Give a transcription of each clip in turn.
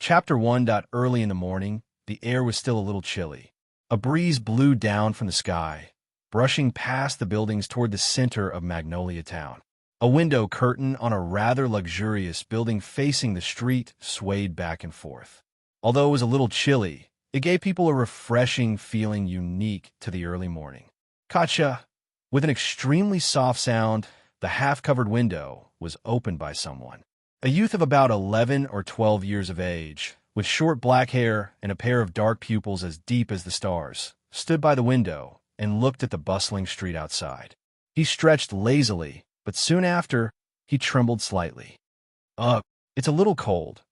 Chapter 1. Early in the morning, the air was still a little chilly. A breeze blew down from the sky, brushing past the buildings toward the center of Magnolia Town. A window curtain on a rather luxurious building facing the street swayed back and forth. Although it was a little chilly, it gave people a refreshing feeling unique to the early morning. Katcha! With an extremely soft sound, the half-covered window was opened by someone. A youth of about 11 or 12 years of age, with short black hair and a pair of dark pupils as deep as the stars, stood by the window and looked at the bustling street outside. He stretched lazily, but soon after, he trembled slightly. Ugh, it's a little cold.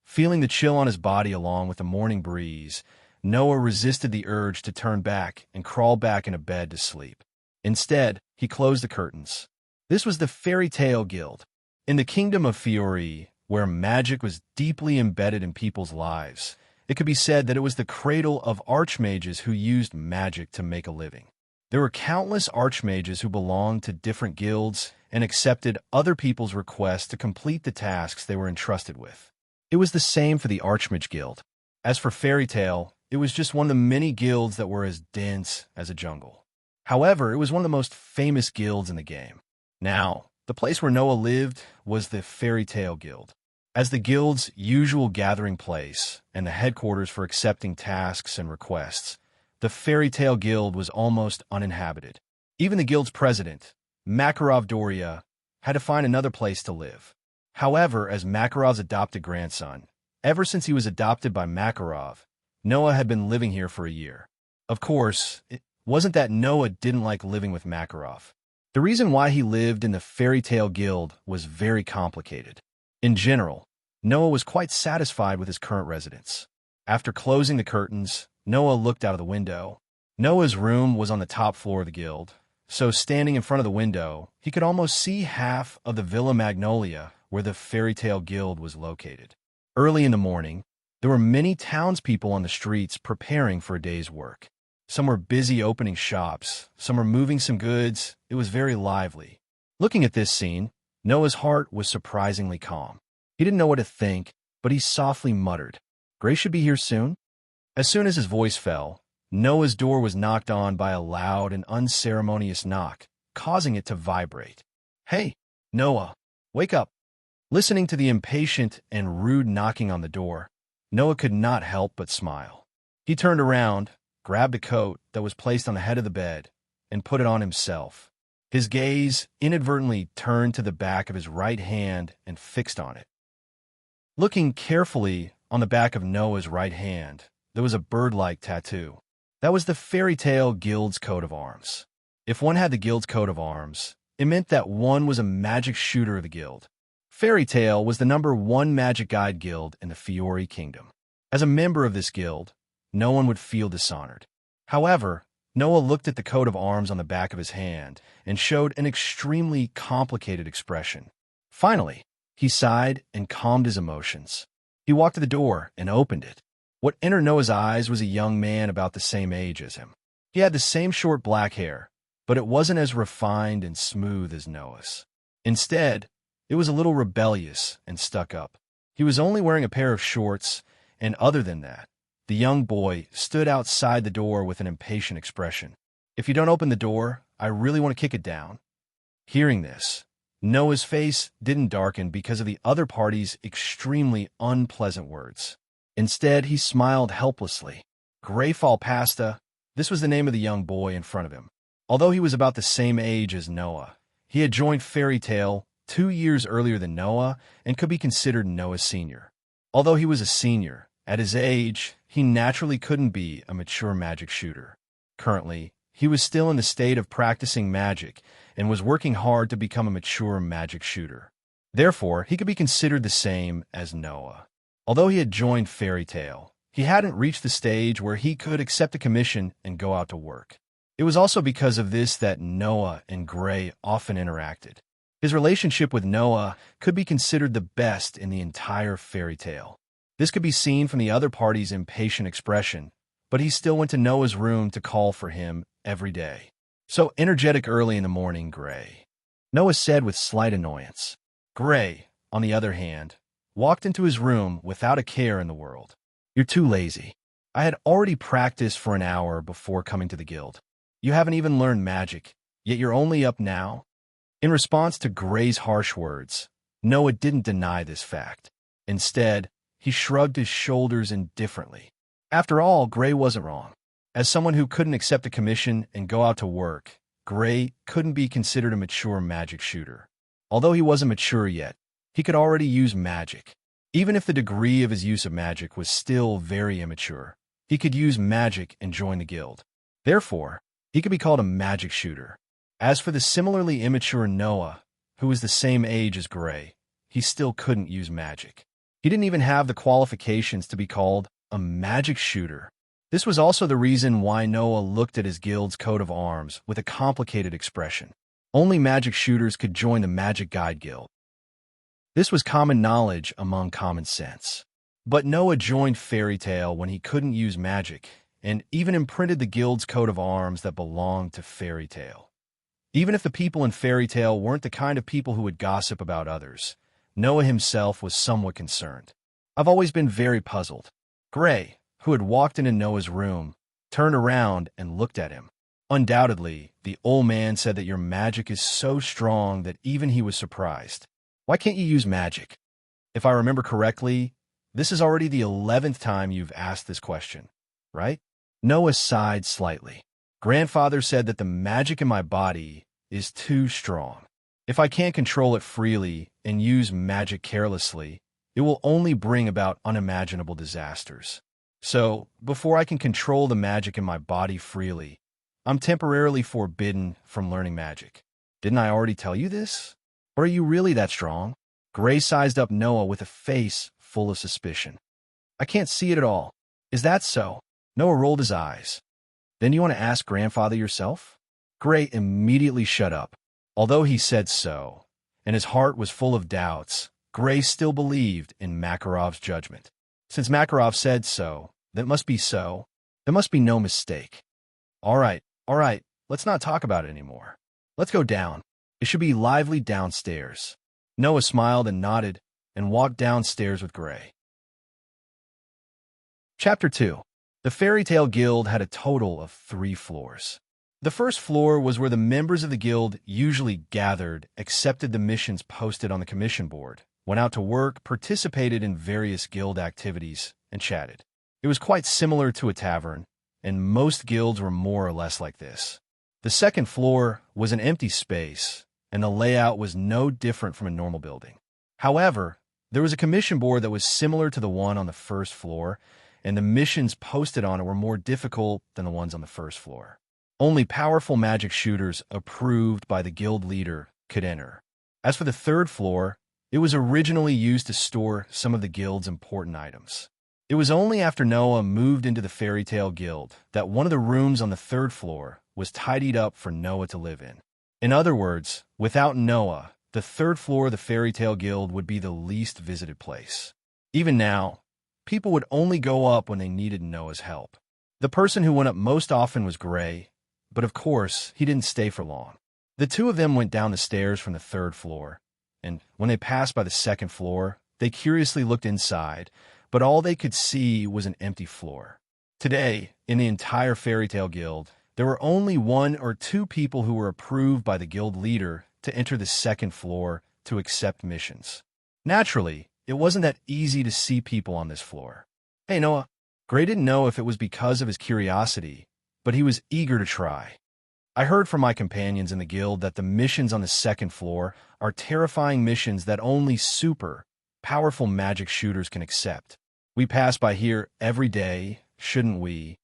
Feeling the chill on his body along with the morning breeze, Noah resisted the urge to turn back and crawl back into bed to sleep. Instead, he closed the curtains. This was the Fairy Tale Guild. In the kingdom of Fiori, where magic was deeply embedded in people's lives, it could be said that it was the cradle of archmages who used magic to make a living. There were countless archmages who belonged to different guilds and accepted other people's requests to complete the tasks they were entrusted with. It was the same for the Archmage Guild. As for Fairy Tale, it was just one of the many guilds that were as dense as a jungle. However, it was one of the most famous guilds in the game. Now, the place where Noah lived was the Fairy Tale Guild. As the guild's usual gathering place and the headquarters for accepting tasks and requests, the Fairy Tale Guild was almost uninhabited. Even the guild's president, Makarov Doria, had to find another place to live. However, as Makarov's adopted grandson, ever since he was adopted by Makarov, Noah had been living here for a year. Of course, it wasn't that Noah didn't like living with Makarov. The reason why he lived in the Fairy Tale Guild was very complicated. In general, Noah was quite satisfied with his current residence. After closing the curtains, Noah looked out of the window. Noah's room was on the top floor of the guild, so standing in front of the window, he could almost see half of the Villa Magnolia where the Fairy Tale Guild was located. Early in the morning, there were many townspeople on the streets preparing for a day's work. Some were busy opening shops, some were moving some goods. It was very lively. Looking at this scene, Noah's heart was surprisingly calm. He didn't know what to think, but he softly muttered, "Grace should be here soon." As soon as his voice fell, Noah's door was knocked on by a loud and unceremonious knock, causing it to vibrate. "Hey, Noah, wake up." Listening to the impatient and rude knocking on the door, Noah could not help but smile. He turned around, grabbed a coat that was placed on the head of the bed, and put it on himself. His gaze inadvertently turned to the back of his right hand and fixed on it. Looking carefully on the back of Noah's right hand, there was a bird-like tattoo. That was the Fairy Tale Guild's coat of arms. If one had the guild's coat of arms, it meant that one was a magic shooter of the guild. Fairy Tale was the #1 magic guide guild in the Fiori Kingdom. As a member of this guild, no one would feel dishonored. However, Noah looked at the coat of arms on the back of his hand and showed an extremely complicated expression. Finally, he sighed and calmed his emotions. He walked to the door and opened it. What entered Noah's eyes was a young man about the same age as him. He had the same short black hair, but it wasn't as refined and smooth as Noah's. Instead, it was a little rebellious and stuck up. He was only wearing a pair of shorts, and other than that, the young boy stood outside the door with an impatient expression. "If you don't open the door, I really want to kick it down." Hearing this, Noah's face didn't darken because of the other party's extremely unpleasant words. Instead, he smiled helplessly. Greyfall Pasta, this was the name of the young boy in front of him. Although he was about the same age as Noah, he had joined Fairy Tale 2 years earlier than Noah and could be considered Noah's senior. Although he was a senior, at his age, he naturally couldn't be a mature magic shooter. Currently, he was still in the state of practicing magic and was working hard to become a mature magic shooter. Therefore, he could be considered the same as Noah. Although he had joined Fairy Tale, he hadn't reached the stage where he could accept a commission and go out to work. It was also because of this that Noah and Gray often interacted. His relationship with Noah could be considered the best in the entire Fairy Tale. This could be seen from the other party's impatient expression, but he still went to Noah's room to call for him every day. "So energetic early in the morning, Gray," Noah said with slight annoyance. Gray, on the other hand, walked into his room without a care in the world. You're too lazy. I had already practiced for an hour before coming to the guild. You haven't even learned magic, yet you're only up now? In response to Gray's harsh words, Noah didn't deny this fact. Instead, he shrugged his shoulders indifferently. After all, Gray wasn't wrong. As someone who couldn't accept a commission and go out to work, Gray couldn't be considered a mature magic shooter. Although he wasn't mature yet, he could already use magic. Even if the degree of his use of magic was still very immature, he could use magic and join the guild. Therefore, he could be called a magic shooter. As for the similarly immature Noah, who was the same age as Gray, he still couldn't use magic. He didn't even have the qualifications to be called a magic shooter. This was also the reason why Noah looked at his guild's coat of arms with a complicated expression. Only magic shooters could join the Magic Guide Guild. This was common knowledge among common sense. But Noah joined Fairy Tale when he couldn't use magic, and even imprinted the guild's coat of arms that belonged to Fairy Tale. Even if the people in Fairy Tale weren't the kind of people who would gossip about others, Noah himself was somewhat concerned. I've always been very puzzled. Gray, who had walked into Noah's room, turned around and looked at him. Undoubtedly, the old man said that your magic is so strong that even he was surprised. Why can't you use magic? If I remember correctly, this is already the 11th time you've asked this question, right? Noah sighed slightly. Grandfather said that the magic in my body is too strong. If I can't control it freely and use magic carelessly, it will only bring about unimaginable disasters. So, before I can control the magic in my body freely, I'm temporarily forbidden from learning magic. Didn't I already tell you this? Or are you really that strong? Gray sized up Noah with a face full of suspicion. I can't see it at all. Is that so? Noah rolled his eyes. Then you want to ask Grandfather yourself? Gray immediately shut up. Although he said so, and his heart was full of doubts, Gray still believed in Makarov's judgment. Since Makarov said so, that must be so. There must be no mistake. All right, let's not talk about it anymore. Let's go down. It should be lively downstairs. Noah smiled and nodded and walked downstairs with Gray. Chapter 2. The Fairy Tale Guild had a total of 3 floors. The first floor was where the members of the guild usually gathered, accepted the missions posted on the commission board, went out to work, participated in various guild activities, and chatted. It was quite similar to a tavern, and most guilds were more or less like this. The second floor was an empty space, and the layout was no different from a normal building. However, there was a commission board that was similar to the one on the first floor, and the missions posted on it were more difficult than the ones on the first floor. Only powerful magic shooters approved by the guild leader could enter. As for the third floor, it was originally used to store some of the guild's important items. It was only after Noah moved into the Fairy Tale Guild that one of the rooms on the third floor was tidied up for Noah to live in. In other words, without Noah, the third floor of the Fairy Tale Guild would be the least visited place. Even now, people would only go up when they needed Noah's help. The person who went up most often was Gray, but of course, he didn't stay for long. The two of them went down the stairs from the third floor, and when they passed by the second floor, they curiously looked inside, but all they could see was an empty floor. Today, in the entire Fairy Tale Guild, there were only 1 or 2 people who were approved by the guild leader to enter the second floor to accept missions. Naturally, it wasn't that easy to see people on this floor. Hey, Noah. Gray didn't know if it was because of his curiosity, but he was eager to try. I heard from my companions in the guild that the missions on the second floor are terrifying missions that only super, powerful magic shooters can accept. We pass by here every day, shouldn't we?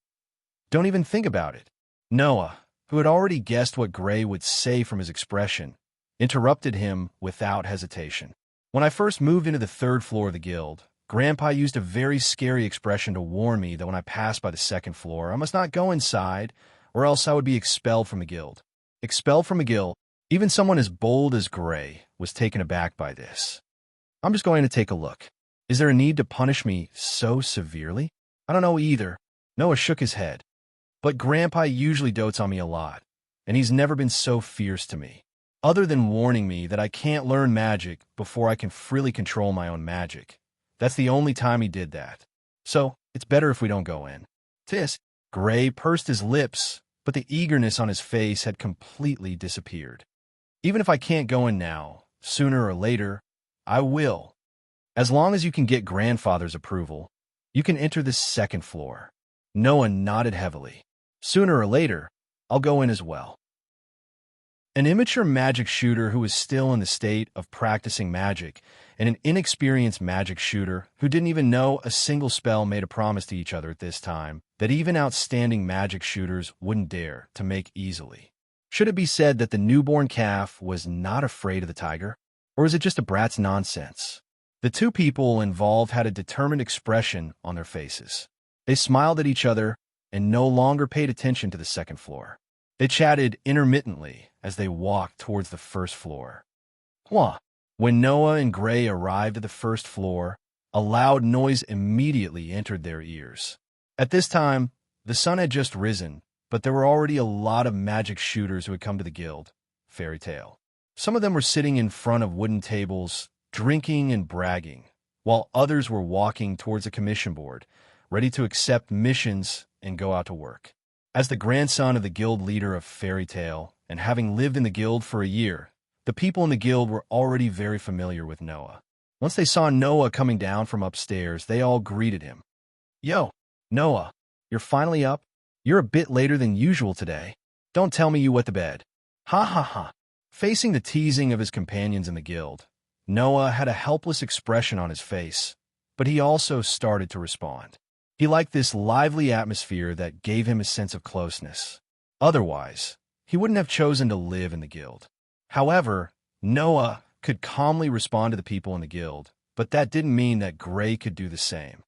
Don't even think about it. Noah, who had already guessed what Gray would say from his expression, interrupted him without hesitation. When I first moved into the third floor of the guild, Grandpa used a very scary expression to warn me that when I passed by the second floor, I must not go inside, or else I would be expelled from the guild. Expelled from a guild? Even someone as bold as Gray was taken aback by this. I'm just going to take a look. Is there a need to punish me so severely? I don't know either. Noah shook his head. But Grandpa usually dotes on me a lot, and he's never been so fierce to me. Other than warning me that I can't learn magic before I can freely control my own magic, That's the only time he did that. So, it's better if we don't go in. Tisk. Gray pursed his lips, but the eagerness on his face had completely disappeared. Even if I can't go in now, sooner or later, I will. As long as you can get grandfather's approval, you can enter the second floor. Noah nodded heavily. Sooner or later, I'll go in as well. An immature magic shooter who was still in the state of practicing magic, and an inexperienced magic shooter who didn't even know a single spell made a promise to each other at this time that even outstanding magic shooters wouldn't dare to make easily. Should it be said that the newborn calf was not afraid of the tiger? Or is it just a brat's nonsense? The two people involved had a determined expression on their faces. They smiled at each other and no longer paid attention to the second floor. They chatted intermittently as they walked towards the first floor. When Noah and Gray arrived at the first floor, a loud noise immediately entered their ears. At this time, the sun had just risen, but there were already a lot of magic shooters who had come to the guild, Fairy Tale. Some of them were sitting in front of wooden tables, drinking and bragging, while others were walking towards a commission board, ready to accept missions and go out to work. As the grandson of the guild leader of Fairy Tale, and having lived in the guild for a year, the people in the guild were already very familiar with Noah. Once they saw Noah coming down from upstairs, they all greeted him. Yo, Noah, you're finally up? You're a bit later than usual today. Don't tell me you wet the bed. Ha ha ha. Facing the teasing of his companions in the guild, Noah had a helpless expression on his face, but he also started to respond. He liked this lively atmosphere that gave him a sense of closeness. Otherwise, he wouldn't have chosen to live in the guild. However, Noah could calmly respond to the people in the guild, but that didn't mean that Gray could do the same.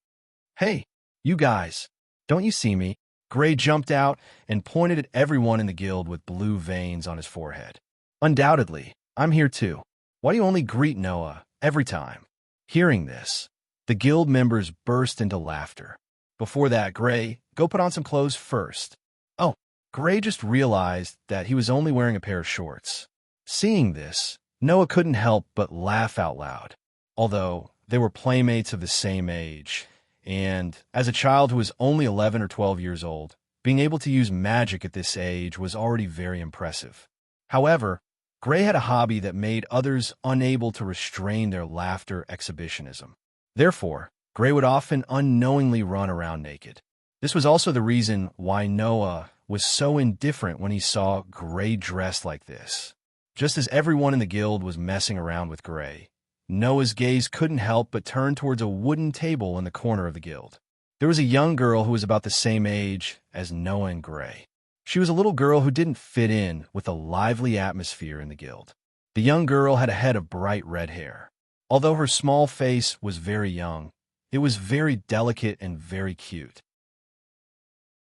Hey, you guys, don't you see me? Gray jumped out and pointed at everyone in the guild with blue veins on his forehead. Undoubtedly, I'm here too. Why do you only greet Noah every time? Hearing this, the guild members burst into laughter. Before that, Gray, go put on some clothes first. Oh, Gray just realized that he was only wearing a pair of shorts. Seeing this, Noah couldn't help but laugh out loud. Although they were playmates of the same age, and as a child who was only 11 or 12 years old, being able to use magic at this age was already very impressive. However, Gray had a hobby that made others unable to restrain their laughter exhibitionism. Therefore, Gray would often unknowingly run around naked. This was also the reason why Noah was so indifferent when he saw Gray dressed like this. Just as everyone in the guild was messing around with Gray, Noah's gaze couldn't help but turn towards a wooden table in the corner of the guild. There was a young girl who was about the same age as Noah and Gray. She was a little girl who didn't fit in with the lively atmosphere in the guild. The young girl had a head of bright red hair. Although her small face was very young, it was very delicate and very cute.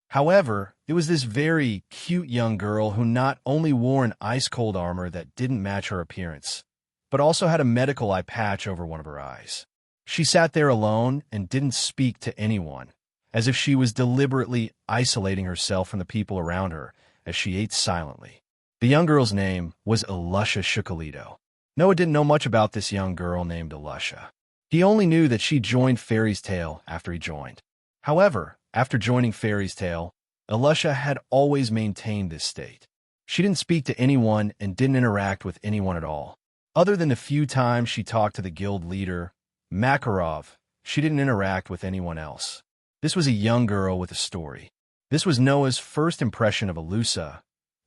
However, it was this very cute young girl who not only wore an ice-cold armor that didn't match her appearance, but also had a medical eye patch over one of her eyes. She sat there alone and didn't speak to anyone, as if she was deliberately isolating herself from the people around her as she ate silently. The young girl's name was Elusha Shukalito. Noah didn't know much about this young girl named Elusha. He only knew that she joined Fairy's Tale after he joined. However, after joining Fairy's Tale, Elusha had always maintained this state. She didn't speak to anyone and didn't interact with anyone at all. Other than the few times she talked to the guild leader, Makarov, she didn't interact with anyone else. This was a young girl with a story. This was Noah's first impression of Elusha,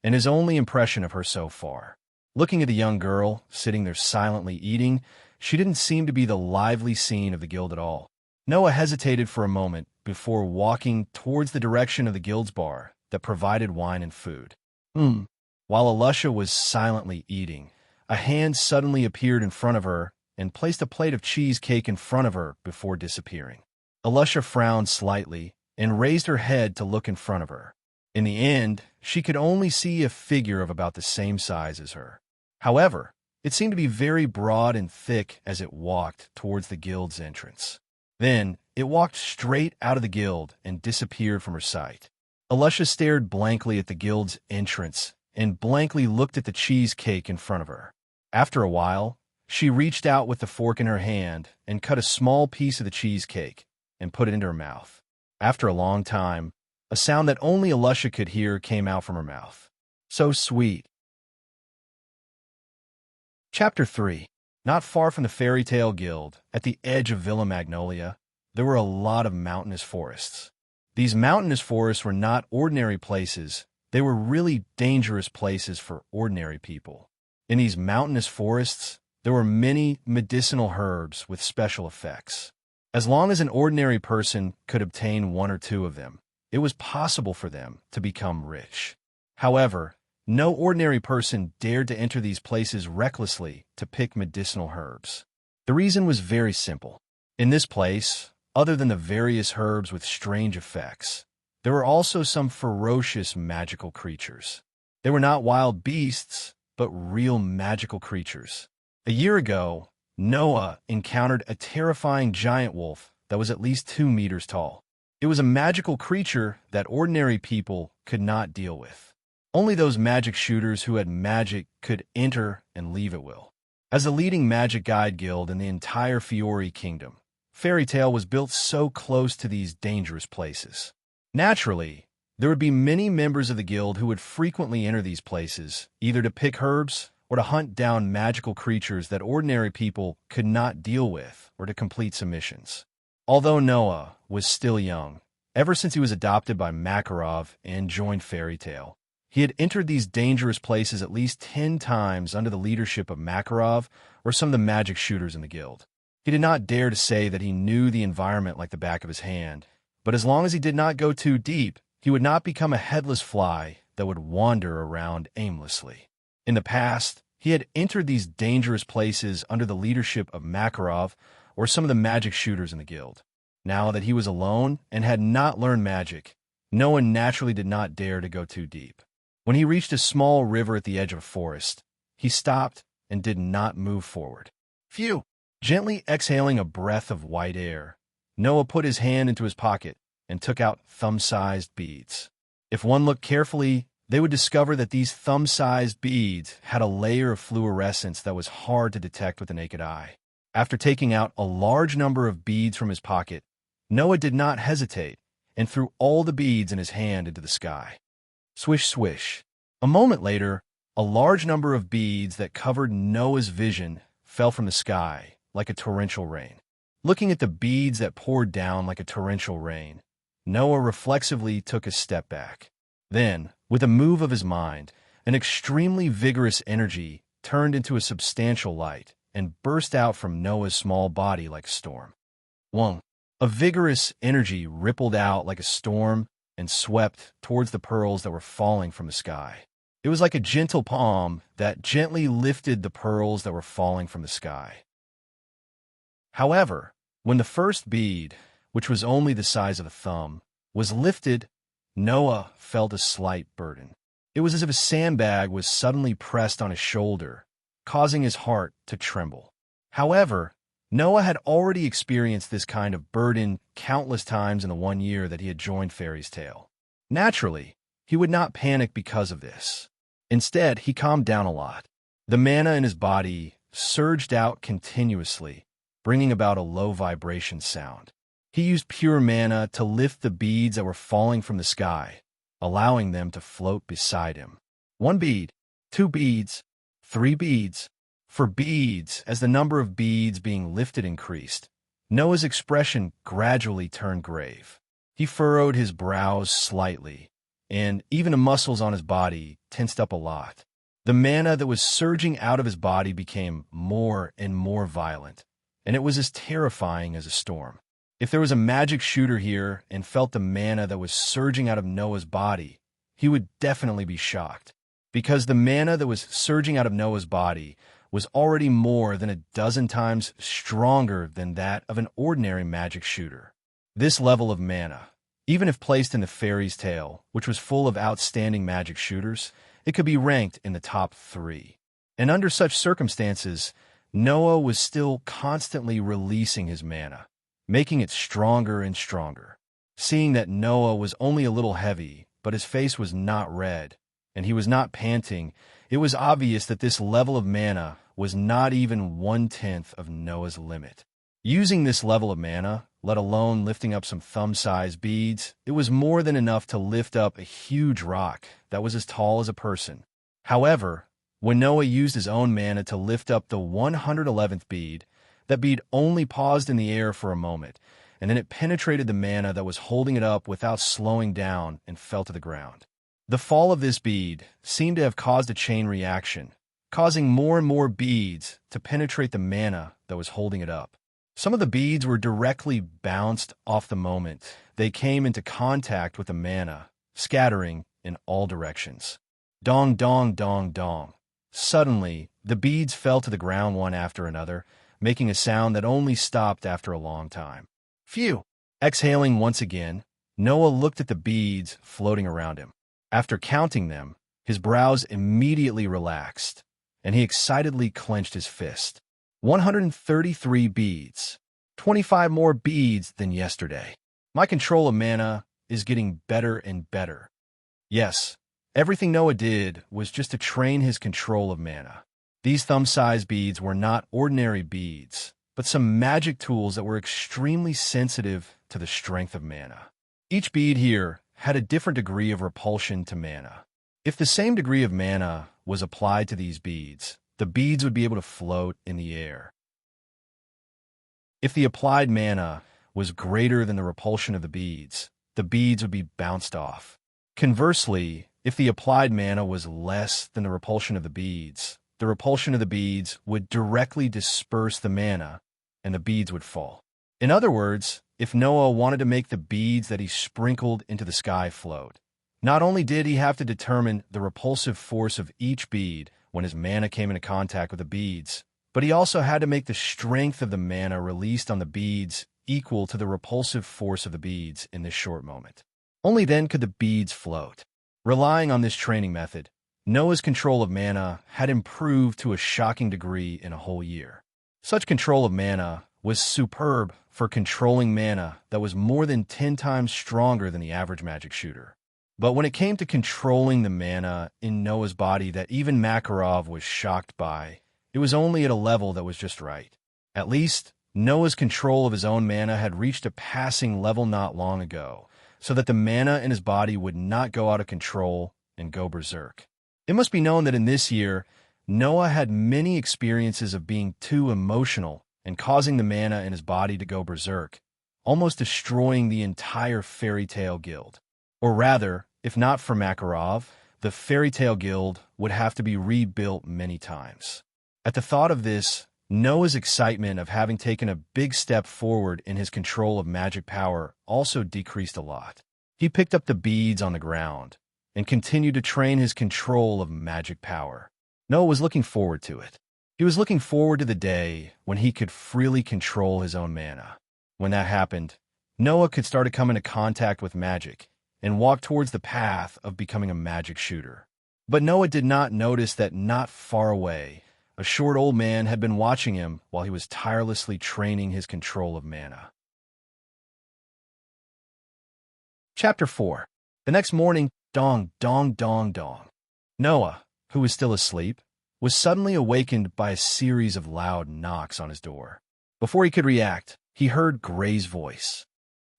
and his only impression of her so far. Looking at the young girl, sitting there silently eating, she didn't seem to be the lively scene of the guild at all. Noah hesitated for a moment before walking towards the direction of the guild's bar that provided wine and food. While Elusha was silently eating, a hand suddenly appeared in front of her and placed a plate of cheesecake in front of her before disappearing. Elusha frowned slightly and raised her head to look in front of her. In the end, she could only see a figure of about the same size as her. However, it seemed to be very broad and thick as it walked towards the guild's entrance. Then, it walked straight out of the guild and disappeared from her sight. Elusha stared blankly at the guild's entrance and blankly looked at the cheesecake in front of her. After a while, She reached out with the fork in her hand and cut a small piece of the cheesecake and put it into her mouth. After a long time, a sound that only Alusha could hear came out from her mouth. So sweet. Chapter 3. Not far from the Fairy Tale Guild, at the edge of Villa Magnolia, there were a lot of mountainous forests. These mountainous forests were not ordinary places. They were really dangerous places for ordinary people. In these mountainous forests, there were many medicinal herbs with special effects. As long as an ordinary person could obtain one or two of them, it was possible for them to become rich. However, no ordinary person dared to enter these places recklessly to pick medicinal herbs. The reason was very simple. In this place, other than the various herbs with strange effects, there were also some ferocious magical creatures. They were not wild beasts, but real magical creatures. A year ago, Noah encountered a terrifying giant wolf that was at least 2 meters tall. It was a magical creature that ordinary people could not deal with. Only those magic shooters who had magic could enter and leave at will. As the leading magic guide guild in the entire Fiori Kingdom, Fairy Tale was built so close to these dangerous places. Naturally, there would be many members of the guild who would frequently enter these places, either to pick herbs or to hunt down magical creatures that ordinary people could not deal with, or to complete some missions. Although Noah was still young, ever since he was adopted by Makarov and joined Fairy Tale, he had entered these dangerous places at least 10 times under the leadership of Makarov or some of the magic shooters in the guild. He did not dare to say that he knew the environment like the back of his hand, but as long as he did not go too deep, he would not become a headless fly that would wander around aimlessly. In the past, he had entered these dangerous places under the leadership of Makarov or some of the magic shooters in the guild. Now that he was alone and had not learned magic, Noah naturally did not dare to go too deep. When he reached a small river at the edge of a forest, he stopped and did not move forward. Phew! Gently exhaling a breath of white air, Noah put his hand into his pocket and took out thumb-sized beads. If one looked carefully, they would discover that these thumb-sized beads had a layer of fluorescence that was hard to detect with the naked eye. After taking out a large number of beads from his pocket, Noah did not hesitate and threw all the beads in his hand into the sky. Swish, swish. A moment later, a large number of beads that covered Noah's vision fell from the sky like a torrential rain. Looking at the beads that poured down like a torrential rain, Noah reflexively took a step back. Then, with a move of his mind, an extremely vigorous energy turned into a substantial light and burst out from Noah's small body like a storm. 1. A vigorous energy rippled out like a storm and swept towards the pearls that were falling from the sky. It was like a gentle palm that gently lifted the pearls that were falling from the sky. However, when the first bead, which was only the size of a thumb, was lifted, Noah felt a slight burden. It was as if a sandbag was suddenly pressed on his shoulder, causing his heart to tremble. However, Noah had already experienced this kind of burden countless times in the 1 year that he had joined Fairy Tale. Naturally, he would not panic because of this. Instead, he calmed down a lot. The mana in his body surged out continuously, bringing about a low vibration sound. He used pure mana to lift the beads that were falling from the sky, allowing them to float beside him. 1 bead, 2 beads, 3 beads. For beads, as the number of beads being lifted increased, Noah's expression gradually turned grave. He furrowed his brows slightly, and even the muscles on his body tensed up a lot. The mana that was surging out of his body became more and more violent, and it was as terrifying as a storm. If there was a magic shooter here and felt the mana that was surging out of Noah's body, he would definitely be shocked, because the mana that was surging out of Noah's body was already more than a dozen times stronger than that of an ordinary magic shooter. This level of mana, even if placed in the Fairy Tale, which was full of outstanding magic shooters, it could be ranked in the top 3. And under such circumstances, Noah was still constantly releasing his mana, making it stronger and stronger. Seeing that Noah was only a little heavy, but his face was not red, and he was not panting, it was obvious that this level of mana was not even 1/10 of Noah's limit. Using this level of mana, let alone lifting up some thumb-sized beads, it was more than enough to lift up a huge rock that was as tall as a person. However, when Noah used his own mana to lift up the 111th bead, that bead only paused in the air for a moment, and then it penetrated the mana that was holding it up without slowing down and fell to the ground. The fall of this bead seemed to have caused a chain reaction, causing more and more beads to penetrate the mana that was holding it up. Some of the beads were directly bounced off the moment they came into contact with the mana, scattering in all directions. Dong, dong, dong, dong. Suddenly, the beads fell to the ground one after another, making a sound that only stopped after a long time. Phew! Exhaling once again, Noah looked at the beads floating around him. After counting them, his brows immediately relaxed, and he excitedly clenched his fist. 133 beads. 25 more beads than yesterday. My control of mana is getting better and better. Yes, everything Noah did was just to train his control of mana. These thumb-sized beads were not ordinary beads, but some magic tools that were extremely sensitive to the strength of mana. Each bead here had a different degree of repulsion to mana. If the same degree of mana was applied to these beads, the beads would be able to float in the air. If the applied mana was greater than the repulsion of the beads would be bounced off. Conversely, if the applied mana was less than the repulsion of the beads would directly disperse the mana, and the beads would fall. In other words, if Noah wanted to make the beads that he sprinkled into the sky float, not only did he have to determine the repulsive force of each bead when his mana came into contact with the beads, but he also had to make the strength of the mana released on the beads equal to the repulsive force of the beads in this short moment. Only then could the beads float. Relying on this training method, Noah's control of mana had improved to a shocking degree in a whole year. Such control of mana was superb for controlling mana that was more than 10 times stronger than the average magic shooter. But when it came to controlling the mana in Noah's body that even Makarov was shocked by, it was only at a level that was just right. At least, Noah's control of his own mana had reached a passing level not long ago, so that the mana in his body would not go out of control and go berserk. It must be known that in this year, Noah had many experiences of being too emotional and causing the mana in his body to go berserk, almost destroying the entire Fairy Tale Guild. Or rather, if not for Makarov, the Fairy Tale Guild would have to be rebuilt many times. At the thought of this, Noah's excitement of having taken a big step forward in his control of magic power also decreased a lot. He picked up the beads on the ground and continued to train his control of magic power. Noah was looking forward to it. He was looking forward to the day when he could freely control his own mana. When that happened, Noah could start to come into contact with magic and walk towards the path of becoming a magic shooter. But Noah did not notice that not far away, a short old man had been watching him while he was tirelessly training his control of mana. Chapter 4. The next morning, dong, dong, dong, dong. Noah, who was still asleep, was suddenly awakened by a series of loud knocks on his door. Before he could react, he heard Gray's voice.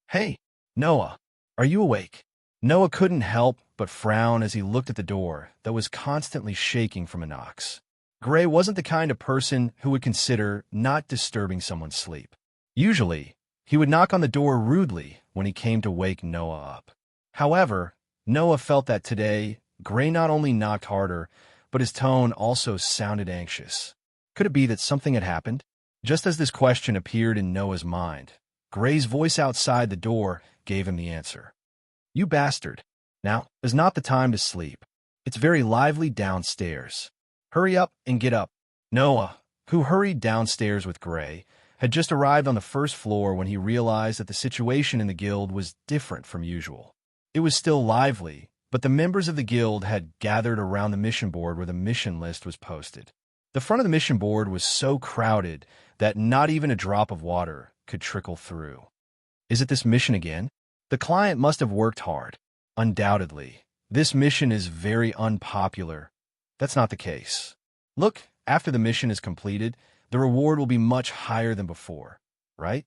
"Hey, Noah, are you awake?" Noah couldn't help but frown as he looked at the door that was constantly shaking from the knocks. Gray wasn't the kind of person who would consider not disturbing someone's sleep. Usually, he would knock on the door rudely when he came to wake Noah up. However, Noah felt that today, Gray not only knocked harder, but his tone also sounded anxious. Could it be that something had happened? Just as this question appeared in Noah's mind, Gray's voice outside the door gave him the answer. "You bastard. Now is not the time to sleep. It's very lively downstairs. Hurry up and get up." Noah, who hurried downstairs with Gray, had just arrived on the first floor when he realized that the situation in the guild was different from usual. It was still lively, but the members of the guild had gathered around the mission board where the mission list was posted. The front of the mission board was so crowded that not even a drop of water could trickle through. Is it this mission again? The client must have worked hard. Undoubtedly, this mission is very unpopular. That's not the case. Look after the mission is completed, the reward will be much higher than before, right?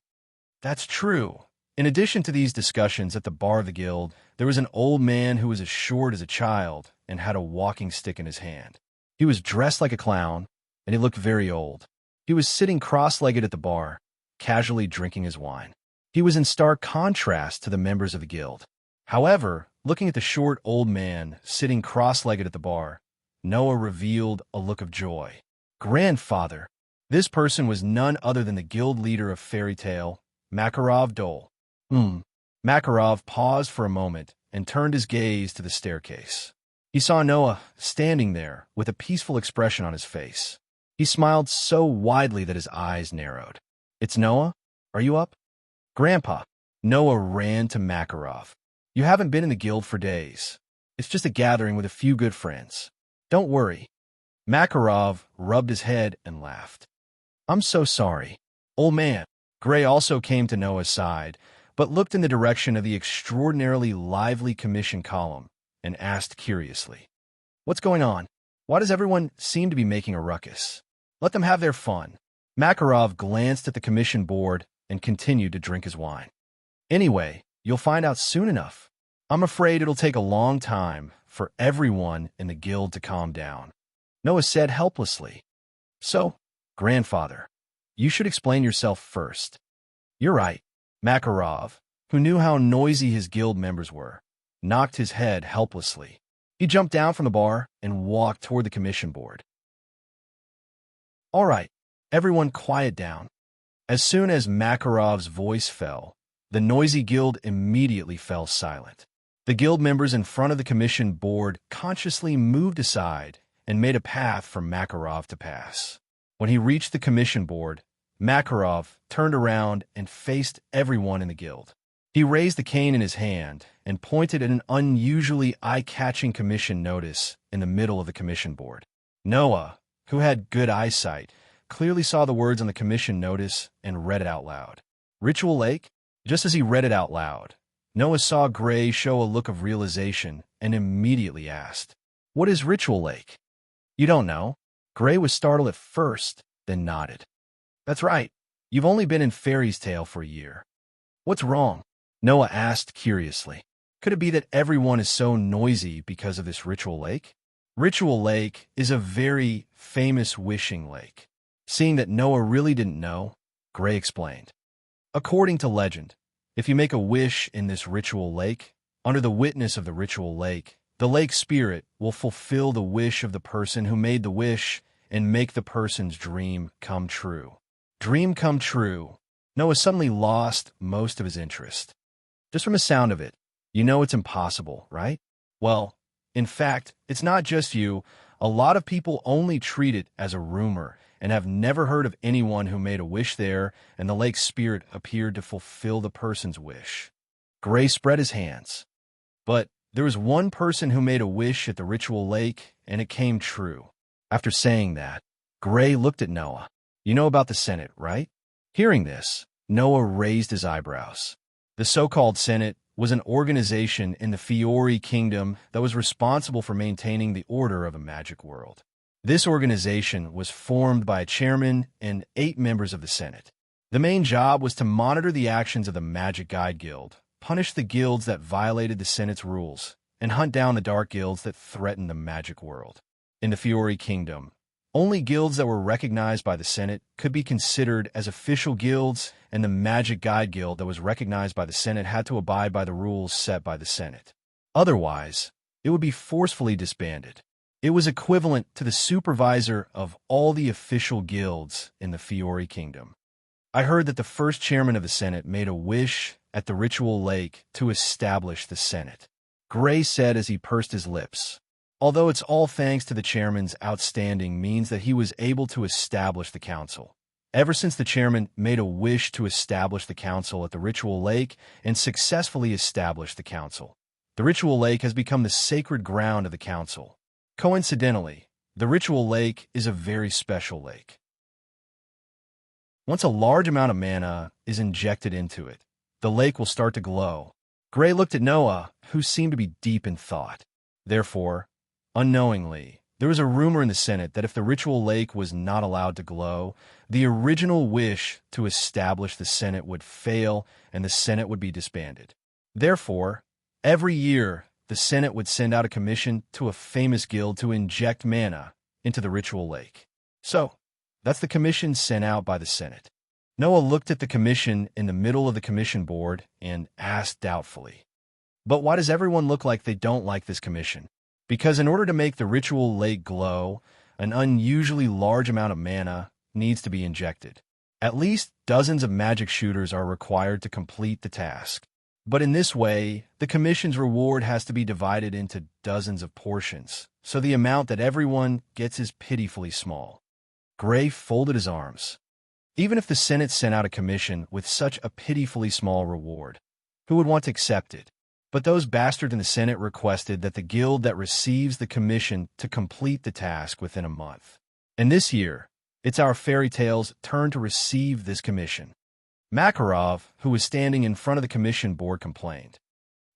That's true. In addition to these discussions at the bar of the guild, there was an old man who was as short as a child and had a walking stick in his hand. He was dressed like a clown, and he looked very old. He was sitting cross-legged at the bar, casually drinking his wine. He was in stark contrast to the members of the guild. However, looking at the short old man sitting cross-legged at the bar, Noah revealed a look of joy. Grandfather! This person was none other than the guild leader of Fairy Tale, Makarov Dole. Makarov paused for a moment and turned his gaze to the staircase. He saw Noah standing there with a peaceful expression on his face. He smiled so widely that his eyes narrowed. "It's Noah? Are you up?" "Grandpa." Noah ran to Makarov. "You haven't been in the guild for days. It's just a gathering with a few good friends. Don't worry." Makarov rubbed his head and laughed. "I'm so sorry, old man." Gray also came to Noah's side, but looked in the direction of the extraordinarily lively commission column and asked curiously, "What's going on? Why does everyone seem to be making a ruckus? Let them have their fun." Makarov glanced at the commission board and continued to drink his wine. "Anyway, you'll find out soon enough. I'm afraid it'll take a long time for everyone in the guild to calm down," Noah said helplessly. "So, grandfather, you should explain yourself first." "You're right." Makarov, who knew how noisy his guild members were, knocked his head helplessly. He jumped down from the bar and walked toward the commission board. "All right, everyone quiet down." As soon as Makarov's voice fell, the noisy guild immediately fell silent. The guild members in front of the commission board consciously moved aside and made a path for Makarov to pass. When he reached the commission board, Makarov turned around and faced everyone in the guild. He raised the cane in his hand and pointed at an unusually eye-catching commission notice in the middle of the commission board. Noah, who had good eyesight, clearly saw the words on the commission notice and read it out loud. "Ritual Lake?" Just as he read it out loud, Noah saw Gray show a look of realization and immediately asked, "What is Ritual Lake?" "You don't know?" Gray was startled at first, then nodded. "That's right. You've only been in Fairy's Tale for a year." "What's wrong?" Noah asked curiously. Could it be that everyone is so noisy because of this Ritual Lake? Ritual Lake is a very famous wishing lake. Seeing that Noah really didn't know, Gray explained. According to legend, if you make a wish in this Ritual Lake, under the witness of the Ritual Lake, the lake spirit will fulfill the wish of the person who made the wish and make the person's dream come true. Dream come true. Noah suddenly lost most of his interest. Just from the sound of it, you know it's impossible, right? Well, in fact, it's not just you. A lot of people only treat it as a rumor and have never heard of anyone who made a wish there and the lake spirit appeared to fulfill the person's wish. Gray spread his hands. But there was one person who made a wish at the Ritual Lake and it came true. After saying that, Gray looked at Noah. "You know about the Senate, right?" Hearing this, Noah raised his eyebrows. The so-called Senate was an organization in the Fiori Kingdom that was responsible for maintaining the order of a magic world. This organization was formed by a chairman and 8 members of the Senate. The main job was to monitor the actions of the Magic Guide Guild, punish the guilds that violated the Senate's rules, and hunt down the dark guilds that threatened the magic world. In the Fiori Kingdom, only guilds that were recognized by the Senate could be considered as official guilds, and the Magic Guide Guild that was recognized by the Senate had to abide by the rules set by the Senate. Otherwise, it would be forcefully disbanded. It was equivalent to the supervisor of all the official guilds in the Fiori Kingdom. I heard that the first chairman of the Senate made a wish at the Ritual Lake to establish the Senate. Gray said as he pursed his lips. Although it's all thanks to the chairman's outstanding means that he was able to establish the council. Ever since the chairman made a wish to establish the council at the Ritual Lake and successfully established the council, the Ritual Lake has become the sacred ground of the council. Coincidentally, the Ritual Lake is a very special lake. Once a large amount of mana is injected into it, the lake will start to glow. Gray looked at Noah, who seemed to be deep in thought. Therefore, unknowingly, There was a rumor in the Senate that if the ritual lake was not allowed to glow, the original wish to establish the Senate would fail and the Senate would be disbanded. Therefore, every year, the Senate would send out a commission to a famous guild to inject mana into the ritual lake. So, that's the commission sent out by the Senate. Noah looked at the commission in the middle of the commission board and asked doubtfully, "But why does everyone look like they don't like this commission?" Because in order to make the ritual lake glow, an unusually large amount of mana needs to be injected. At least dozens of magic shooters are required to complete the task. But in this way, the commission's reward has to be divided into dozens of portions, so the amount that everyone gets is pitifully small. Gray folded his arms. Even if the Senate sent out a commission with such a pitifully small reward, who would want to accept it? But those bastards in the Senate requested that the guild that receives the commission to complete the task within a month. And this year, it's our fairy tale's turn to receive this commission. Makarov, who was standing in front of the commission board, complained,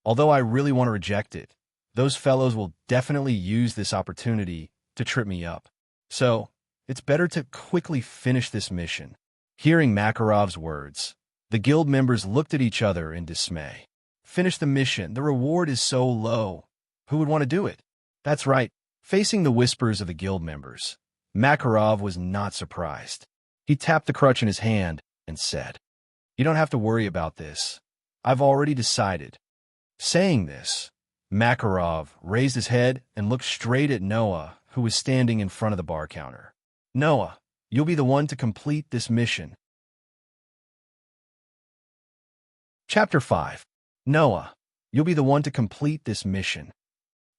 "Although I really want to reject it, those fellows will definitely use this opportunity to trip me up. So, it's better to quickly finish this mission." Hearing Makarov's words, the guild members looked at each other in dismay. Finish the mission. The reward is so low. Who would want to do it? That's right. Facing the whispers of the guild members, Makarov was not surprised. He tapped the crutch in his hand and said, "You don't have to worry about this. I've already decided." Saying this, Makarov raised his head and looked straight at Noah, who was standing in front of the bar counter. "Noah, you'll be the one to complete this mission." Chapter 5. Noah, you'll be the one to complete this mission.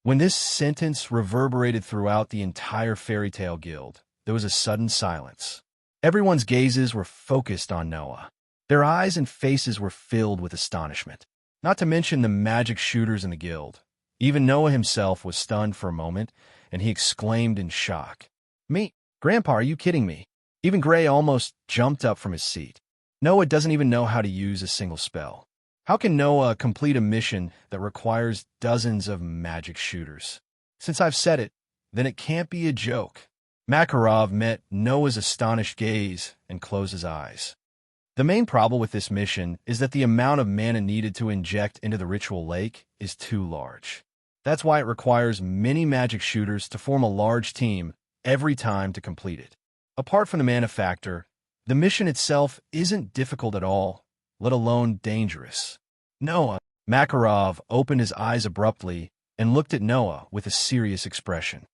When this sentence reverberated throughout the entire fairy tale guild, there was a sudden silence. Everyone's gazes were focused on Noah. Their eyes and faces were filled with astonishment. Not to mention the magic shooters in the guild. Even Noah himself was stunned for a moment, and he exclaimed in shock, "Me? Grandpa, are you kidding me?" Even Gray almost jumped up from his seat. Noah doesn't even know how to use a single spell. How can Noah complete a mission that requires dozens of magic shooters? Since I've said it, then it can't be a joke. Makarov met Noah's astonished gaze and closed his eyes. The main problem with this mission is that the amount of mana needed to inject into the ritual lake is too large. That's why it requires many magic shooters to form a large team every time to complete it. Apart from the mana factor, the mission itself isn't difficult at all, let alone dangerous. Noah, Makarov opened his eyes abruptly and looked at Noah with a serious expression.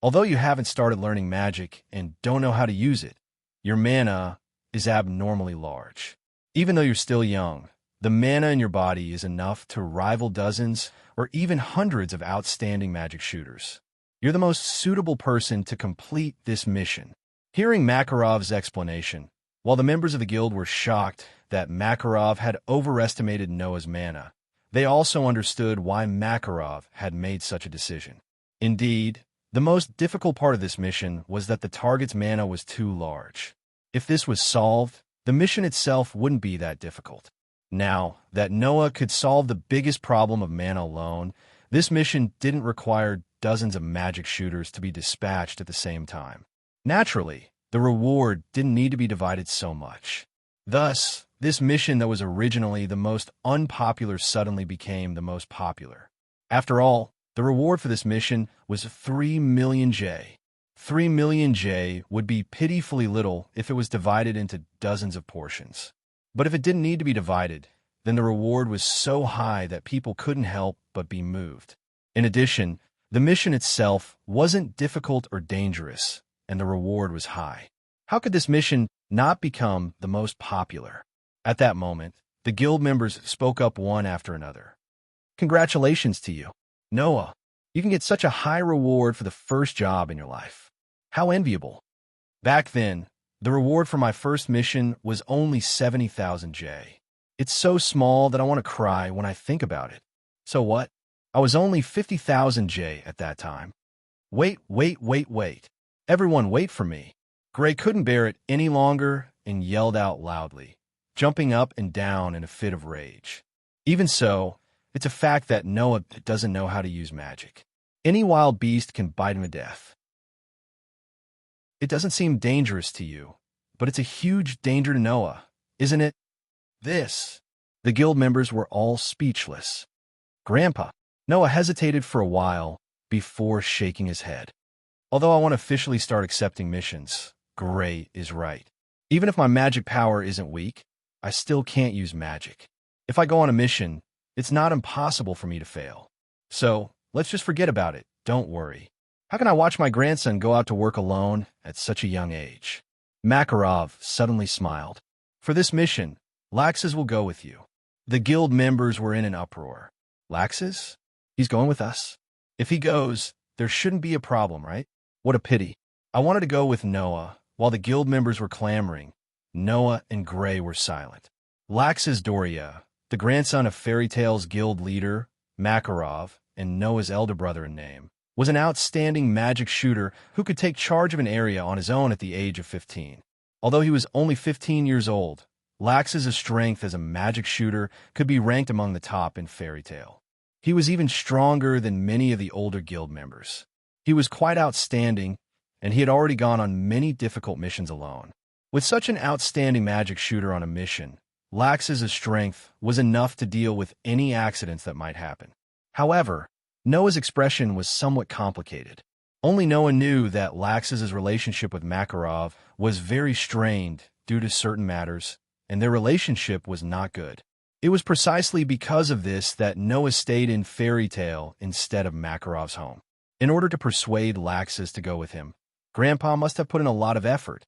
Although you haven't started learning magic and don't know how to use it, your mana is abnormally large. Even though you're still young, the mana in your body is enough to rival dozens or even hundreds of outstanding magic shooters. You're the most suitable person to complete this mission. Hearing Makarov's explanation, while the members of the guild were shocked that Makarov had overestimated Noah's mana, they also understood why Makarov had made such a decision. Indeed, the most difficult part of this mission was that the target's mana was too large. If this was solved, the mission itself wouldn't be that difficult. Now that Noah could solve the biggest problem of mana alone, this mission didn't require dozens of magic shooters to be dispatched at the same time. Naturally, the reward didn't need to be divided so much. Thus, this mission that was originally the most unpopular suddenly became the most popular. After all, the reward for this mission was 3 million J. 3 million J would be pitifully little if it was divided into dozens of portions. But if it didn't need to be divided, then the reward was so high that people couldn't help but be moved. In addition, the mission itself wasn't difficult or dangerous, and the reward was high. How could this mission not become the most popular? At that moment, the guild members spoke up one after another. "Congratulations to you, Noah. You can get such a high reward for the first job in your life. How enviable." Back then, the reward for my first mission was only 70,000 J. It's so small that I want to cry when I think about it. So what? I was only 50,000 J at that time. Wait. Everyone wait for me. Gray couldn't bear it any longer and yelled out loudly, jumping up and down in a fit of rage. Even so, it's a fact that Noah doesn't know how to use magic. Any wild beast can bite him to death. It doesn't seem dangerous to you, but it's a huge danger to Noah, isn't it? This. The guild members were all speechless. Grandpa. Noah hesitated for a while before shaking his head. Although I want to officially start accepting missions, Gray is right. Even if my magic power isn't weak, I still can't use magic. If I go on a mission, it's not impossible for me to fail. So, let's just forget about it. Don't worry. How can I watch my grandson go out to work alone at such a young age? Makarov suddenly smiled. For this mission, Laxus will go with you. The guild members were in an uproar. Laxus? He's going with us. If he goes, there shouldn't be a problem, right? What a pity. I wanted to go with Noah. While the guild members were clamoring, Noah and Gray were silent. Laxus Doria, the grandson of Fairy Tale's guild leader, Makarov, and Noah's elder brother in name, was an outstanding magic shooter who could take charge of an area on his own at the age of 15. Although he was only 15 years old, Laxus' strength as a magic shooter could be ranked among the top in Fairy Tale. He was even stronger than many of the older guild members. He was quite outstanding, and he had already gone on many difficult missions alone. With such an outstanding magic shooter on a mission, Laxus' strength was enough to deal with any accidents that might happen. However, Noah's expression was somewhat complicated. Only Noah knew that Laxus' relationship with Makarov was very strained due to certain matters, and their relationship was not good. It was precisely because of this that Noah stayed in Fairy Tale instead of Makarov's home. In order to persuade Laxus to go with him, Grandpa must have put in a lot of effort,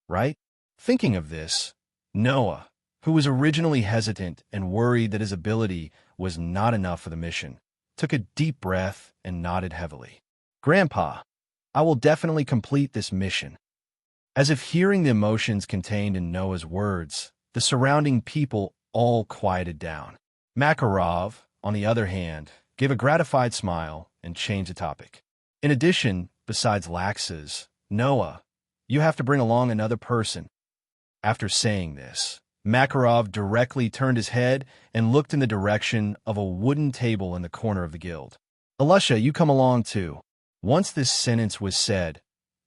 right? Thinking of this, Noah, who was originally hesitant and worried that his ability was not enough for the mission, took a deep breath and nodded heavily. Grandpa, I will definitely complete this mission. As if hearing the emotions contained in Noah's words, the surrounding people all quieted down. Makarov, on the other hand, gave a gratified smile and changed the topic. In addition, besides Laxus, Noah, you have to bring along another person. After saying this, Makarov directly turned his head and looked in the direction of a wooden table in the corner of the guild. Alusha, you come along too. Once this sentence was said,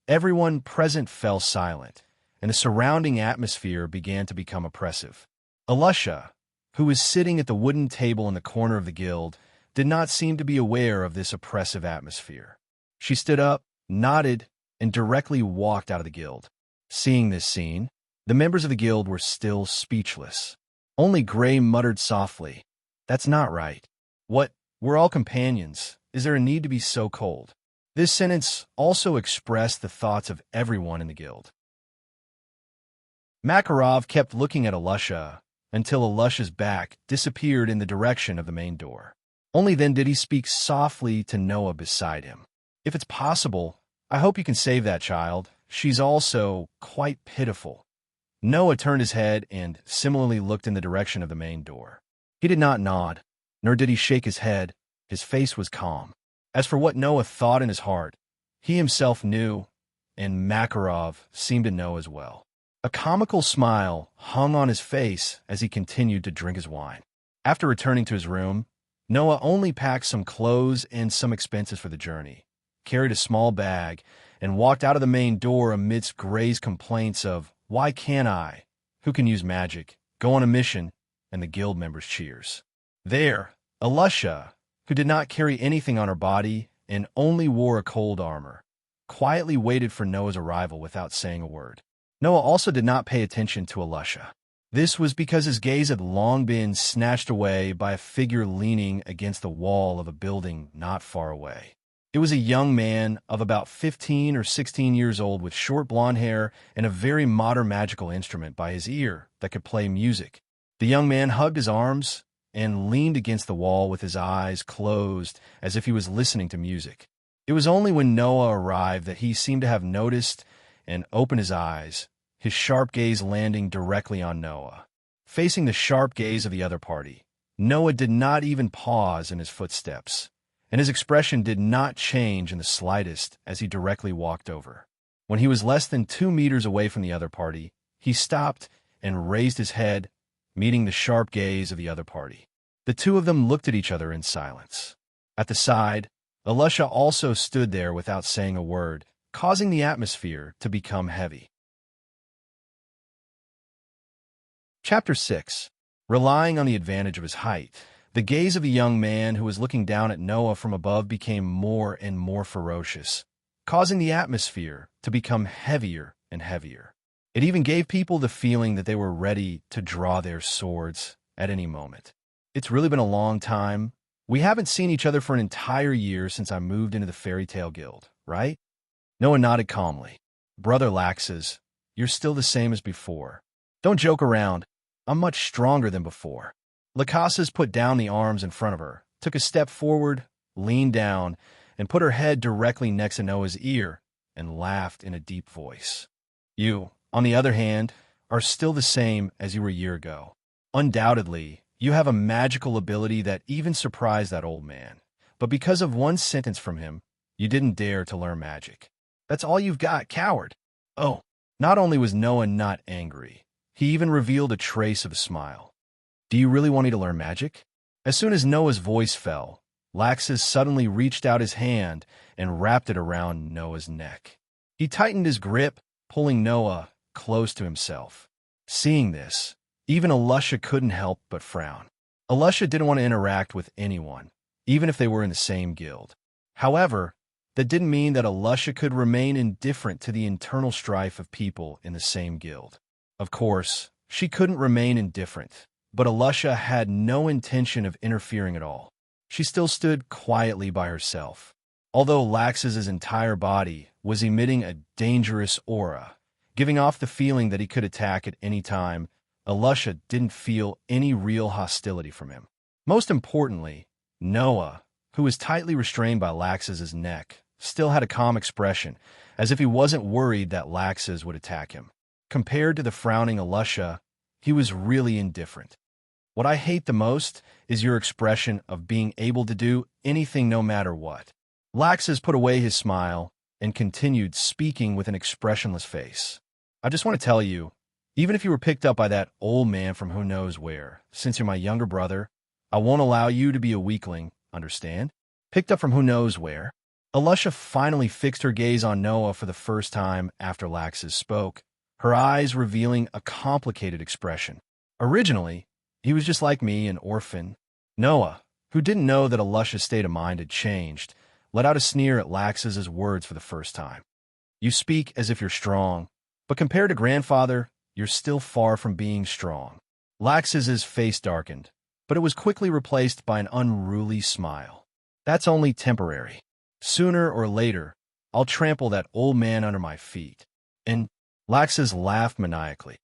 everyone present fell silent, and the surrounding atmosphere began to become oppressive. Alusha, who was sitting at the wooden table in the corner of the guild, did not seem to be aware of this oppressive atmosphere. She stood up, nodded, and directly walked out of the guild. Seeing this scene, the members of the guild were still speechless. Only Gray muttered softly, "That's not right. What? We're all companions. Is there a need to be so cold?" This sentence also expressed the thoughts of everyone in the guild. Makarov kept looking at Alusha until Alusha's back disappeared in the direction of the main door. Only then did he speak softly to Noah beside him. "If it's possible, I hope you can save that child. She's also quite pitiful." Noah turned his head and similarly looked in the direction of the main door. He did not nod, nor did he shake his head. His face was calm. As for what Noah thought in his heart, he himself knew, and Makarov seemed to know as well. A comical smile hung on his face as he continued to drink his wine. After returning to his room, Noah only packed some clothes and some expenses for the journey, carried a small bag, and walked out of the main door amidst Gray's complaints of, "Why can't I, who can use magic, go on a mission?" and the guild members' cheers. There, Alusha, who did not carry anything on her body and only wore a cold armor, quietly waited for Noah's arrival without saying a word. Noah also did not pay attention to Alusha. This was because his gaze had long been snatched away by a figure leaning against the wall of a building not far away. It was a young man of about 15 or 16 years old with short blonde hair and a very modern magical instrument by his ear that could play music. The young man hugged his arms and leaned against the wall with his eyes closed as if he was listening to music. It was only when Noah arrived that he seemed to have noticed and opened his eyes, his sharp gaze landing directly on Noah. Facing the sharp gaze of the other party, Noah did not even pause in his footsteps, and his expression did not change in the slightest as he directly walked over. When he was less than 2 meters away from the other party, he stopped and raised his head, meeting the sharp gaze of the other party. The two of them looked at each other in silence. At the side, Alusha also stood there without saying a word, causing the atmosphere to become heavy. Chapter 6. Relying on the advantage of his height. The gaze of the young man who was looking down at Noah from above became more and more ferocious, causing the atmosphere to become heavier and heavier. It even gave people the feeling that they were ready to draw their swords at any moment. It's really been a long time. We haven't seen each other for an entire year since I moved into the Fairy Tale Guild, right? Noah nodded calmly. Brother Laxus, you're still the same as before. Don't joke around. I'm much stronger than before. Laxus put down the arms in front of her, took a step forward, leaned down, and put her head directly next to Noah's ear, and laughed in a deep voice. You, on the other hand, are still the same as you were a year ago. Undoubtedly, you have a magical ability that even surprised that old man. But because of one sentence from him, you didn't dare to learn magic. That's all you've got, coward. Oh, not only was Noah not angry, he even revealed a trace of a smile. Do you really want me to learn magic? As soon as Noah's voice fell, Laxus suddenly reached out his hand and wrapped it around Noah's neck. He tightened his grip, pulling Noah close to himself. Seeing this, even Alusha couldn't help but frown. Alusha didn't want to interact with anyone, even if they were in the same guild. However, that didn't mean that Alusha could remain indifferent to the internal strife of people in the same guild. Of course, she couldn't remain indifferent, but Alusha had no intention of interfering at all. She still stood quietly by herself. Although Laxus's entire body was emitting a dangerous aura, giving off the feeling that he could attack at any time, Alusha didn't feel any real hostility from him. Most importantly, Noah, who was tightly restrained by Laxus's neck, still had a calm expression, as if he wasn't worried that Laxus would attack him. Compared to the frowning Alusha, he was really indifferent. What I hate the most is your expression of being able to do anything no matter what. Laxus put away his smile and continued speaking with an expressionless face. I just want to tell you, even if you were picked up by that old man from who knows where, since you're my younger brother, I won't allow you to be a weakling, understand? Picked up from who knows where? Alusha finally fixed her gaze on Noah for the first time after Laxus spoke, her eyes revealing a complicated expression. Originally, he was just like me, an orphan. Noah, who didn't know that Alusha's state of mind had changed, let out a sneer at Laxus's words for the first time. You speak as if you're strong, but compared to grandfather, you're still far from being strong. Laxus's face darkened, but it was quickly replaced by an unruly smile. That's only temporary. Sooner or later, I'll trample that old man under my feet. And Laxus laughed maniacally.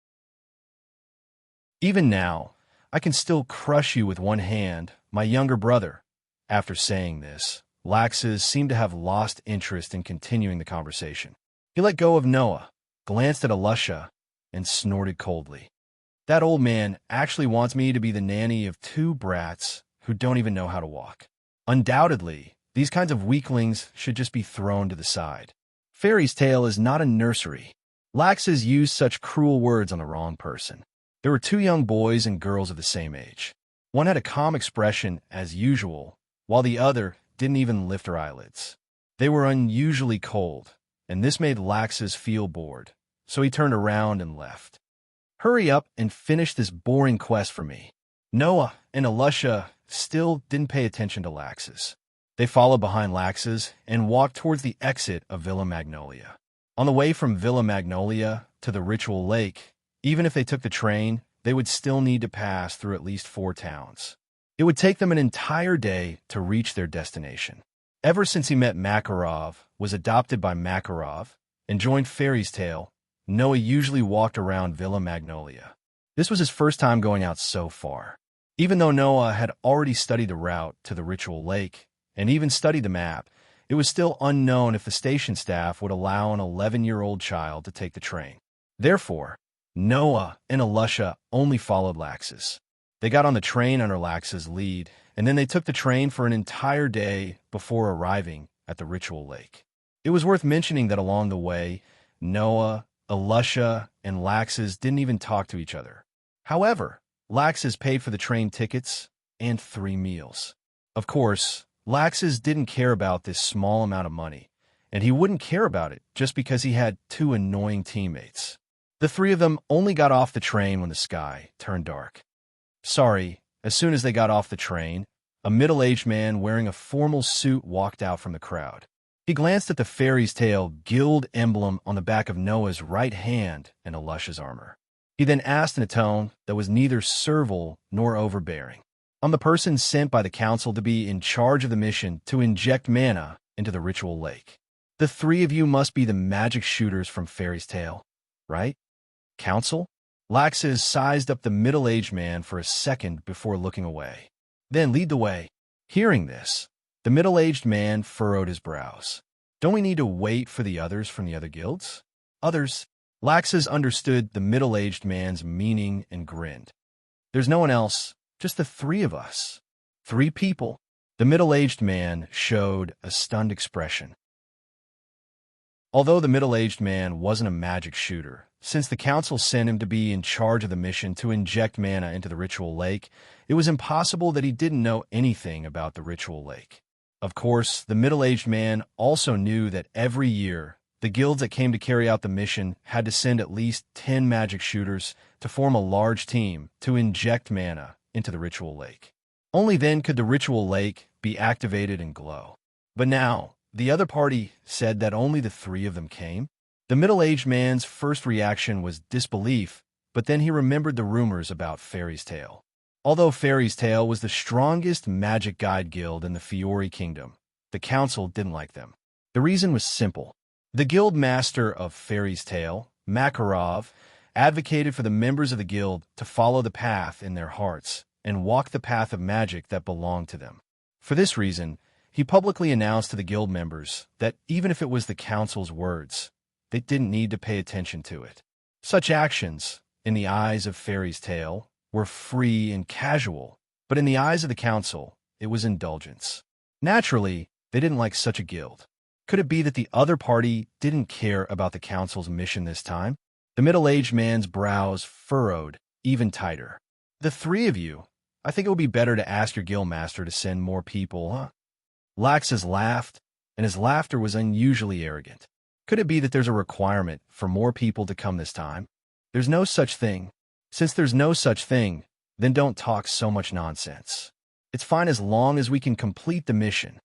Even now, I can still crush you with one hand, my younger brother. After saying this, Laxus seemed to have lost interest in continuing the conversation. He let go of Noah, glanced at Alusha, and snorted coldly. That old man actually wants me to be the nanny of two brats who don't even know how to walk. Undoubtedly, these kinds of weaklings should just be thrown to the side. Fairy's Tale is not a nursery. Laxus used such cruel words on the wrong person. There were two young boys and girls of the same age. One had a calm expression as usual, while the other didn't even lift her eyelids. They were unusually cold, and this made Laxus feel bored, so he turned around and left. Hurry up and finish this boring quest for me. Noah and Alusha still didn't pay attention to Laxus. They followed behind Laxus and walked towards the exit of Villa Magnolia. On the way from Villa Magnolia to the Ritual Lake, even if they took the train, they would still need to pass through at least 4 towns. It would take them an entire day to reach their destination. Ever since he met Makarov, was adopted by Makarov, and joined Fairy's Tale, Noah usually walked around Villa Magnolia. This was his first time going out so far. Even though Noah had already studied the route to the Ritual Lake, and even studied the map, it was still unknown if the station staff would allow an 11-year-old child to take the train. Therefore, Noah and Alusha only followed Laxus. They got on the train under Laxus' lead, and then they took the train for an entire day before arriving at the Ritual Lake. It was worth mentioning that along the way, Noah, Alusha, and Laxus didn't even talk to each other. However, Laxus paid for the train tickets and 3 meals. Of course, Laxus didn't care about this small amount of money, and he wouldn't care about it just because he had two annoying teammates. The three of them only got off the train when the sky turned dark. Sorry, as soon as they got off the train, a middle-aged man wearing a formal suit walked out from the crowd. He glanced at the fairy's tale guild emblem on the back of Noah's right hand and Alusha's armor. He then asked in a tone that was neither servile nor overbearing, "I'm the person sent by the council to be in charge of the mission to inject mana into the ritual lake. The three of you must be the magic shooters from Fairy's Tale, right? Council?" Laxus sized up the middle-aged man for a second before looking away. "Then lead the way." Hearing this, the middle-aged man furrowed his brows. "Don't we need to wait for the others from the other guilds?" "Others?" Laxus understood the middle-aged man's meaning and grinned. "There's no one else, just the three of us." "3 people?" The middle-aged man showed a stunned expression. Although the middle-aged man wasn't a magic shooter, since the council sent him to be in charge of the mission to inject mana into the ritual lake, it was impossible that he didn't know anything about the ritual lake. Of course, the middle-aged man also knew that every year, the guilds that came to carry out the mission had to send at least 10 magic shooters to form a large team to inject mana into the ritual lake. Only then could the ritual lake be activated and glow. But now, the other party said that only the 3 of them came. The middle-aged man's first reaction was disbelief, but then he remembered the rumors about Fairy's Tale. Although Fairy's Tale was the strongest magic guide guild in the Fiori Kingdom, the council didn't like them. The reason was simple. The guild master of Fairy's Tale, Makarov, advocated for the members of the guild to follow the path in their hearts and walk the path of magic that belonged to them. For this reason, he publicly announced to the guild members that even if it was the council's words, they didn't need to pay attention to it. Such actions, in the eyes of Fairy's Tale, were free and casual, but in the eyes of the council, it was indulgence. Naturally, they didn't like such a guild. Could it be that the other party didn't care about the council's mission this time? The middle-aged man's brows furrowed even tighter. "The 3 of you? I think it would be better to ask your guildmaster to send more people, huh?" Laxus laughed, and his laughter was unusually arrogant. "Could it be that there's a requirement for more people to come this time?" "There's no such thing." "Since there's no such thing, then don't talk so much nonsense. It's fine as long as we can complete the mission,"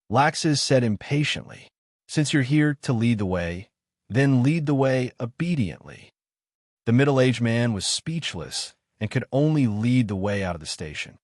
Laxus said impatiently. "Since you're here to lead the way, then lead the way obediently." The middle-aged man was speechless and could only lead the way out of the station.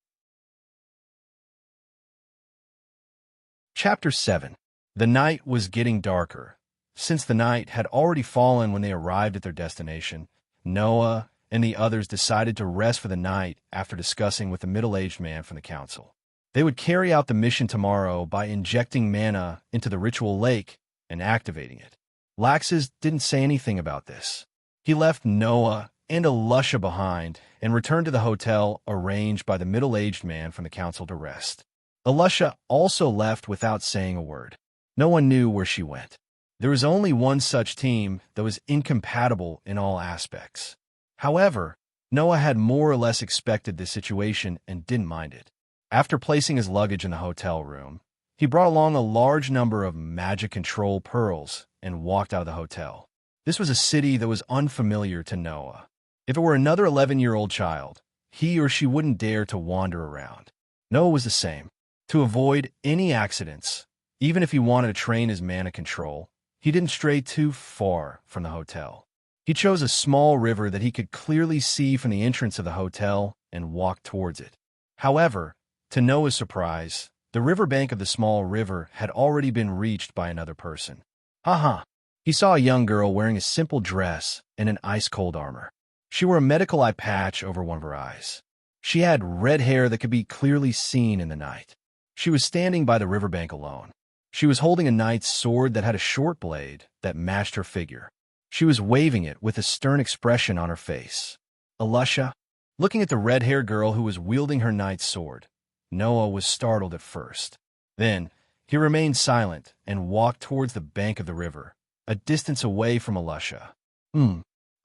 Chapter 7. The night was getting darker. Since the night had already fallen when they arrived at their destination, Noah and the others decided to rest for the night after discussing with the middle-aged man from the council. They would carry out the mission tomorrow by injecting mana into the ritual lake and activating it. Laxus didn't say anything about this. He left Noah and Alusha behind and returned to the hotel arranged by the middle-aged man from the council to rest. Alusha also left without saying a word. No one knew where she went. There was only one such team that was incompatible in all aspects. However, Noah had more or less expected this situation and didn't mind it. After placing his luggage in the hotel room, he brought along a large number of magic control pearls and walked out of the hotel. This was a city that was unfamiliar to Noah. If it were another 11-year-old child, he or she wouldn't dare to wander around. Noah was the same. To avoid any accidents, even if he wanted to train his mana control, he didn't stray too far from the hotel. He chose a small river that he could clearly see from the entrance of the hotel and walked towards it. However, to Noah's surprise, the riverbank of the small river had already been reached by another person. Haha! He saw a young girl wearing a simple dress and an ice-cold armor. She wore a medical eye patch over one of her eyes. She had red hair that could be clearly seen in the night. She was standing by the riverbank alone. She was holding a knight's sword that had a short blade that matched her figure. She was waving it with a stern expression on her face. Alusha, looking at the red-haired girl who was wielding her knight's sword, Noah was startled at first. Then, he remained silent and walked towards the bank of the river, a distance away from Alusha.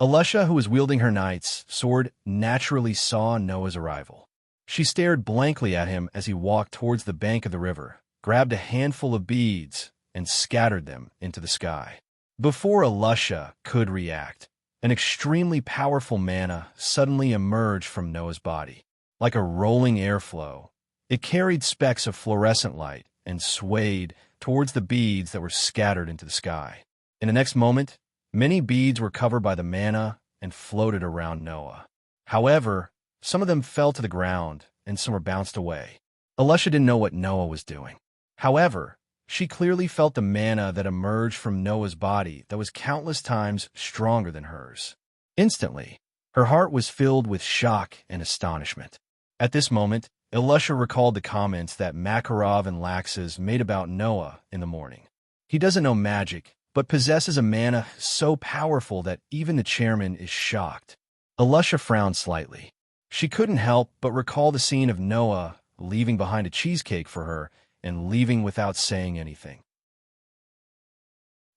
Alusha, who was wielding her knight's sword, naturally saw Noah's arrival. She stared blankly at him as he walked towards the bank of the river, grabbed a handful of beads, and scattered them into the sky. Before Elisha could react, an extremely powerful manna suddenly emerged from Noah's body. Like a rolling airflow, it carried specks of fluorescent light and swayed towards the beads that were scattered into the sky. In the next moment, many beads were covered by the manna and floated around Noah. However, some of them fell to the ground and some were bounced away. Elisha didn't know what Noah was doing. However, she clearly felt the manna that emerged from Noah's body that was countless times stronger than hers. Instantly, her heart was filled with shock and astonishment. At this moment, Elisha recalled the comments that Makarov and Laxas made about Noah in the morning. He doesn't know magic, but possesses a manna so powerful that even the chairman is shocked. Elisha frowned slightly. She couldn't help but recall the scene of Noah leaving behind a cheesecake for her and leaving without saying anything.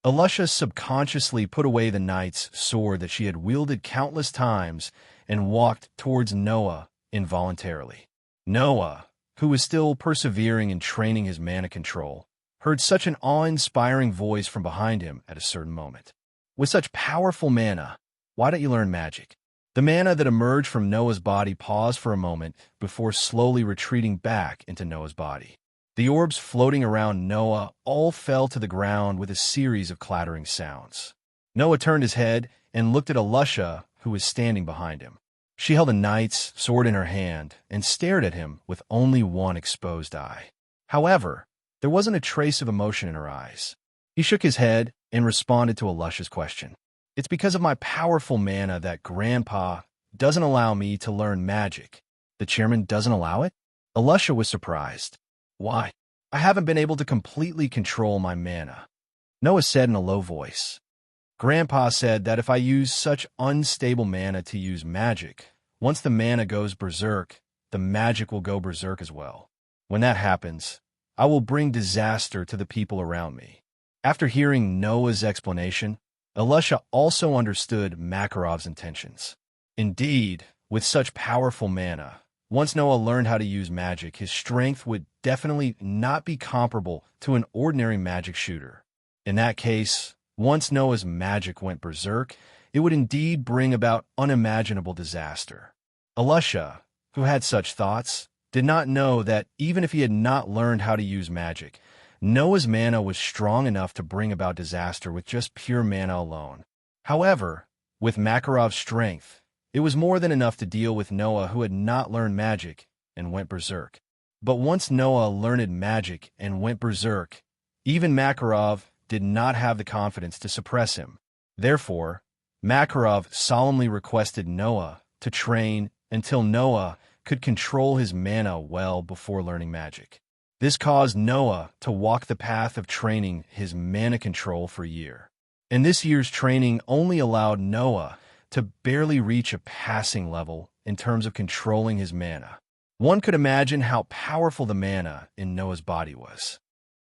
Elisha subconsciously put away the knight's sword that she had wielded countless times and walked towards Noah involuntarily. Noah, who was still persevering in training his mana control, heard such an awe-inspiring voice from behind him at a certain moment. With such powerful mana, why don't you learn magic? The mana that emerged from Noah's body paused for a moment before slowly retreating back into Noah's body. The orbs floating around Noah all fell to the ground with a series of clattering sounds. Noah turned his head and looked at Elisha, who was standing behind him. She held a knight's sword in her hand and stared at him with only one exposed eye. However, there wasn't a trace of emotion in her eyes. He shook his head and responded to Elisha's question. It's because of my powerful mana that Grandpa doesn't allow me to learn magic. The chairman doesn't allow it? Elisha was surprised. Why? I haven't been able to completely control my mana. Noah said in a low voice. Grandpa said that if I use such unstable mana to use magic, once the mana goes berserk, the magic will go berserk as well. When that happens, I will bring disaster to the people around me. After hearing Noah's explanation, Elisha also understood Makarov's intentions. Indeed, with such powerful mana, once Noah learned how to use magic, his strength would definitely not be comparable to an ordinary magic shooter. In that case, once Noah's magic went berserk, it would indeed bring about unimaginable disaster. Elisha, who had such thoughts, did not know that even if he had not learned how to use magic, Noah's mana was strong enough to bring about disaster with just pure mana alone. However, with Makarov's strength, it was more than enough to deal with Noah, who had not learned magic and went berserk. But once Noah learned magic and went berserk, even Makarov did not have the confidence to suppress him. Therefore, Makarov solemnly requested Noah to train until Noah could control his mana well before learning magic. This caused Noah to walk the path of training his mana control for a year. And this year's training only allowed Noah to barely reach a passing level in terms of controlling his mana. One could imagine how powerful the mana in Noah's body was.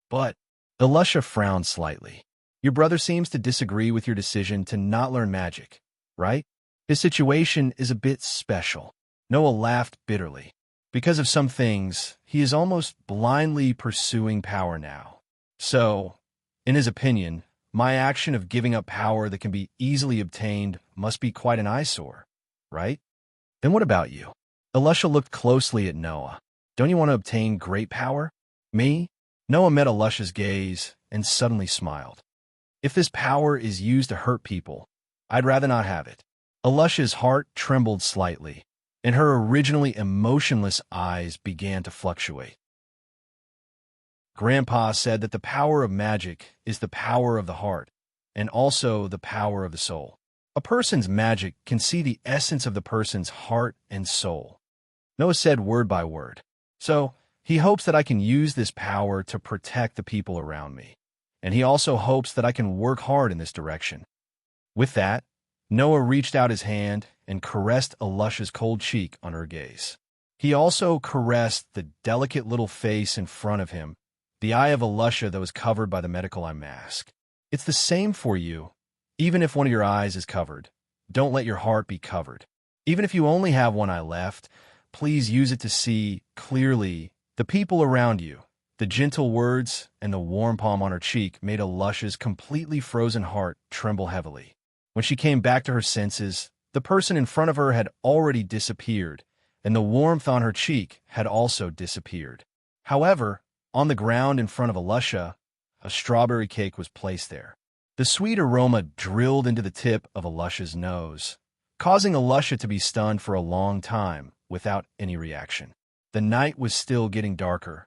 But Elisha frowned slightly. Your brother seems to disagree with your decision to not learn magic, right? His situation is a bit special. Noah laughed bitterly. Because of some things, he is almost blindly pursuing power now. So, in his opinion, my action of giving up power that can be easily obtained must be quite an eyesore, right? Then what about you? Elisha looked closely at Noah. Don't you want to obtain great power? Me? Noah met Elisha's gaze and suddenly smiled. If this power is used to hurt people, I'd rather not have it. Elisha's heart trembled slightly, and her originally emotionless eyes began to fluctuate. Grandpa said that the power of magic is the power of the heart, and also the power of the soul. A person's magic can see the essence of the person's heart and soul. Noah said word by word. So, he hopes that I can use this power to protect the people around me, and he also hopes that I can work hard in this direction. With that, Noah reached out his hand and caressed Elisha's cold cheek on her gaze. He also caressed the delicate little face in front of him, the eye of Elisha that was covered by the medical eye mask. It's the same for you. Even if one of your eyes is covered, don't let your heart be covered. Even if you only have one eye left, please use it to see clearly the people around you, The gentle words and the warm palm on her cheek made Alusha's completely frozen heart tremble heavily. When she came back to her senses, the person in front of her had already disappeared, and the warmth on her cheek had also disappeared. However, on the ground in front of Alusha, a strawberry cake was placed there. The sweet aroma drilled into the tip of Alusha's nose, causing Alusha to be stunned for a long time without any reaction. The night was still getting darker.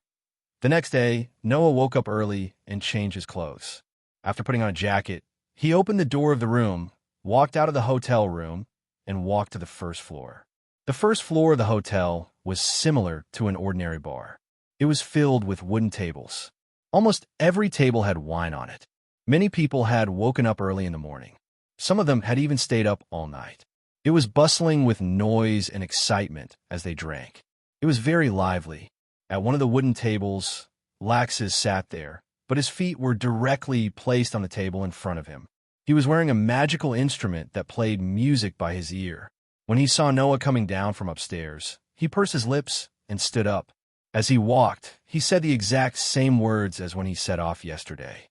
The next day, Noah woke up early and changed his clothes. After putting on a jacket, he opened the door of the room, walked out of the hotel room, and walked to the first floor. The first floor of the hotel was similar to an ordinary bar. It was filled with wooden tables. Almost every table had wine on it. Many people had woken up early in the morning. Some of them had even stayed up all night. It was bustling with noise and excitement as they drank. It was very lively. At one of the wooden tables, Laxus sat there, but his feet were directly placed on the table in front of him. He was wearing a magical instrument that played music by his ear. When he saw Noah coming down from upstairs, he pursed his lips and stood up. As he walked, he said the exact same words as when he set off yesterday.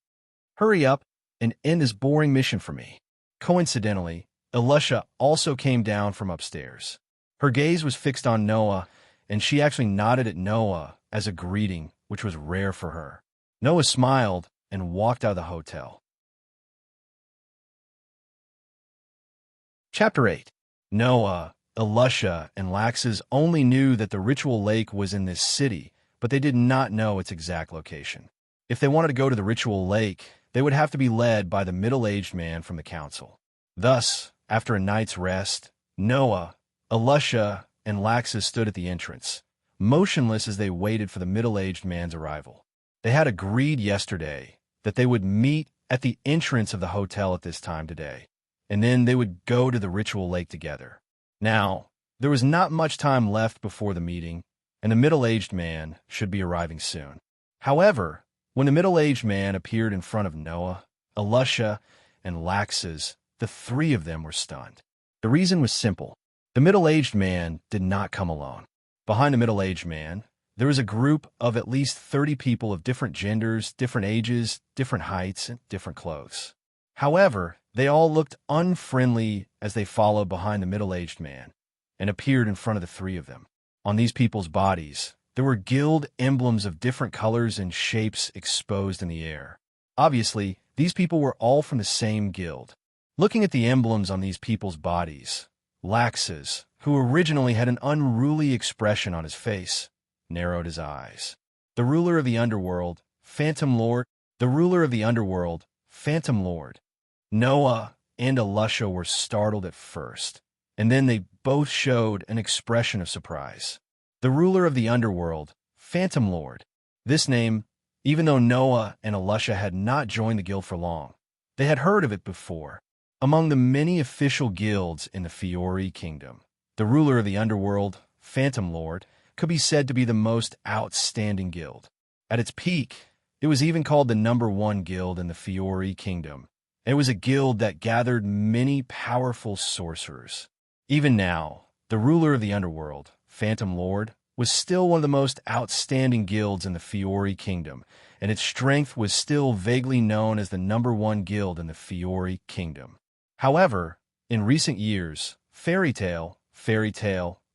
"Hurry up and end this boring mission for me." Coincidentally, Alusha also came down from upstairs. Her gaze was fixed on Noah, and she actually nodded at Noah as a greeting, which was rare for her. Noah smiled and walked out of the hotel. Chapter 8. Noah, Alusha, and Laxus only knew that the ritual lake was in this city, but they did not know its exact location. If they wanted to go to the ritual lake, they would have to be led by the middle-aged man from the council. Thus, after a night's rest, Noah, Alusha, and Laxus stood at the entrance, motionless as they waited for the middle-aged man's arrival. They had agreed yesterday that they would meet at the entrance of the hotel at this time today, and then they would go to the ritual lake together. Now, there was not much time left before the meeting, and the middle-aged man should be arriving soon. However, when the middle-aged man appeared in front of Noah, Alusha, and Laxus, the three of them were stunned. The reason was simple. The middle-aged man did not come alone. Behind the middle-aged man, there was a group of at least 30 people of different genders, different ages, different heights, and different clothes. However, they all looked unfriendly as they followed behind the middle-aged man and appeared in front of the three of them. On these people's bodies, there were guild emblems of different colors and shapes exposed in the air. Obviously, these people were all from the same guild. Looking at the emblems on these people's bodies, Laxus, who originally had an unruly expression on his face, narrowed his eyes. The ruler of the underworld, Phantom Lord, Noah and Alusha were startled at first, and then they both showed an expression of surprise. The ruler of the underworld, Phantom Lord. This name, even though Noah and Alusha had not joined the guild for long, they had heard of it before. Among the many official guilds in the Fiori Kingdom, the ruler of the underworld, Phantom Lord, could be said to be the most outstanding guild. At its peak, it was even called the #1 guild in the Fiori Kingdom. It was a guild that gathered many powerful sorcerers. Even now, the ruler of the underworld, Phantom Lord, was still one of the most outstanding guilds in the Fiori Kingdom, and its strength was still vaguely known as the #1 guild in the Fiori Kingdom. However, in recent years, Fairy Tail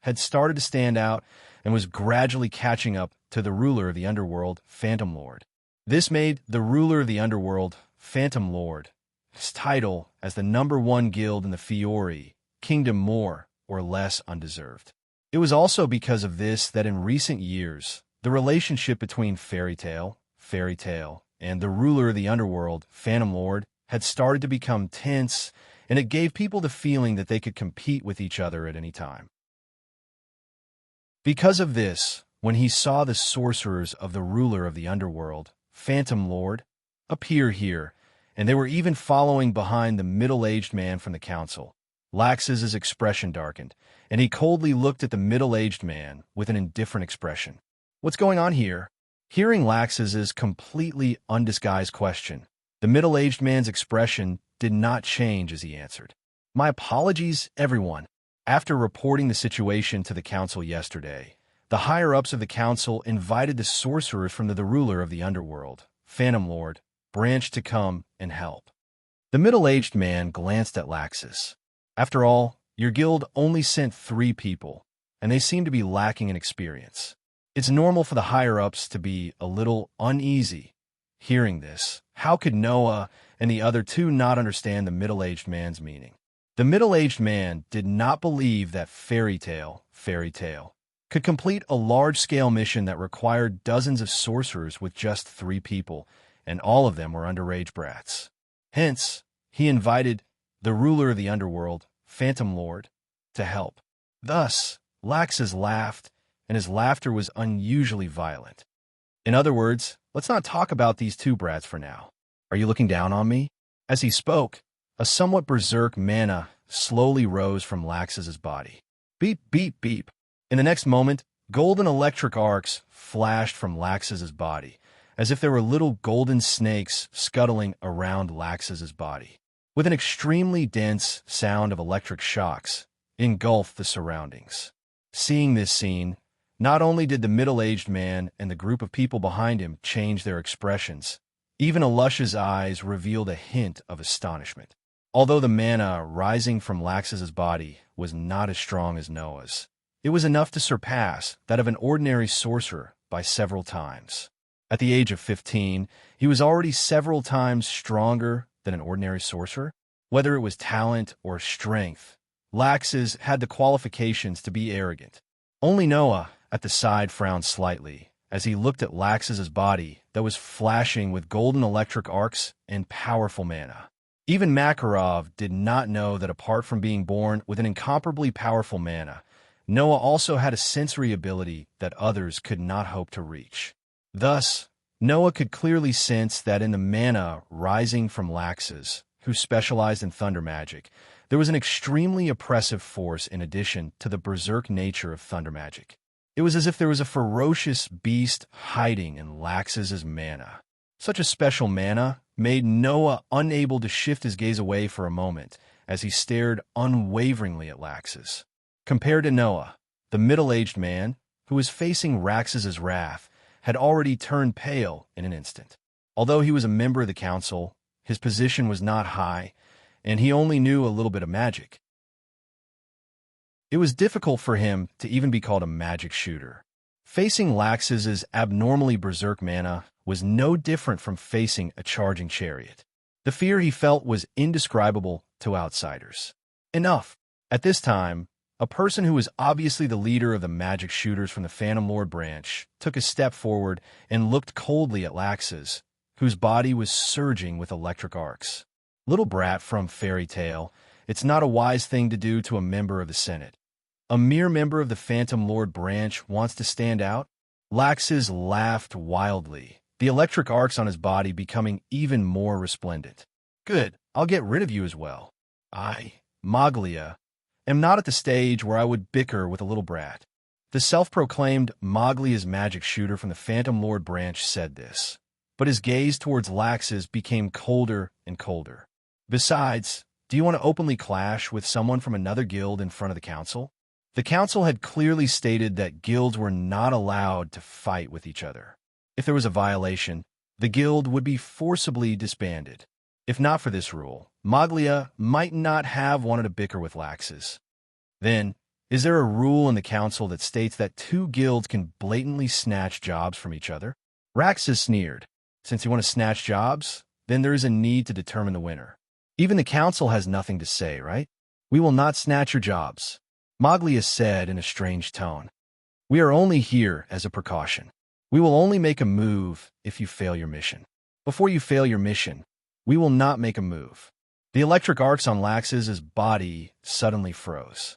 had started to stand out and was gradually catching up to the ruler of the underworld, Phantom Lord. This made the ruler of the underworld, Phantom Lord, his title as the #1 guild in the Fiori Kingdom more or less undeserved. It was also because of this that in recent years, the relationship between Fairy Tail, and the ruler of the underworld, Phantom Lord, had started to become tense, and it gave people the feeling that they could compete with each other at any time. Because of this, when he saw the sorcerers of the ruler of the underworld, Phantom Lord, appear here, and they were even following behind the middle-aged man from the council, Laxus's expression darkened, and he coldly looked at the middle-aged man with an indifferent expression. "What's going on here?" Hearing Laxus's completely undisguised question, the middle-aged man's expression did not change as he answered. "My apologies, everyone. After reporting the situation to the council yesterday, The higher-ups of the council invited the sorcerers from the ruler of the underworld, Phantom Lord, Branch to come and help. The middle-aged man glanced at Laxus. After all, your guild only sent 3 people, and they seem to be lacking in experience. It's normal for the higher-ups to be a little uneasy. Hearing this, how could Noah and the other 2 not understand the middle-aged man's meaning? The middle-aged man did not believe that Fairy Tale, could complete a large-scale mission that required dozens of sorcerers with just 3 people, and all of them were underage brats. Hence, he invited the ruler of the underworld, Phantom Lord, to help. Thus, Laxus laughed, and his laughter was unusually violent. In other words, let's not talk about these 2 brats for now. Are you looking down on me? As he spoke, a somewhat berserk mana slowly rose from Laxus's body. Beep, beep, beep. In the next moment, golden electric arcs flashed from Laxus's body, as if there were little golden snakes scuttling around Laxus's body. With an extremely dense sound of electric shocks, engulfed the surroundings. Seeing this scene, not only did the middle-aged man and the group of people behind him change their expressions, even Alusha's eyes revealed a hint of astonishment. Although the mana rising from Laxus's body was not as strong as Noah's, it was enough to surpass that of an ordinary sorcerer by several times. At the age of 15, he was already several times stronger than an ordinary sorcerer. Whether it was talent or strength, Laxus had the qualifications to be arrogant. Only Noah, at the side, frowned slightly as he looked at Laxus's body that was flashing with golden electric arcs and powerful mana. Even Makarov did not know that apart from being born with an incomparably powerful mana, Noah also had a sensory ability that others could not hope to reach. Thus, Noah could clearly sense that in the mana rising from Laxus, who specialized in thunder magic, there was an extremely oppressive force in addition to the berserk nature of thunder magic. It was as if there was a ferocious beast hiding in Laxus's mana. Such a special mana made Noah unable to shift his gaze away for a moment as he stared unwaveringly at Laxus. Compared to Noah, the middle-aged man, who was facing Raxus's wrath, had already turned pale in an instant. Although he was a member of the council, his position was not high, and he only knew a little bit of magic. It was difficult for him to even be called a magic shooter. Facing Laxus's abnormally berserk mana was no different from facing a charging chariot. The fear he felt was indescribable to outsiders. Enough. At this time, a person who was obviously the leader of the magic shooters from the Phantom Lord branch took a step forward and looked coldly at Laxus, whose body was surging with electric arcs. Little brat from Fairy Tale, it's not a wise thing to do to a member of the Senate. A mere member of the Phantom Lord branch wants to stand out? Laxus laughed wildly, the electric arcs on his body becoming even more resplendent. Good, I'll get rid of you as well. I, Maglia, am not at the stage where I would bicker with a little brat. The self-proclaimed Maglia's magic shooter from the Phantom Lord branch said this, but his gaze towards Laxus became colder and colder. Besides, do you want to openly clash with someone from another guild in front of the council? The council had clearly stated that guilds were not allowed to fight with each other. If there was a violation, the guild would be forcibly disbanded. If not for this rule, Maglia might not have wanted to bicker with Laxus. Then, is there a rule in the council that states that 2 guilds can blatantly snatch jobs from each other? Raxus sneered. Since you want to snatch jobs, then there is a need to determine the winner. Even the council has nothing to say, right? We will not snatch your jobs, Maglia said in a strange tone. We are only here as a precaution. We will only make a move if you fail your mission. Before you fail your mission, we will not make a move. The electric arcs on Laxus's body suddenly froze.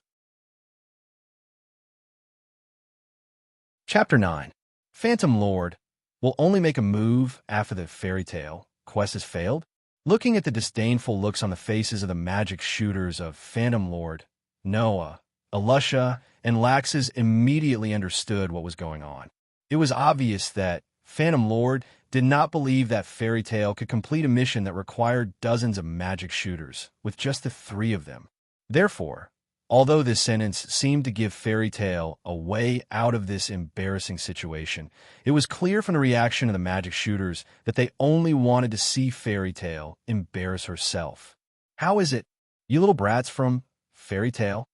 Chapter 9. Phantom Lord will only make a move after the Fairy Tale quest has failed? Looking at the disdainful looks on the faces of the magic shooters of Phantom Lord, Noah, Alusha, and Laxus immediately understood what was going on. It was obvious that Phantom Lord did not believe that Fairy Tale could complete a mission that required dozens of magic shooters, with just the 3 of them. Therefore, Although this sentence seemed to give Fairy Tale a way out of this embarrassing situation, it was clear from the reaction of the magic shooters that they only wanted to see Fairy Tale embarrass herself. How is it, you little brats from Fairy Tale?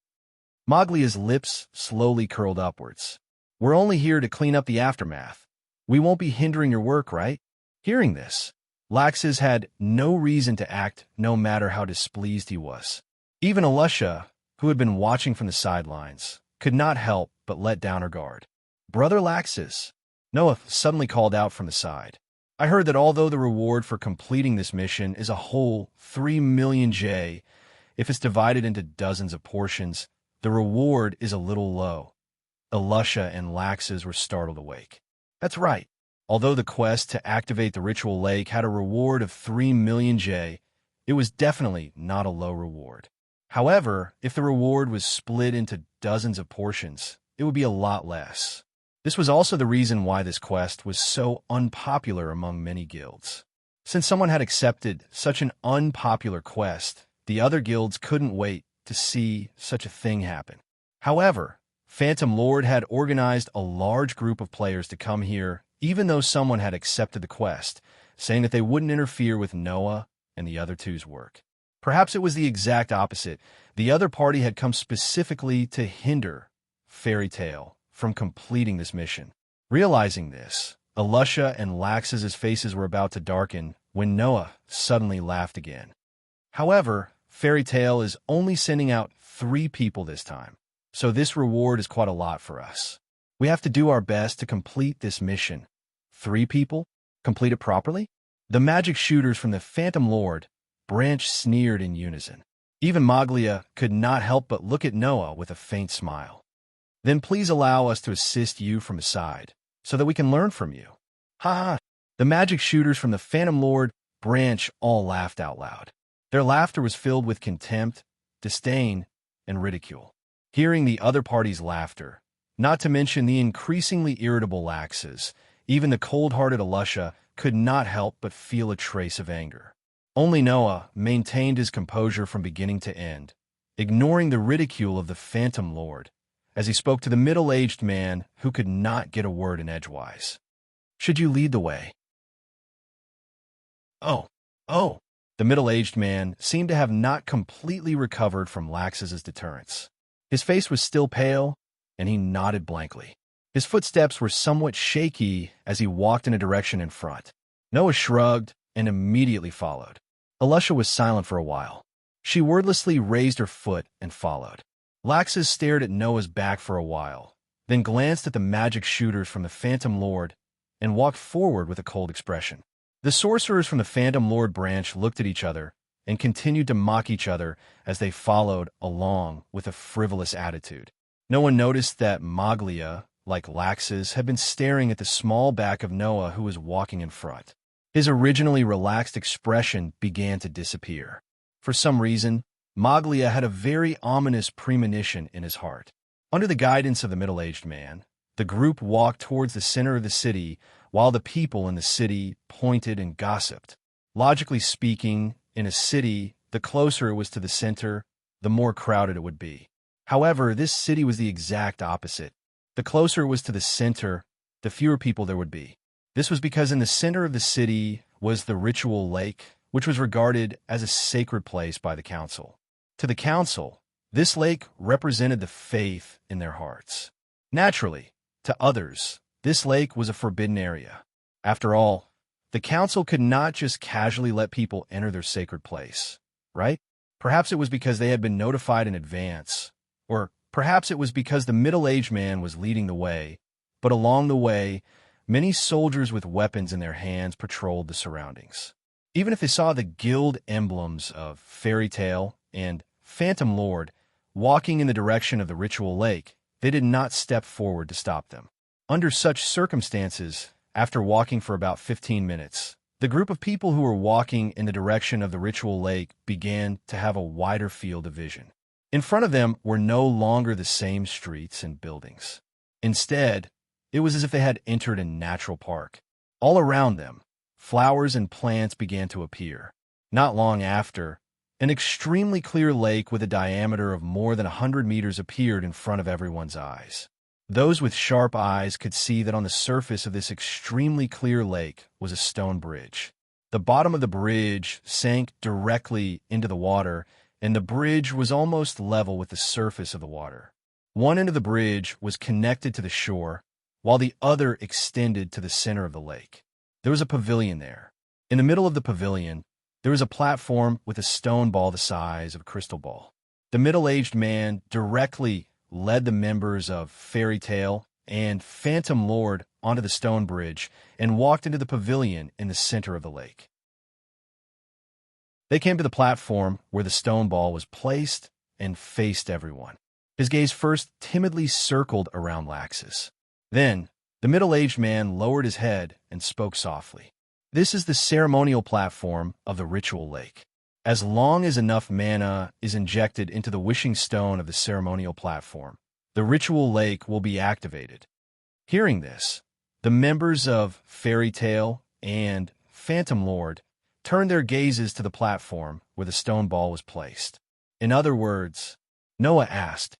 Maglia's lips slowly curled upwards. We're only here to clean up the aftermath. We won't be hindering your work, right? Hearing this, Laxus had no reason to act no matter how displeased he was. Even Alusha, who had been watching from the sidelines, could not help but let down her guard. Brother Laxus, Noah suddenly called out from the side. I heard that although the reward for completing this mission is a whole 3 million J, if it's divided into dozens of portions, the reward is a little low. Alusha and Laxus were startled awake. That's right. Although the quest to activate the ritual lake had a reward of 3 million J, it was definitely not a low reward. However, if the reward was split into dozens of portions, it would be a lot less. This was also the reason why this quest was so unpopular among many guilds. Since someone had accepted such an unpopular quest, the other guilds couldn't wait to see such a thing happen. However, Phantom Lord had organized a large group of players to come here, even though someone had accepted the quest, saying that they wouldn't interfere with Noah and the other two's work. Perhaps it was the exact opposite. The other party had come specifically to hinder Fairy Tale from completing this mission. Realizing this, Alusha and Laxus's faces were about to darken when Noah suddenly laughed again. However, Fairy Tale is only sending out 3 people this time, so this reward is quite a lot for us. We have to do our best to complete this mission. 3 people? Complete it properly? The magic shooters from the Phantom Lord branch sneered in unison. Even Maglia could not help but look at Noah with a faint smile. Then please allow us to assist you from the side, so that we can learn from you. Ha ha! The magic shooters from the Phantom Lord branch all laughed out loud. Their laughter was filled with contempt, disdain, and ridicule. Hearing the other party's laughter, not to mention the increasingly irritable Laxus, even the cold-hearted Alusha could not help but feel a trace of anger. Only Noah maintained his composure from beginning to end, ignoring the ridicule of the Phantom Lord, as he spoke to the middle-aged man who could not get a word in edgewise. Should you lead the way? Oh. The middle-aged man seemed to have not completely recovered from Laxus's deterrence. His face was still pale, and he nodded blankly. His footsteps were somewhat shaky as he walked in a direction in front. Noah shrugged and immediately followed. Alusha was silent for a while. She wordlessly raised her foot and followed. Laxus stared at Noah's back for a while, then glanced at the magic shooters from the Phantom Lord and walked forward with a cold expression. The sorcerers from the Phantom Lord branch looked at each other and continued to mock each other as they followed along with a frivolous attitude. No one noticed that Maglia, like Laxus, had been staring at the small back of Noah who was walking in front. His originally relaxed expression began to disappear. For some reason, Maglia had a very ominous premonition in his heart. Under the guidance of the middle-aged man, the group walked towards the center of the city while the people in the city pointed and gossiped. Logically speaking, in a city, the closer it was to the center, the more crowded it would be. However, this city was the exact opposite. The closer it was to the center, the fewer people there would be. This was because in the center of the city was the ritual lake, which was regarded as a sacred place by the council. To the council, this lake represented the faith in their hearts. Naturally, to others, this lake was a forbidden area. After all, the council could not just casually let people enter their sacred place, right? Perhaps it was because they had been notified in advance, or perhaps it was because the middle-aged man was leading the way, but along the way, many soldiers with weapons in their hands patrolled the surroundings. Even if they saw the guild emblems of Fairy Tale and Phantom Lord walking in the direction of the ritual lake, they did not step forward to stop them. Under such circumstances, after walking for about 15 minutes, the group of people who were walking in the direction of the ritual lake began to have a wider field of vision. In front of them were no longer the same streets and buildings. Instead, it was as if they had entered a natural park. All around them, flowers and plants began to appear. Not long after, An extremely clear lake with a diameter of more than 100 meters appeared in front of everyone's eyes. Those with sharp eyes could see that on the surface of this extremely clear lake was a stone bridge. The bottom of the bridge sank directly into the water, and the bridge was almost level with the surface of the water. One end of the bridge was connected to the shore, while the other extended to the center of the lake. There was a pavilion there. In the middle of the pavilion, there was a platform with a stone ball the size of a crystal ball. The middle-aged man directly led the members of Fairy Tale and Phantom Lord onto the stone bridge and walked into the pavilion in the center of the lake. They came to the platform where the stone ball was placed and faced everyone. His gaze first timidly circled around Laxus. Then, the middle-aged man lowered his head and spoke softly. This is the ceremonial platform of the ritual lake. As long as enough mana is injected into the wishing stone of the ceremonial platform, the ritual lake will be activated. Hearing this, the members of Fairy Tale and Phantom Lord turned their gazes to the platform where the stone ball was placed. In other words, Noah asked,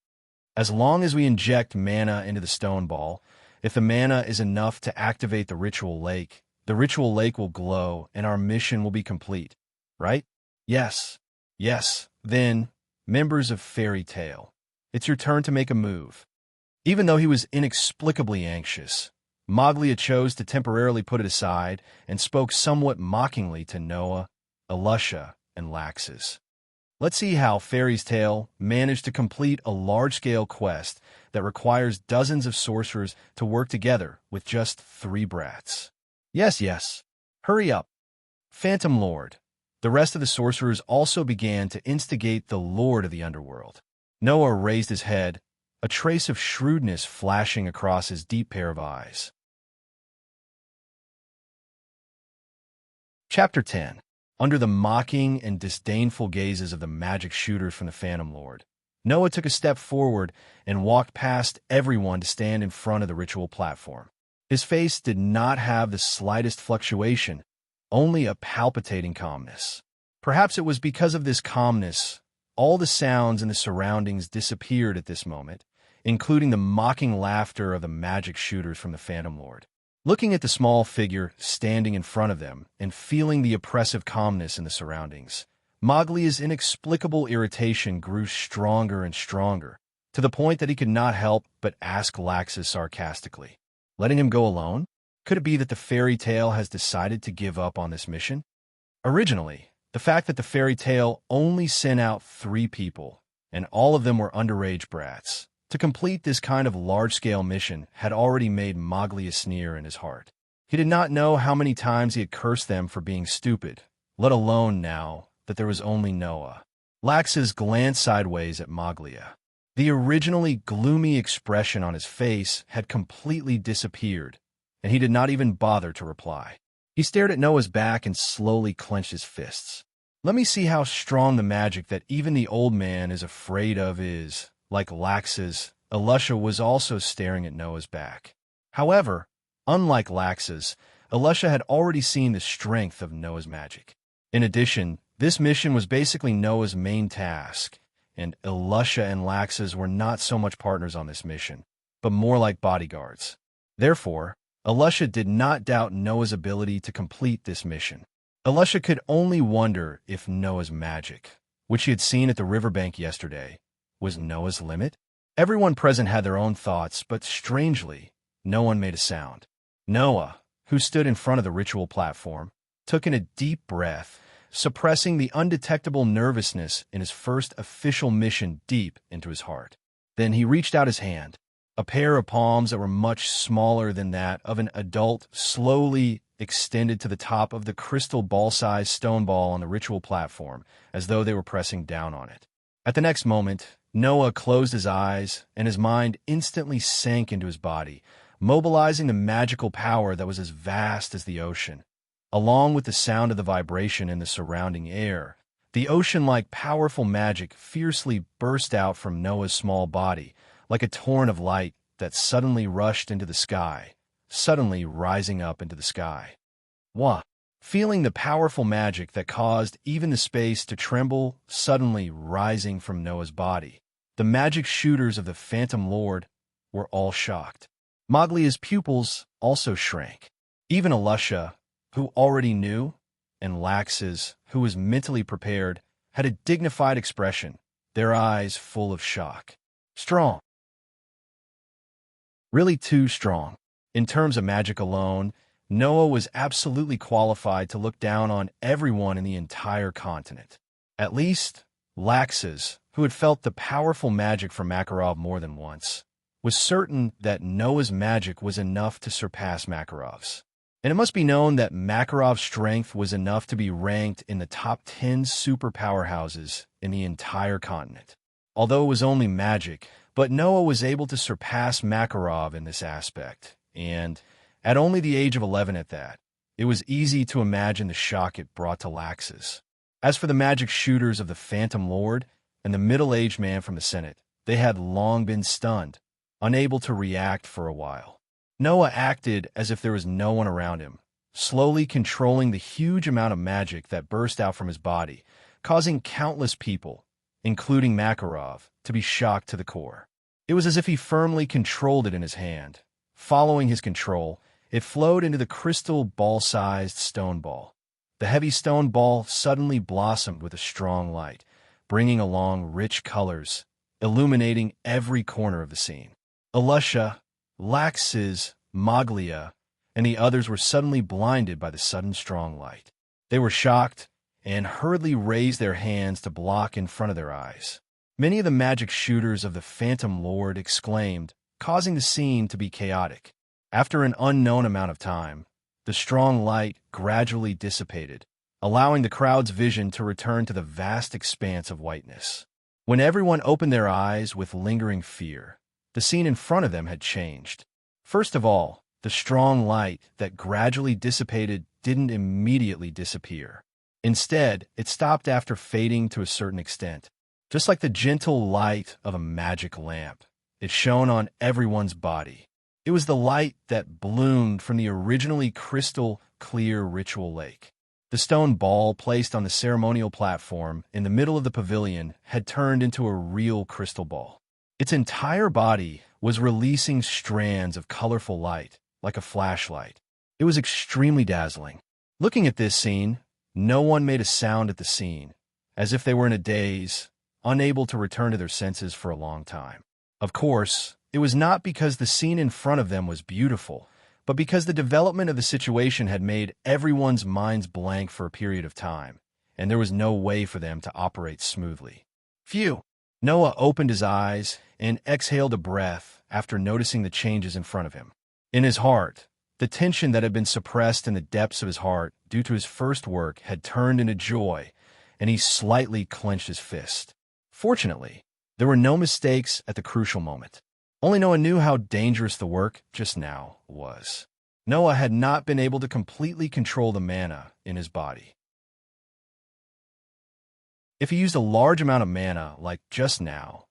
as long as we inject mana into the stone ball, if the mana is enough to activate the ritual lake will glow and our mission will be complete, right? Yes. Yes. Then, members of Fairy Tale, it's your turn to make a move. Even though he was inexplicably anxious, Maglia chose to temporarily put it aside and spoke somewhat mockingly to Noah, Elusha, and Laxus. Let's see how Fairy's Tale managed to complete a large-scale quest that requires dozens of sorcerers to work together with just 3 brats. Yes. Hurry up. Phantom Lord. The rest of the sorcerers also began to instigate the Lord of the Underworld. Noah raised his head, a trace of shrewdness flashing across his deep pair of eyes. Chapter 10. Under the mocking and disdainful gazes of the magic shooters from the Phantom Lord, Noah took a step forward and walked past everyone to stand in front of the ritual platform. His face did not have the slightest fluctuation, only a palpitating calmness. Perhaps it was because of this calmness, all the sounds in the surroundings disappeared at this moment, including the mocking laughter of the magic shooters from the Phantom Lord. Looking at the small figure standing in front of them and feeling the oppressive calmness in the surroundings, Maglia's inexplicable irritation grew stronger and stronger, to the point that he could not help but ask Laxus sarcastically, letting him go alone? Could it be that the Fairy Tale has decided to give up on this mission? Originally, the fact that the Fairy Tale only sent out 3 people, and all of them were underage brats, to complete this kind of large-scale mission had already made Maglia sneer in his heart. He did not know how many times he had cursed them for being stupid, let alone now that there was only Noah. Laxus glanced sideways at Maglia. The originally gloomy expression on his face had completely disappeared, and he did not even bother to reply. He stared at Noah's back and slowly clenched his fists. Let me see how strong the magic that even the old man is afraid of is. Like Laxus, Elusha was also staring at Noah's back. However, unlike Laxus, Elusha had already seen the strength of Noah's magic. In addition, this mission was basically Noah's main task, and Elusha and Laxus were not so much partners on this mission, but more like bodyguards. Therefore, Elusha did not doubt Noah's ability to complete this mission. Elusha could only wonder if Noah's magic, which he had seen at the riverbank yesterday, was Noah's limit. Everyone present had their own thoughts, but strangely, no one made a sound. Noah, who stood in front of the ritual platform, took in a deep breath, suppressing the undetectable nervousness in his first official mission deep into his heart. Then he reached out his hand. A pair of palms that were much smaller than that of an adult slowly extended to the top of the crystal ball-sized stone ball on the ritual platform, as though they were pressing down on it. At the next moment, Noah closed his eyes, and his mind instantly sank into his body, mobilizing the magical power that was as vast as the ocean. Along with the sound of the vibration in the surrounding air, the ocean-like powerful magic fiercely burst out from Noah's small body, like a torrent of light that suddenly rushed into the sky, suddenly rising up into the sky. Wah! feeling the powerful magic that caused even the space to tremble suddenly rising from Noah's body. The magic shooters of the Phantom Lord were all shocked. Moglia's pupils also shrank. Even Alusha, who already knew, and Lax's, who was mentally prepared, had a dignified expression, their eyes full of shock. Strong. Really too strong. In terms of magic alone, Noah was absolutely qualified to look down on everyone in the entire continent. At least, Lax's, who had felt the powerful magic from Makarov more than once, was certain that Noah's magic was enough to surpass Makarov's. And it must be known that Makarov's strength was enough to be ranked in the top 10 super powerhouses in the entire continent. Although it was only magic, but Noah was able to surpass Makarov in this aspect, and at only the age of 11 at that, it was easy to imagine the shock it brought to Lax's. As for the magic shooters of the Phantom Lord and the middle-aged man from the Senate, they had long been stunned, unable to react for a while. Noah acted as if there was no one around him, slowly controlling the huge amount of magic that burst out from his body, causing countless people, including Makarov, to be shocked to the core. It was as if he firmly controlled it in his hand. Following his control, it flowed into the crystal ball-sized stone ball. The heavy stone ball suddenly blossomed with a strong light, bringing along rich colors, illuminating every corner of the scene. Alusha, Lax's, Moglia, and the others were suddenly blinded by the sudden strong light. They were shocked and hurriedly raised their hands to block in front of their eyes. Many of the magic shooters of the Phantom Lord exclaimed, causing the scene to be chaotic. After an unknown amount of time, the strong light gradually dissipated, allowing the crowd's vision to return to the vast expanse of whiteness. When everyone opened their eyes with lingering fear, the scene in front of them had changed. First of all, the strong light that gradually dissipated didn't immediately disappear. Instead, it stopped after fading to a certain extent. Just like the gentle light of a magic lamp, it shone on everyone's body. It was the light that bloomed from the originally crystal-clear ritual lake. The stone ball placed on the ceremonial platform in the middle of the pavilion had turned into a real crystal ball. Its entire body was releasing strands of colorful light, like a flashlight. It was extremely dazzling. Looking at this scene, no one made a sound at the scene, as if they were in a daze, unable to return to their senses for a long time. Of course, it was not because the scene in front of them was beautiful, but because the development of the situation had made everyone's minds blank for a period of time, and there was no way for them to operate smoothly. Phew! Noah opened his eyes and exhaled a breath after noticing the changes in front of him. In his heart, the tension that had been suppressed in the depths of his heart due to his first work had turned into joy, and he slightly clenched his fist. Fortunately, there were no mistakes at the crucial moment. Only Noah knew how dangerous the work just now was. Noah had not been able to completely control the mana in his body. If he used a large amount of mana, like just now,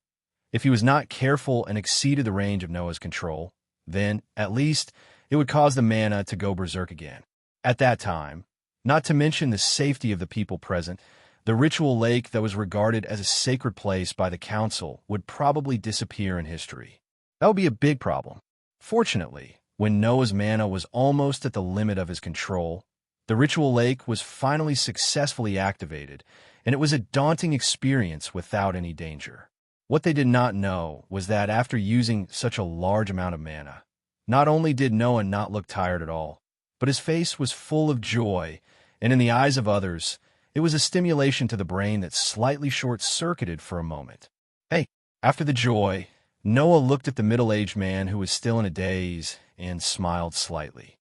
if he was not careful and exceeded the range of Noah's control, then, at least, it would cause the mana to go berserk again. At that time, not to mention the safety of the people present, the ritual lake that was regarded as a sacred place by the council would probably disappear in history. That would be a big problem. Fortunately, when Noah's mana was almost at the limit of his control, the ritual lake was finally successfully activated, and it was a daunting experience without any danger. What they did not know was that after using such a large amount of mana, not only did Noah not look tired at all, but his face was full of joy, and in the eyes of others, it was a stimulation to the brain that slightly short-circuited for a moment. Hey, after the joy, Noah looked at the middle-aged man who was still in a daze and smiled slightly.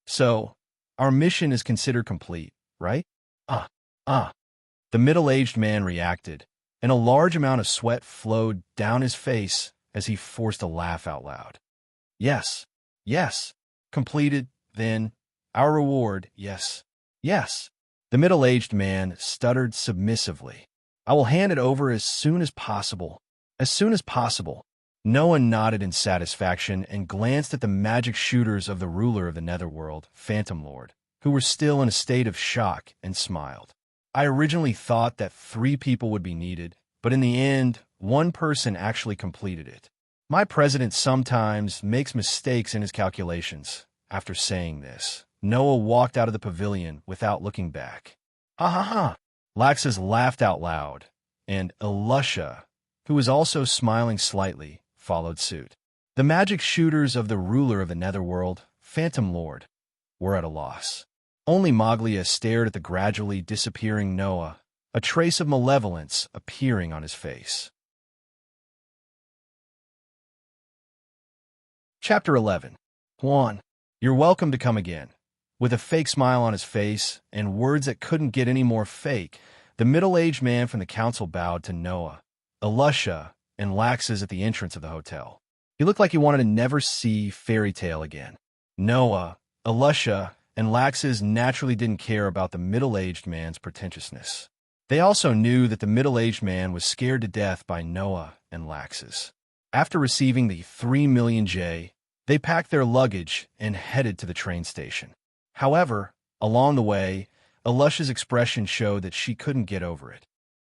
So, our mission is considered complete, right? The middle-aged man reacted, and a large amount of sweat flowed down his face as he forced a laugh out loud. Yes, completed, then, our reward, yes. The middle-aged man stuttered submissively. I will hand it over as soon as possible. As soon as possible. Noah nodded in satisfaction and glanced at the magic shooters of the ruler of the Netherworld, Phantom Lord, who were still in a state of shock, and smiled. I originally thought that 3 people would be needed, but in the end, 1 person actually completed it. My president sometimes makes mistakes in his calculations. After saying this, Noah walked out of the pavilion without looking back. Ha ha ha! Laxus laughed out loud, and Elusha, who was also smiling slightly, followed suit. The magic shooters of the ruler of the netherworld, Phantom Lord, were at a loss. Only Moglia stared at the gradually disappearing Noah, a trace of malevolence appearing on his face. Chapter 11. Juan, you're welcome to come again. With a fake smile on his face and words that couldn't get any more fake, the middle-aged man from the council bowed to Noah, Elusha, and Laxus at the entrance of the hotel. He looked like he wanted to never see Fairy Tale again. Noah, Elusha, and Laxus naturally didn't care about the middle-aged man's pretentiousness. They also knew that the middle-aged man was scared to death by Noah and Laxus. After receiving the 3 million J, they packed their luggage and headed to the train station. However, along the way, Elusha's expression showed that she couldn't get over it.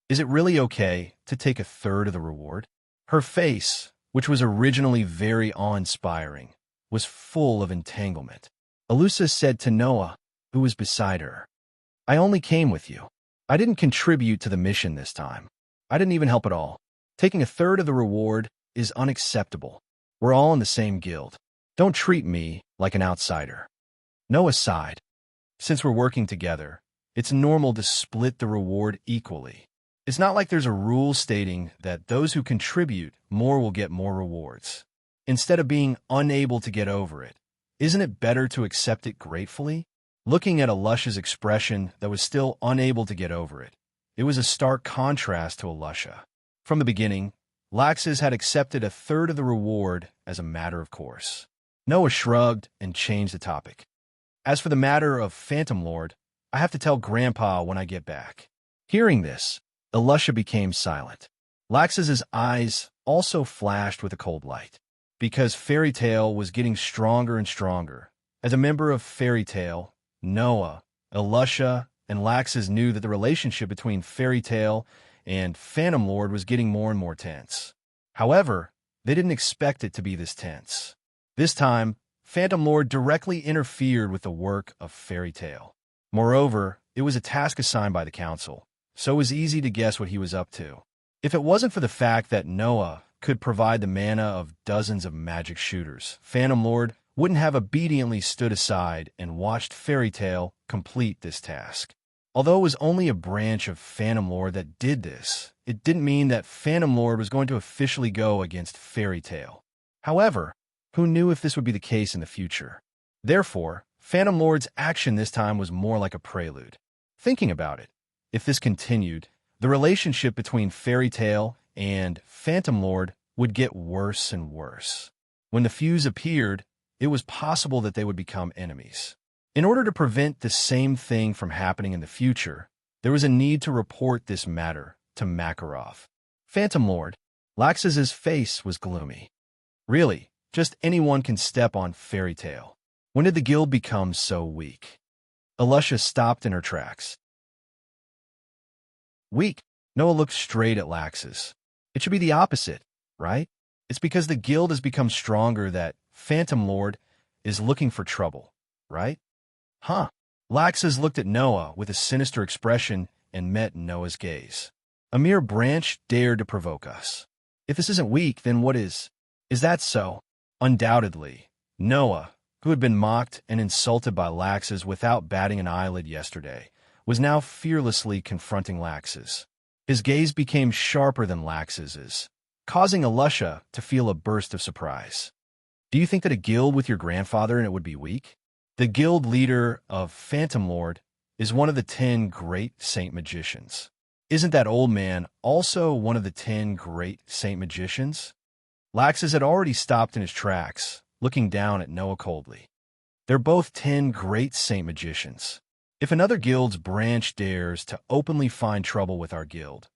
Is it really okay to take 1/3 of the reward? Her face, which was originally very awe-inspiring, was full of entanglement. Elusha said to Noah, who was beside her, I only came with you. I didn't contribute to the mission this time. I didn't even help at all. Taking 1/3 of the reward is unacceptable. We're all in the same guild. Don't treat me like an outsider. Noah sighed. Since we're working together, it's normal to split the reward equally. It's not like there's a rule stating that those who contribute more will get more rewards. Instead of being unable to get over it, isn't it better to accept it gratefully? Looking at Elusha's expression that was still unable to get over it, it was a stark contrast to Elusha. From the beginning, Laxus had accepted 1/3 of the reward as a matter of course. Noah shrugged and changed the topic. As for the matter of Phantom Lord, I have to tell Grandpa when I get back. Hearing this, Elusha became silent. Laxus's eyes also flashed with a cold light. Because Fairy Tale was getting stronger and stronger. As a member of Fairy Tale, Noah, Elusha, and Laxus knew that the relationship between Fairy Tale and Phantom Lord was getting more and more tense. However, they didn't expect it to be this tense. This time, Phantom Lord directly interfered with the work of Fairy Tale. Moreover, it was a task assigned by the council, so it was easy to guess what he was up to. If it wasn't for the fact that Noah could provide the mana of dozens of magic shooters, Phantom Lord wouldn't have obediently stood aside and watched Fairy Tale complete this task. Although it was only a branch of Phantom Lord that did this, it didn't mean that Phantom Lord was going to officially go against Fairy Tale. However, who knew if this would be the case in the future? Therefore, Phantom Lord's action this time was more like a prelude. Thinking about it, if this continued, the relationship between Fairy Tale and Phantom Lord would get worse and worse. When the fuse appeared, it was possible that they would become enemies. In order to prevent the same thing from happening in the future, there was a need to report this matter to Makarov. Phantom Lord, Laxus's face was gloomy. Really, just anyone can step on Fairy Tale. When did the guild become so weak? Elusha stopped in her tracks. Weak? Noah looked straight at Laxus. It should be the opposite, right? It's because the guild has become stronger that Phantom Lord is looking for trouble, right? Huh. Laxus looked at Noah with a sinister expression and met Noah's gaze. A mere branch dared to provoke us. If this isn't weak, then what is? Is that so? Undoubtedly. Noah, who had been mocked and insulted by Laxus without batting an eyelid yesterday, was now fearlessly confronting Laxus. His gaze became sharper than Laxus's, causing Elusha to feel a burst of surprise. Do you think that a guild with your grandfather and it would be weak? The guild leader of Phantom Lord is one of the 10 great saint magicians. Isn't that old man also one of the 10 great saint magicians? Laxus had already stopped in his tracks, looking down at Noah coldly. They're both 10 great saint magicians. If another guild's branch dares to openly find trouble with our guild,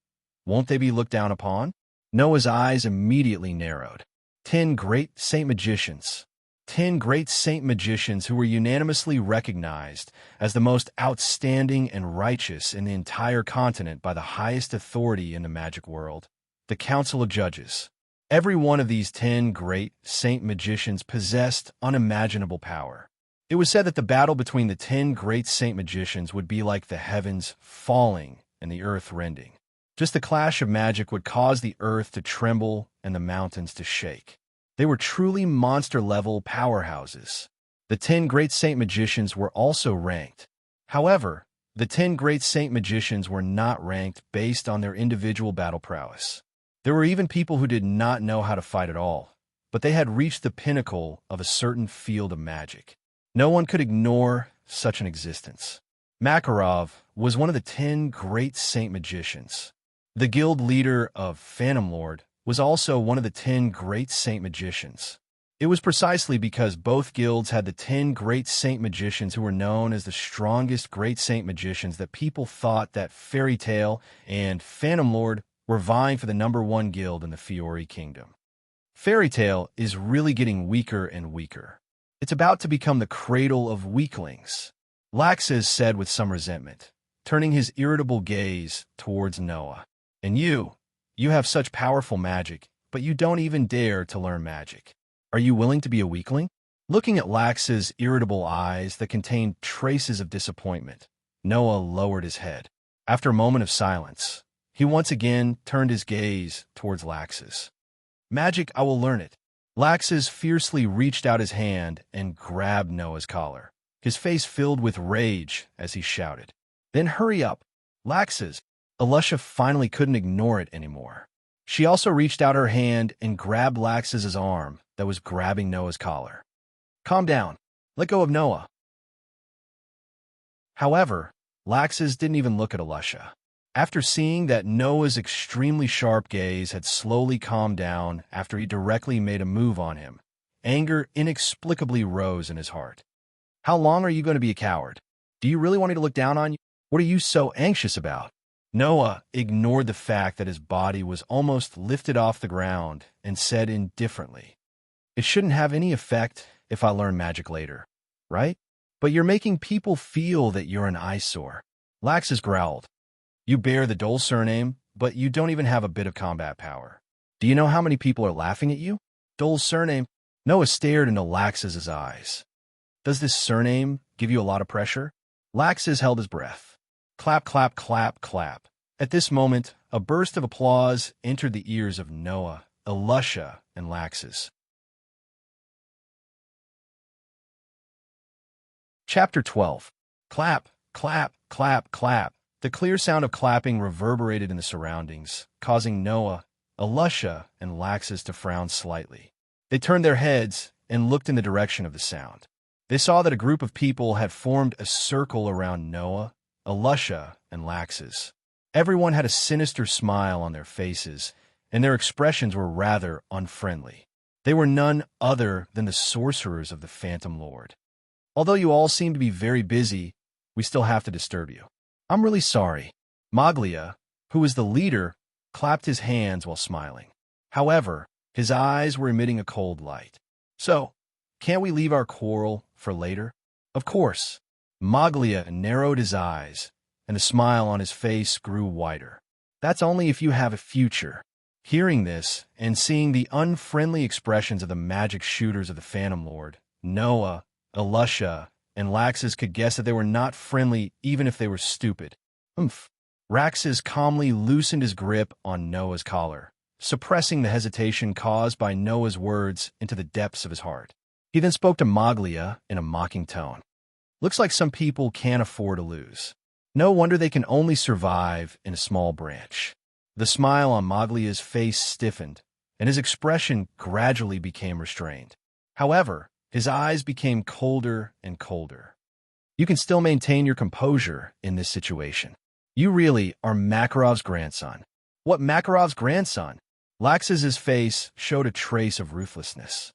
won't they be looked down upon? Noah's eyes immediately narrowed. 10 great saint magicians. 10 great saint magicians who were unanimously recognized as the most outstanding and righteous in the entire continent by the highest authority in the magic world, the Council of Judges. Every one of these 10 great saint magicians possessed unimaginable power. It was said that the battle between the 10 great saint magicians would be like the heavens falling and the earth rending. Just the clash of magic would cause the earth to tremble and the mountains to shake. They were truly monster-level powerhouses. The 10 great saint magicians were also ranked. However, the 10 great saint magicians were not ranked based on their individual battle prowess. There were even people who did not know how to fight at all, but they had reached the pinnacle of a certain field of magic. No one could ignore such an existence. Makarov was one of the 10 great saint magicians. The guild leader of Phantom Lord was also one of the 10 great saint magicians. It was precisely because both guilds had the 10 great saint magicians who were known as the strongest great saint magicians that people thought that Fairy Tail and Phantom Lord were vying for the #1 guild in the Fiori Kingdom. Fairy Tail is really getting weaker and weaker. It's about to become the cradle of weaklings, Laxus said with some resentment, turning his irritable gaze towards Noah. And you have such powerful magic, but you don't even dare to learn magic. Are you willing to be a weakling? Looking at Lax's irritable eyes that contained traces of disappointment, Noah lowered his head. After a moment of silence, he once again turned his gaze towards Lax's. Magic, I will learn it. Laxus fiercely reached out his hand and grabbed Noah's collar, his face filled with rage as he shouted. Then hurry up, Laxus. Alusha finally couldn't ignore it anymore. She also reached out her hand and grabbed Laxus's arm that was grabbing Noah's collar. Calm down. Let go of Noah. However, Laxus didn't even look at Alusha. After seeing that Noah's extremely sharp gaze had slowly calmed down after he directly made a move on him, anger inexplicably rose in his heart. How long are you going to be a coward? Do you really want me to look down on you? What are you so anxious about? Noah ignored the fact that his body was almost lifted off the ground and said indifferently, It shouldn't have any effect if I learn magic later, right? But you're making people feel that you're an eyesore. Laxus growled. You bear the Dole surname, but you don't even have a bit of combat power. Do you know how many people are laughing at you? Dole's surname? Noah stared into Laxus's eyes. Does this surname give you a lot of pressure? Laxus held his breath. Clap, clap, clap, clap. At this moment, a burst of applause entered the ears of Noah, Alusha, and Laxus. Chapter 12. Clap, clap, clap, clap. The clear sound of clapping reverberated in the surroundings, causing Noah, Alusha, and Laxus to frown slightly. They turned their heads and looked in the direction of the sound. They saw that a group of people had formed a circle around Noah, Alusha, and Laxus. Everyone had a sinister smile on their faces, and their expressions were rather unfriendly. They were none other than the sorcerers of the Phantom Lord. Although you all seem to be very busy, we still have to disturb you. I'm really sorry. Maglia, who was the leader, clapped his hands while smiling. However, his eyes were emitting a cold light. So, can't we leave our quarrel for later? Of course. Maglia narrowed his eyes, and the smile on his face grew wider. That's only if you have a future. Hearing this, and seeing the unfriendly expressions of the magic shooters of the Phantom Lord, Noah, Alusha, and Laxus could guess that they were not friendly even if they were stupid. Raxus calmly loosened his grip on Noah's collar, suppressing the hesitation caused by Noah's words into the depths of his heart. He then spoke to Maglia in a mocking tone. Looks like some people can't afford to lose. No wonder they can only survive in a small branch. The smile on Maglia's face stiffened, and his expression gradually became restrained. However, his eyes became colder and colder. You can still maintain your composure in this situation. You really are Makarov's grandson. What Makarov's grandson? Laxus's face showed a trace of ruthlessness.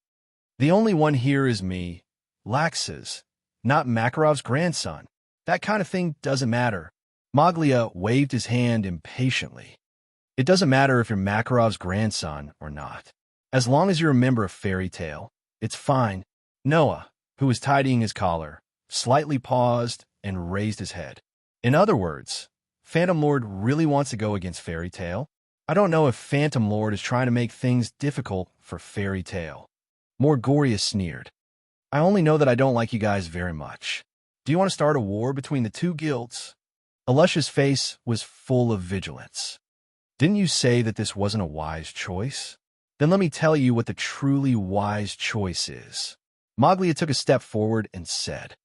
The only one here is me, Laxus, not Makarov's grandson. That kind of thing doesn't matter. Maglia waved his hand impatiently. It doesn't matter if you're Makarov's grandson or not. As long as you're a member of Fairy Tail, it's fine. Noah, who was tidying his collar, slightly paused and raised his head. In other words, Phantom Lord really wants to go against Fairy Tale? I don't know if Phantom Lord is trying to make things difficult for Fairy Tale. Morgoria sneered. I only know that I don't like you guys very much. Do you want to start a war between the two guilds? Alusha's face was full of vigilance. Didn't you say that this wasn't a wise choice? Then let me tell you what the truly wise choice is. Maglia took a step forward and said,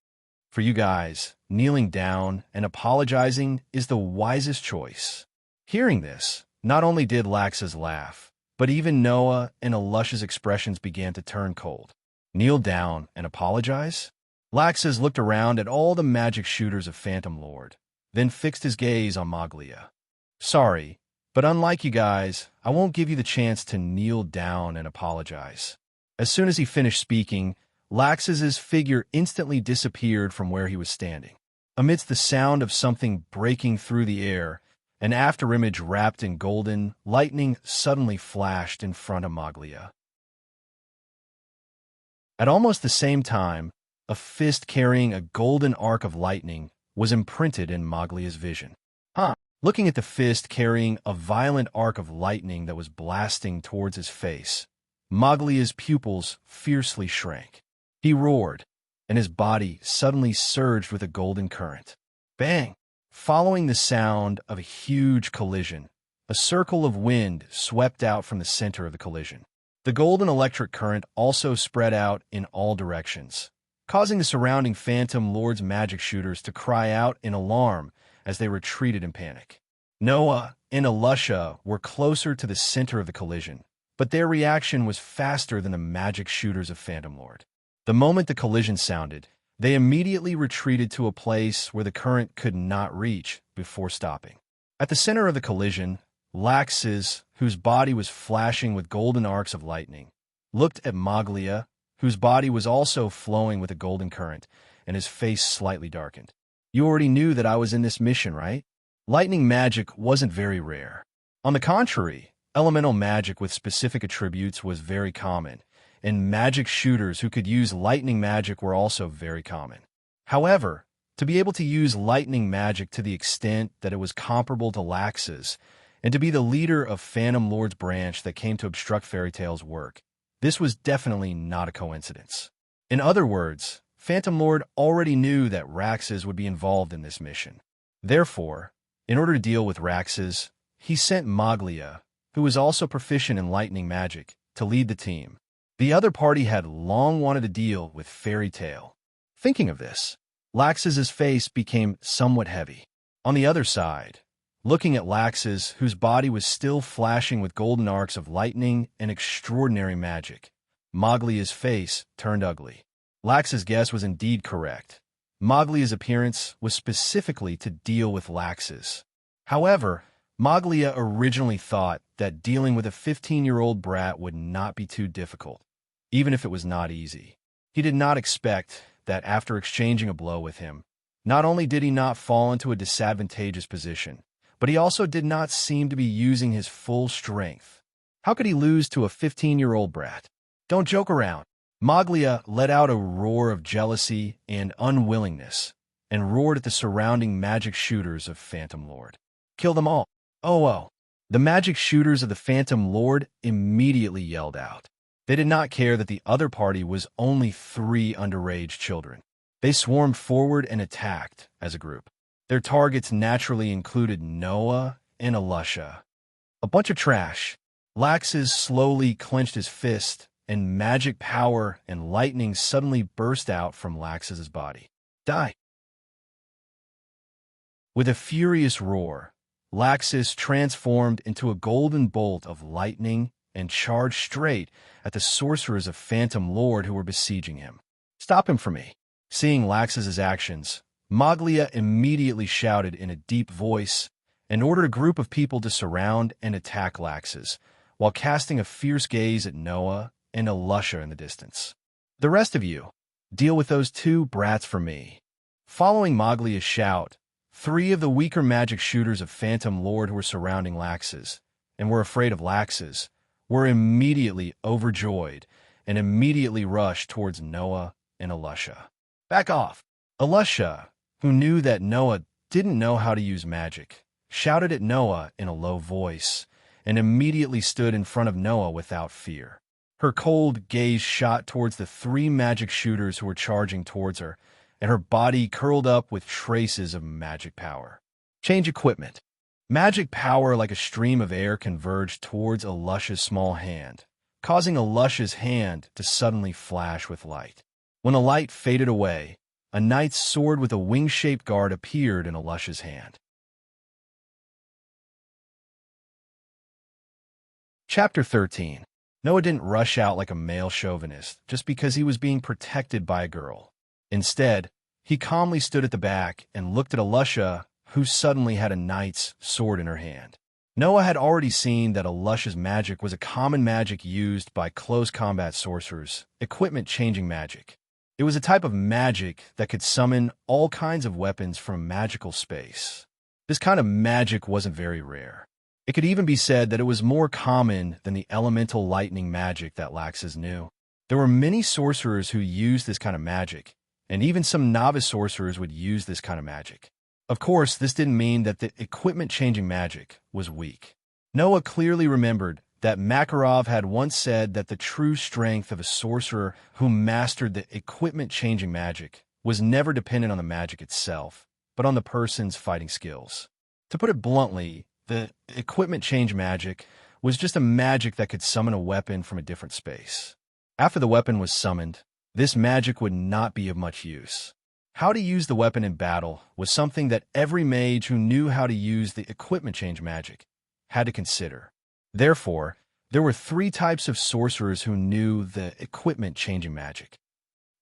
for you guys, kneeling down and apologizing is the wisest choice. Hearing this, not only did Laxus laugh, but even Noah and Alusha's expressions began to turn cold. Kneel down and apologize? Laxus looked around at all the magic shooters of Phantom Lord, then fixed his gaze on Maglia. Sorry, but unlike you guys, I won't give you the chance to kneel down and apologize. As soon as he finished speaking, Laxus's figure instantly disappeared from where he was standing. Amidst the sound of something breaking through the air, an afterimage wrapped in golden lightning suddenly flashed in front of Maglia. At almost the same time, a fist carrying a golden arc of lightning was imprinted in Maglia's vision. Looking at the fist carrying a violent arc of lightning that was blasting towards his face, Maglia's pupils fiercely shrank. He roared, and his body suddenly surged with a golden current. Bang! Following the sound of a huge collision, a circle of wind swept out from the center of the collision. The golden electric current also spread out in all directions, causing the surrounding Phantom Lord's magic shooters to cry out in alarm as they retreated in panic. Noah and Alusha were closer to the center of the collision, but their reaction was faster than the magic shooters of Phantom Lord. The moment the collision sounded, they immediately retreated to a place where the current could not reach before stopping. At the center of the collision, Laxus, whose body was flashing with golden arcs of lightning, looked at Maglia, whose body was also flowing with a golden current, and his face slightly darkened. You already knew that I was in this mission, right? Lightning magic wasn't very rare. On the contrary, elemental magic with specific attributes was very common, and magic shooters who could use lightning magic were also very common. However, to be able to use lightning magic to the extent that it was comparable to Laxus, and to be the leader of Phantom Lord's branch that came to obstruct Fairy Tale's work, this was definitely not a coincidence. In other words, Phantom Lord already knew that Raxus would be involved in this mission. Therefore, in order to deal with Raxus, he sent Maglia, who was also proficient in lightning magic, to lead the team. The other party had long wanted to deal with Fairy Tale. Thinking of this, Laxus's face became somewhat heavy. On the other side, looking at Laxus, whose body was still flashing with golden arcs of lightning and extraordinary magic, Maglia's face turned ugly. Laxus' guess was indeed correct. Maglia's appearance was specifically to deal with Laxus. However, Maglia originally thought that dealing with a 15-year-old brat would not be too difficult, even if it was not easy. He did not expect that after exchanging a blow with him, not only did he not fall into a disadvantageous position, but he also did not seem to be using his full strength. How could he lose to a 15-year-old brat? Don't joke around. Maglia let out a roar of jealousy and unwillingness, and roared at the surrounding magic shooters of Phantom Lord. Kill them all. Oh. The magic shooters of the Phantom Lord immediately yelled out. They did not care that the other party was only 3 underage children. They swarmed forward and attacked as a group. Their targets naturally included Noah and Alusha. A bunch of trash. Laxus slowly clenched his fist, and magic power and lightning suddenly burst out from Laxus's body. Die! With a furious roar, Laxus transformed into a golden bolt of lightning and charged straight at the sorcerers of Phantom Lord who were besieging him. Stop him for me. Seeing Laxus's actions, Maglia immediately shouted in a deep voice and ordered a group of people to surround and attack Laxus, while casting a fierce gaze at Noah and Alusha in the distance. The rest of you, deal with those 2 brats for me. Following Maglia's shout, 3 of the weaker magic shooters of Phantom Lord who were surrounding Laxus, and were afraid of Laxus, were immediately overjoyed and immediately rushed towards Noah and Elisha. "Back off!" Elisha, who knew that Noah didn't know how to use magic, shouted at Noah in a low voice and immediately stood in front of Noah without fear. Her cold gaze shot towards the three magic shooters who were charging towards her, and her body curled up with traces of magic power. Change equipment. Magic power like a stream of air converged towards Elisha's small hand, causing Elisha's hand to suddenly flash with light. When the light faded away, a knight's sword with a wing-shaped guard appeared in Elisha's hand. Chapter 13. Noah didn't rush out like a male chauvinist just because he was being protected by a girl. Instead, he calmly stood at the back and looked at Elisha, who suddenly had a knight's sword in her hand. Noah had already seen that Elisha's magic was a common magic used by close combat sorcerers, equipment-changing magic. It was a type of magic that could summon all kinds of weapons from magical space. This kind of magic wasn't very rare. It could even be said that it was more common than the elemental lightning magic that Laxus knew. There were many sorcerers who used this kind of magic, and even some novice sorcerers would use this kind of magic. Of course, this didn't mean that the equipment-changing magic was weak. Noah clearly remembered that Makarov had once said that the true strength of a sorcerer who mastered the equipment-changing magic was never dependent on the magic itself, but on the person's fighting skills. To put it bluntly, the equipment change magic was just a magic that could summon a weapon from a different space. After the weapon was summoned, this magic would not be of much use. How to use the weapon in battle was something that every mage who knew how to use the equipment change magic had to consider. Therefore, there were three types of sorcerers who knew the equipment changing magic.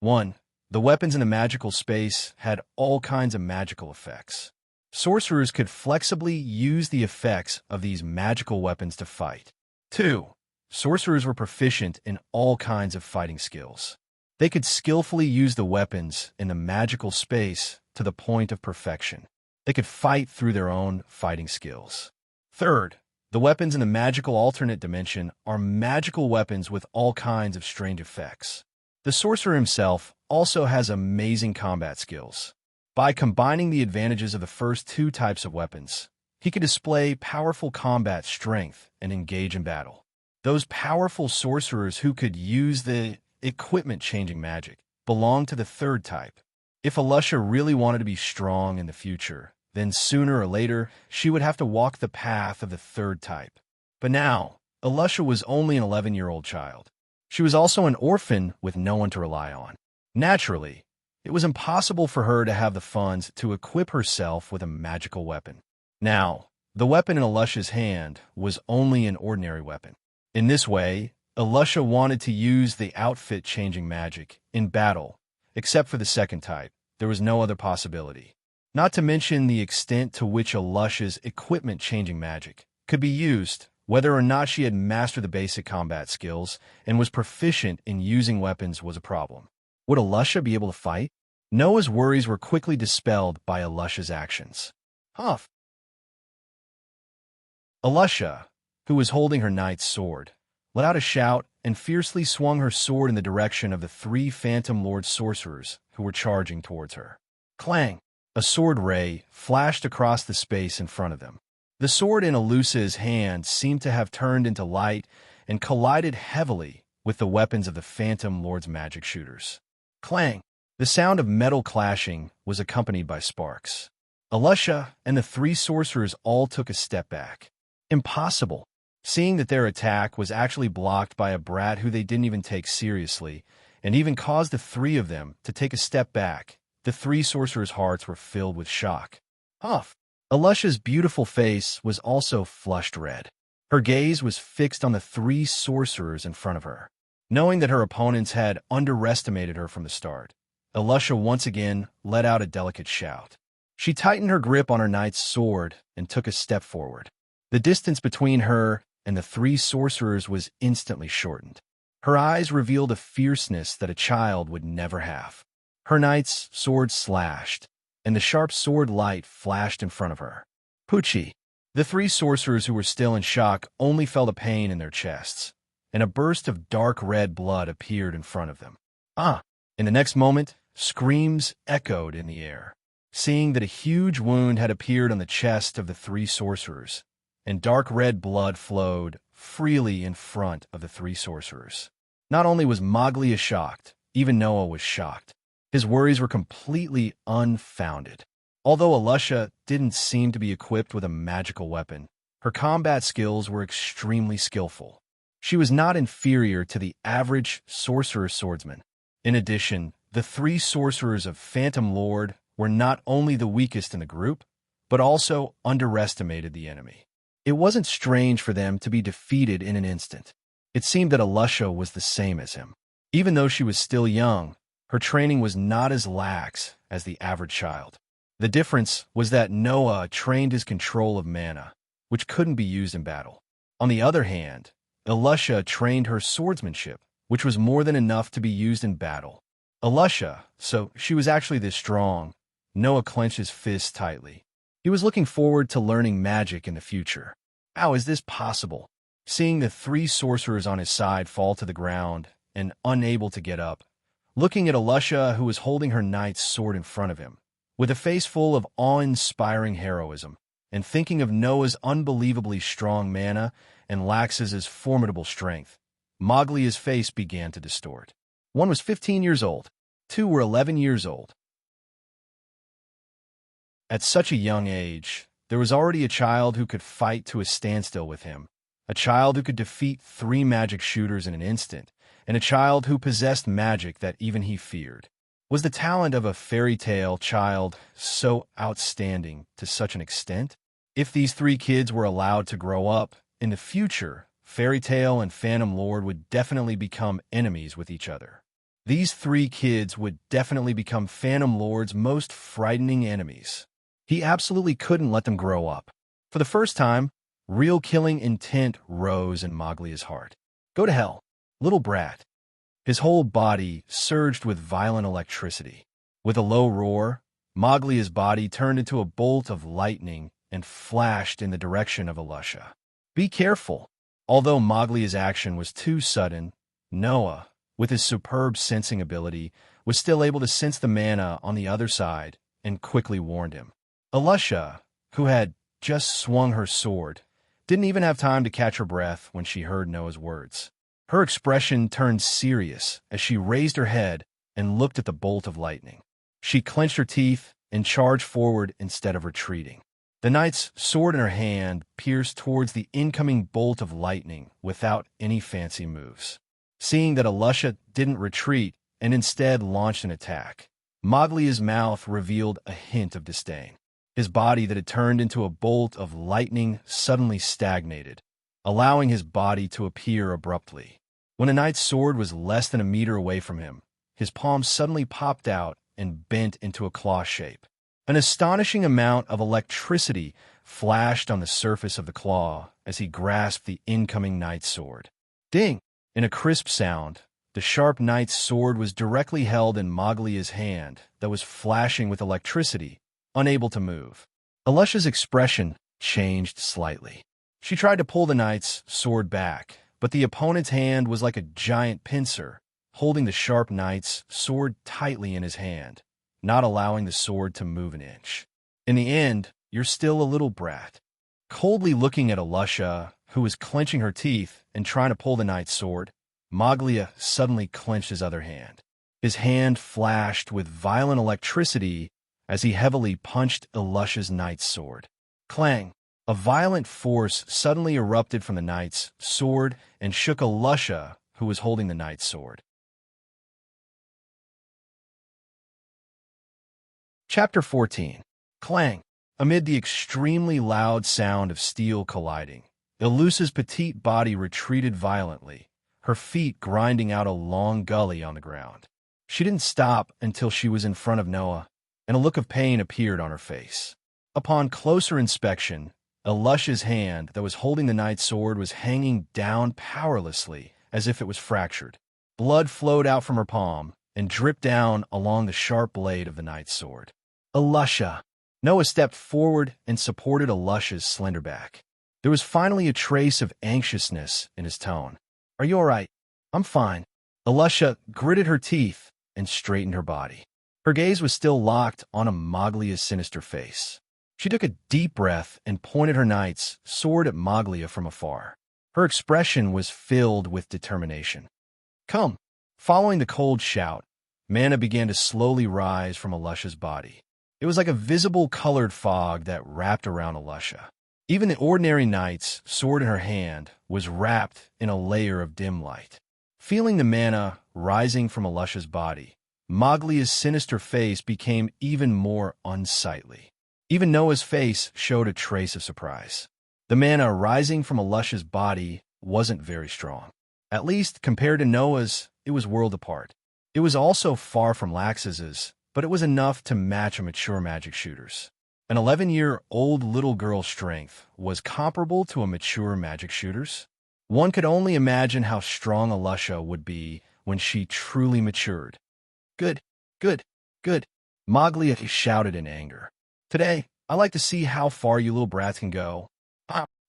1. The weapons in the magical space had all kinds of magical effects. Sorcerers could flexibly use the effects of these magical weapons to fight. 2. Sorcerers were proficient in all kinds of fighting skills. They could skillfully use the weapons in the magical space to the point of perfection. They could fight through their own fighting skills. 3. The weapons in the magical alternate dimension are magical weapons with all kinds of strange effects. The sorcerer himself also has amazing combat skills. By combining the advantages of the first two types of weapons, he could display powerful combat strength and engage in battle. Those powerful sorcerers who could use the equipment-changing magic belonged to the third type. If Elisha really wanted to be strong in the future, then sooner or later she would have to walk the path of the third type. But now, Elisha was only an 11-year-old child. She was also an orphan with no one to rely on. Naturally, it was impossible for her to have the funds to equip herself with a magical weapon. Now, the weapon in Elisha's hand was only an ordinary weapon. In this way, Elisha wanted to use the outfit-changing magic in battle, except for the second type. There was no other possibility. Not to mention the extent to which Elisha's equipment-changing magic could be used, whether or not she had mastered the basic combat skills and was proficient in using weapons was a problem. Would Elisha be able to fight? Noah's worries were quickly dispelled by Elisha's actions. Humph! Elisha, who was holding her knight's sword, let out a shout and fiercely swung her sword in the direction of the three Phantom Lord sorcerers who were charging towards her. Clang! A sword ray flashed across the space in front of them. The sword in Elisha's hand seemed to have turned into light and collided heavily with the weapons of the Phantom Lord's magic shooters. Clang! The sound of metal clashing was accompanied by sparks. Elisha and the three sorcerers all took a step back. Impossible! Seeing that their attack was actually blocked by a brat who they didn't even take seriously, and even caused the three of them to take a step back, the three sorcerers' hearts were filled with shock. Humph! Elisha's beautiful face was also flushed red. Her gaze was fixed on the three sorcerers in front of her. Knowing that her opponents had underestimated her from the start, Elisha once again let out a delicate shout. She tightened her grip on her knight's sword and took a step forward. The distance between her and the three sorcerers was instantly shortened. Her eyes revealed a fierceness that a child would never have. Her knight's sword slashed, and the sharp sword light flashed in front of her. Poochie! The three sorcerers who were still in shock only felt a pain in their chests. and a burst of dark red blood appeared in front of them. Ah! In the next moment, screams echoed in the air. Seeing that a huge wound had appeared on the chest of the three sorcerers, and dark red blood flowed freely in front of the three sorcerers. Not only was Maglia shocked, even Noah was shocked. His worries were completely unfounded. Although Alusha didn't seem to be equipped with a magical weapon, her combat skills were extremely skillful. She was not inferior to the average sorcerer swordsman. In addition, the three sorcerers of Phantom Lord were not only the weakest in the group, but also underestimated the enemy. It wasn't strange for them to be defeated in an instant. It seemed that Alusha was the same as him. Even though she was still young, her training was not as lax as the average child. The difference was that Noah trained his control of mana, which couldn't be used in battle. On the other hand, Alusha trained her swordsmanship, which was more than enough to be used in battle. Alusha, so she was actually this strong. Noah clenched his fists tightly. He was looking forward to learning magic in the future. How is this possible? Seeing the three sorcerers on his side fall to the ground and unable to get up, looking at Alusha, who was holding her knight's sword in front of him, with a face full of awe-inspiring heroism, and thinking of Noah's unbelievably strong mana and Laxus's formidable strength, Maglia's face began to distort. One was 15 years old. Two were 11 years old. At such a young age, there was already a child who could fight to a standstill with him, a child who could defeat three magic shooters in an instant, and a child who possessed magic that even he feared. Was the talent of a fairy tale child so outstanding to such an extent? If these three kids were allowed to grow up, in the future, Fairy Tale and Phantom Lord would definitely become enemies with each other. These three kids would definitely become Phantom Lord's most frightening enemies. He absolutely couldn't let them grow up. For the first time, real killing intent rose in Maglia's heart. Go to hell, little brat. His whole body surged with violent electricity. With a low roar, Maglia's body turned into a bolt of lightning and flashed in the direction of Alusha. Be careful. Although Maglia's action was too sudden, Noah, with his superb sensing ability, was still able to sense the mana on the other side and quickly warned him. Alusha, who had just swung her sword, didn't even have time to catch her breath when she heard Noah's words. Her expression turned serious as she raised her head and looked at the bolt of lightning. She clenched her teeth and charged forward instead of retreating. The knight's sword in her hand pierced towards the incoming bolt of lightning without any fancy moves. Seeing that Alusha didn't retreat and instead launched an attack, Maglia's mouth revealed a hint of disdain. His body that had turned into a bolt of lightning suddenly stagnated, allowing his body to appear abruptly. When the knight's sword was less than a meter away from him, his palm suddenly popped out and bent into a claw shape. An astonishing amount of electricity flashed on the surface of the claw as he grasped the incoming knight's sword. Ding! In a crisp sound, the sharp knight's sword was directly held in Maglia's hand that was flashing with electricity, unable to move. Alusha's expression changed slightly. She tried to pull the knight's sword back, but the opponent's hand was like a giant pincer, holding the sharp knight's sword tightly in his hand, not allowing the sword to move an inch. In the end, you're still a little brat. Coldly looking at Alusha, who was clenching her teeth and trying to pull the knight's sword, Maglia suddenly clenched his other hand. His hand flashed with violent electricity as he heavily punched Alusha's knight's sword. Clang! A violent force suddenly erupted from the knight's sword and shook Alusha, who was holding the knight's sword. Chapter 14. Clang! Amid the extremely loud sound of steel colliding, Alusha's petite body retreated violently, her feet grinding out a long gully on the ground. She didn't stop until she was in front of Noah, and a look of pain appeared on her face. Upon closer inspection, Alusha's hand that was holding the knight's sword was hanging down powerlessly as if it was fractured. Blood flowed out from her palm and dripped down along the sharp blade of the knight's sword. Alusha! Noah stepped forward and supported Alusha's slender back. There was finally a trace of anxiousness in his tone. Are you all right? I'm fine. Alusha gritted her teeth and straightened her body. Her gaze was still locked on Maglia's sinister face. She took a deep breath and pointed her knight's sword at Maglia from afar. Her expression was filled with determination. Come. Following the cold shout, mana began to slowly rise from Alusha's body. It was like a visible colored fog that wrapped around Alusha. Even the ordinary knight's sword in her hand was wrapped in a layer of dim light. Feeling the mana rising from Alusha's body, Maglia's sinister face became even more unsightly. Even Noah's face showed a trace of surprise. The mana rising from Alusha's body wasn't very strong. At least, compared to Noah's, it was world apart. It was also far from Laxus's, but it was enough to match a mature magic shooter's. An 11-year-old little girl's strength was comparable to a mature magic shooter's. One could only imagine how strong Alusha would be when she truly matured. Good, good, good, Maglia shouted in anger. Today, I like to see how far you little brats can go.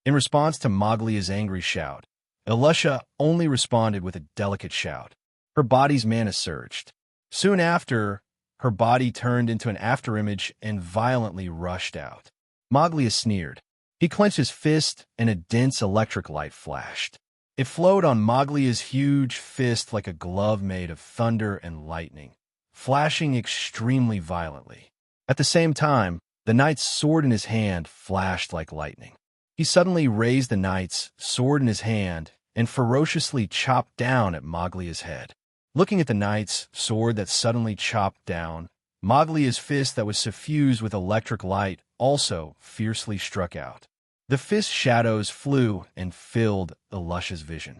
In response to Maglia's angry shout, Alusha only responded with a delicate shout. Her body's mana surged. Soon after, her body turned into an afterimage and violently rushed out. Maglia sneered. He clenched his fist and a dense electric light flashed. It flowed on Maglia's huge fist like a glove made of thunder and lightning, flashing extremely violently. At the same time, the knight's sword in his hand flashed like lightning. He suddenly raised the knight's sword in his hand and ferociously chopped down at Maglia's head. Looking at the knight's sword that suddenly chopped down, Maglia's fist that was suffused with electric light also fiercely struck out. The fist's shadows flew and filled Alusha's vision.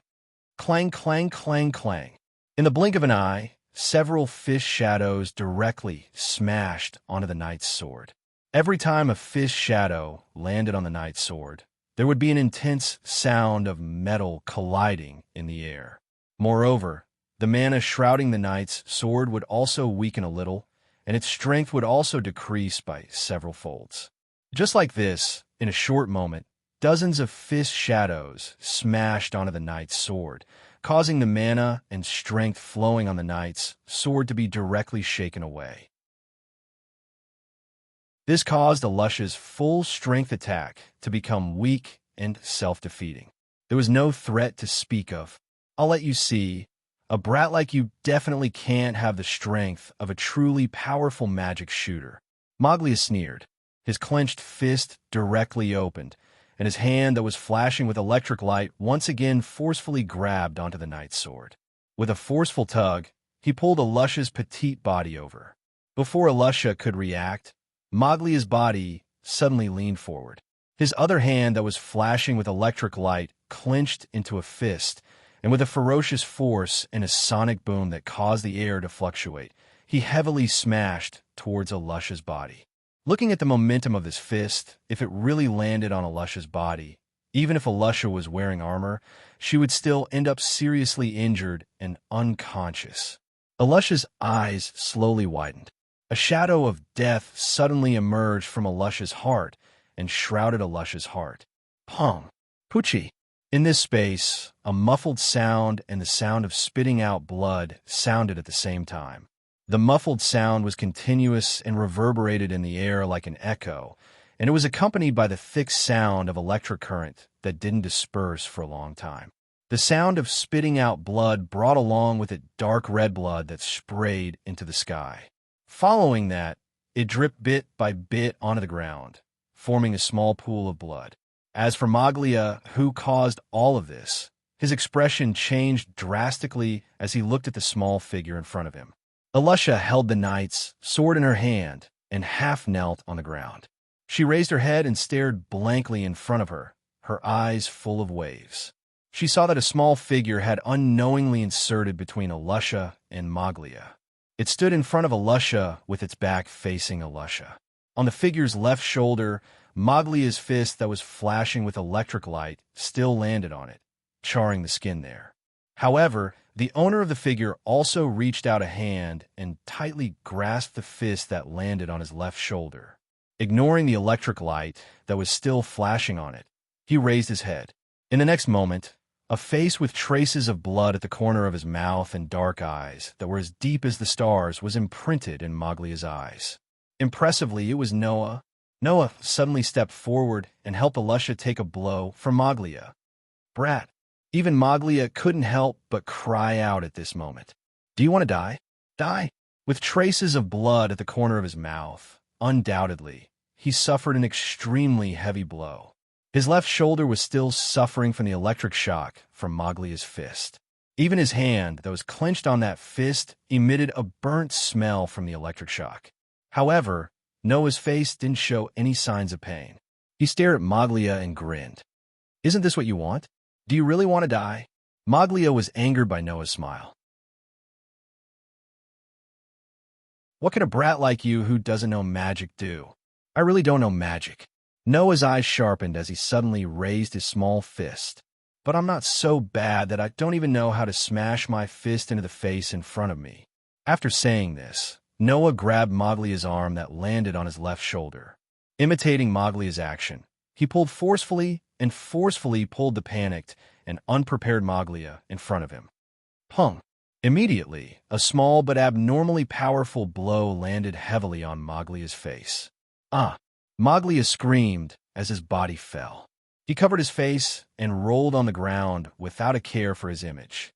Clang, clang, clang, clang. In the blink of an eye, several fist shadows directly smashed onto the knight's sword. Every time a fist shadow landed on the knight's sword, there would be an intense sound of metal colliding in the air. Moreover, the mana shrouding the knight's sword would also weaken a little, and its strength would also decrease by several folds. Just like this, in a short moment, dozens of fist shadows smashed onto the knight's sword, causing the mana and strength flowing on the knight's sword to be directly shaken away. This caused Alusha's full-strength attack to become weak and self-defeating. There was no threat to speak of. I'll let you see. A brat like you definitely can't have the strength of a truly powerful magic shooter. Maglia sneered. His clenched fist directly opened, and his hand that was flashing with electric light once again forcefully grabbed onto the knight's sword. With a forceful tug, he pulled Alusha's petite body over. Before Alusha could react, Maglia's body suddenly leaned forward. His other hand that was flashing with electric light clenched into a fist, and with a ferocious force and a sonic boom that caused the air to fluctuate, he heavily smashed towards Alusha's body. Looking at the momentum of this fist, if it really landed on Alusha's body, even if Alusha was wearing armor, she would still end up seriously injured and unconscious. Alusha's eyes slowly widened. A shadow of death suddenly emerged from Alusha's heart and shrouded Alusha's heart. Pong! Poochie! In this space, a muffled sound and the sound of spitting out blood sounded at the same time. The muffled sound was continuous and reverberated in the air like an echo, and it was accompanied by the thick sound of electric current that didn't disperse for a long time. The sound of spitting out blood brought along with it dark red blood that sprayed into the sky. Following that, it dripped bit by bit onto the ground, forming a small pool of blood. As for Maglia, who caused all of this, his expression changed drastically as he looked at the small figure in front of him. Alusha held the knight's sword in her hand and half knelt on the ground. She raised her head and stared blankly in front of her, her eyes full of waves. She saw that a small figure had unknowingly inserted between Alusha and Maglia. It stood in front of Alusha with its back facing Alusha. On the figure's left shoulder, Maglia's fist that was flashing with electric light still landed on it, charring the skin there. However, the owner of the figure also reached out a hand and tightly grasped the fist that landed on his left shoulder. Ignoring the electric light that was still flashing on it, he raised his head. In the next moment, A face with traces of blood at the corner of his mouth and dark eyes that were as deep as the stars was imprinted in Maglia's eyes. Impressively, it was Noah. Noah suddenly stepped forward and helped Alusha take a blow for Maglia. Brat. Even Maglia couldn't help but cry out at this moment. Do you want to die? Die? With traces of blood at the corner of his mouth, undoubtedly, he suffered an extremely heavy blow. His left shoulder was still suffering from the electric shock from Maglia's fist. Even his hand that was clenched on that fist emitted a burnt smell from the electric shock. However, Noah's face didn't show any signs of pain. He stared at Maglia and grinned. Isn't this what you want? Do you really want to die? Maglia was angered by Noah's smile. What can a brat like you who doesn't know magic do? I really don't know magic. Noah's eyes sharpened as he suddenly raised his small fist. But I'm not so bad that I don't even know how to smash my fist into the face in front of me. After saying this, Noah grabbed Maglia's arm that landed on his left shoulder. Imitating Maglia's action, he pulled forcefully pulled the panicked and unprepared Maglia in front of him. Pung! Immediately, a small but abnormally powerful blow landed heavily on Maglia's face. Ah! Maglia screamed as his body fell. He covered his face and rolled on the ground without a care for his image.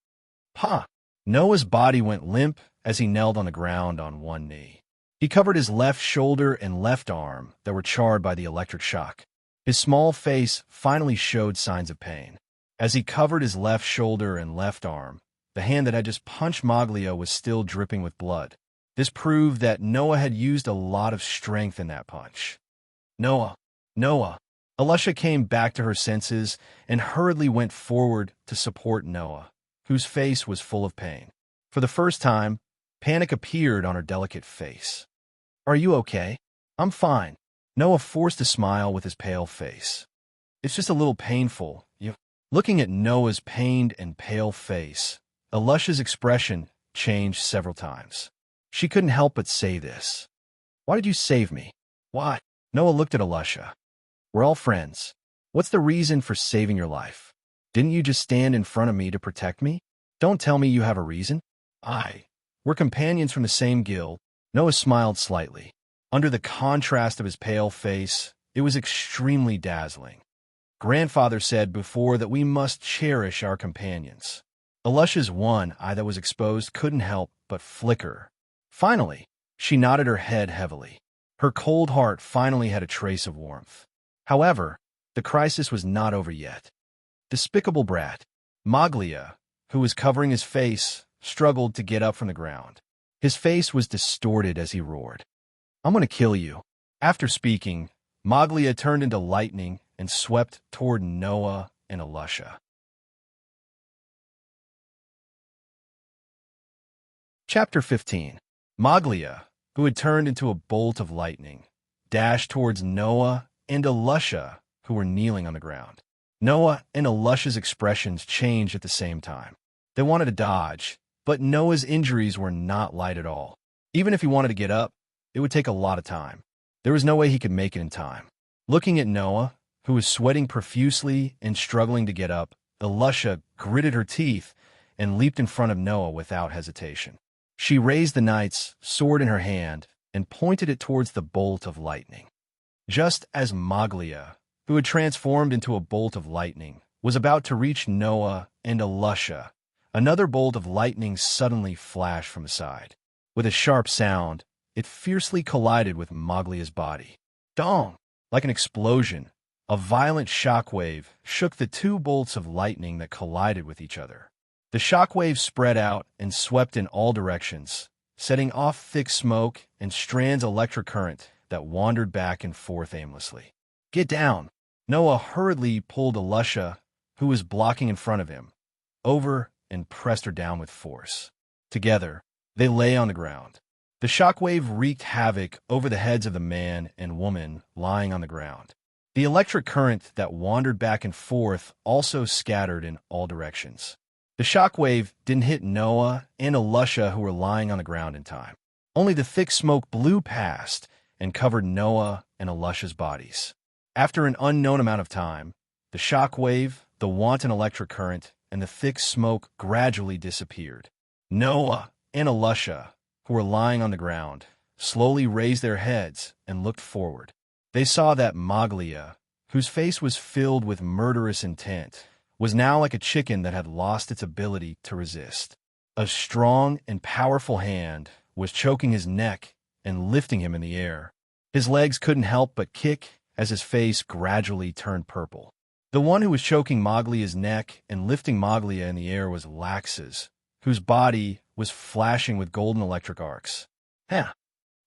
Pa! Noah's body went limp as he knelt on the ground on one knee. He covered his left shoulder and left arm that were charred by the electric shock. His small face finally showed signs of pain. As he covered his left shoulder and left arm, the hand that had just punched Maglia was still dripping with blood. This proved that Noah had used a lot of strength in that punch. Noah! Noah! Alusha came back to her senses and hurriedly went forward to support Noah, whose face was full of pain. For the first time, panic appeared on her delicate face. Are you okay? I'm fine. Noah forced a smile with his pale face. It's just a little painful. Looking at Noah's pained and pale face, Alusha's expression changed several times. She couldn't help but say this. Why did you save me? Why? Noah looked at Alusha. We're all friends. What's the reason for saving your life? Didn't you just stand in front of me to protect me? Don't tell me you have a reason. We're companions from the same guild. Noah smiled slightly. Under the contrast of his pale face, it was extremely dazzling. Grandfather said before that we must cherish our companions. Alusha's one eye that was exposed couldn't help but flicker. Finally, she nodded her head heavily. Her cold heart finally had a trace of warmth. However, the crisis was not over yet. Despicable brat, Maglia, who was covering his face, struggled to get up from the ground. His face was distorted as he roared. I'm going to kill you. After speaking, Maglia turned into lightning and swept toward Noah and Alusha. Chapter 15. Maglia, who had turned into a bolt of lightning, dashed towards Noah and Alusha, who were kneeling on the ground. Noah and Alusha's expressions changed at the same time. They wanted to dodge, but Noah's injuries were not light at all. Even if he wanted to get up, it would take a lot of time. There was no way he could make it in time. Looking at Noah, who was sweating profusely and struggling to get up, Alusha gritted her teeth and leaped in front of Noah without hesitation. She raised the knight's sword in her hand and pointed it towards the bolt of lightning. Just as Maglia, who had transformed into a bolt of lightning, was about to reach Noah and Alusha, another bolt of lightning suddenly flashed from the side. With a sharp sound, it fiercely collided with Maglia's body. Dong! Like an explosion, a violent shockwave shook the two bolts of lightning that collided with each other. The shockwave spread out and swept in all directions, setting off thick smoke and strands of electric current that wandered back and forth aimlessly. Get down! Noah hurriedly pulled Alusha, who was blocking in front of him, over and pressed her down with force. Together, they lay on the ground. The shockwave wreaked havoc over the heads of the man and woman lying on the ground. The electric current that wandered back and forth also scattered in all directions. The shockwave didn't hit Noah and Alusha, who were lying on the ground, in time. Only the thick smoke blew past and covered Noah and Alusha's bodies. After an unknown amount of time, the shockwave, the wanton electric current, and the thick smoke gradually disappeared. Noah and Alusha, who were lying on the ground, slowly raised their heads and looked forward. They saw that Maglia, whose face was filled with murderous intent, was now like a chicken that had lost its ability to resist. A strong and powerful hand was choking his neck and lifting him in the air. His legs couldn't help but kick as his face gradually turned purple. The one who was choking Maglia's neck and lifting Maglia in the air was Lax's, whose body was flashing with golden electric arcs.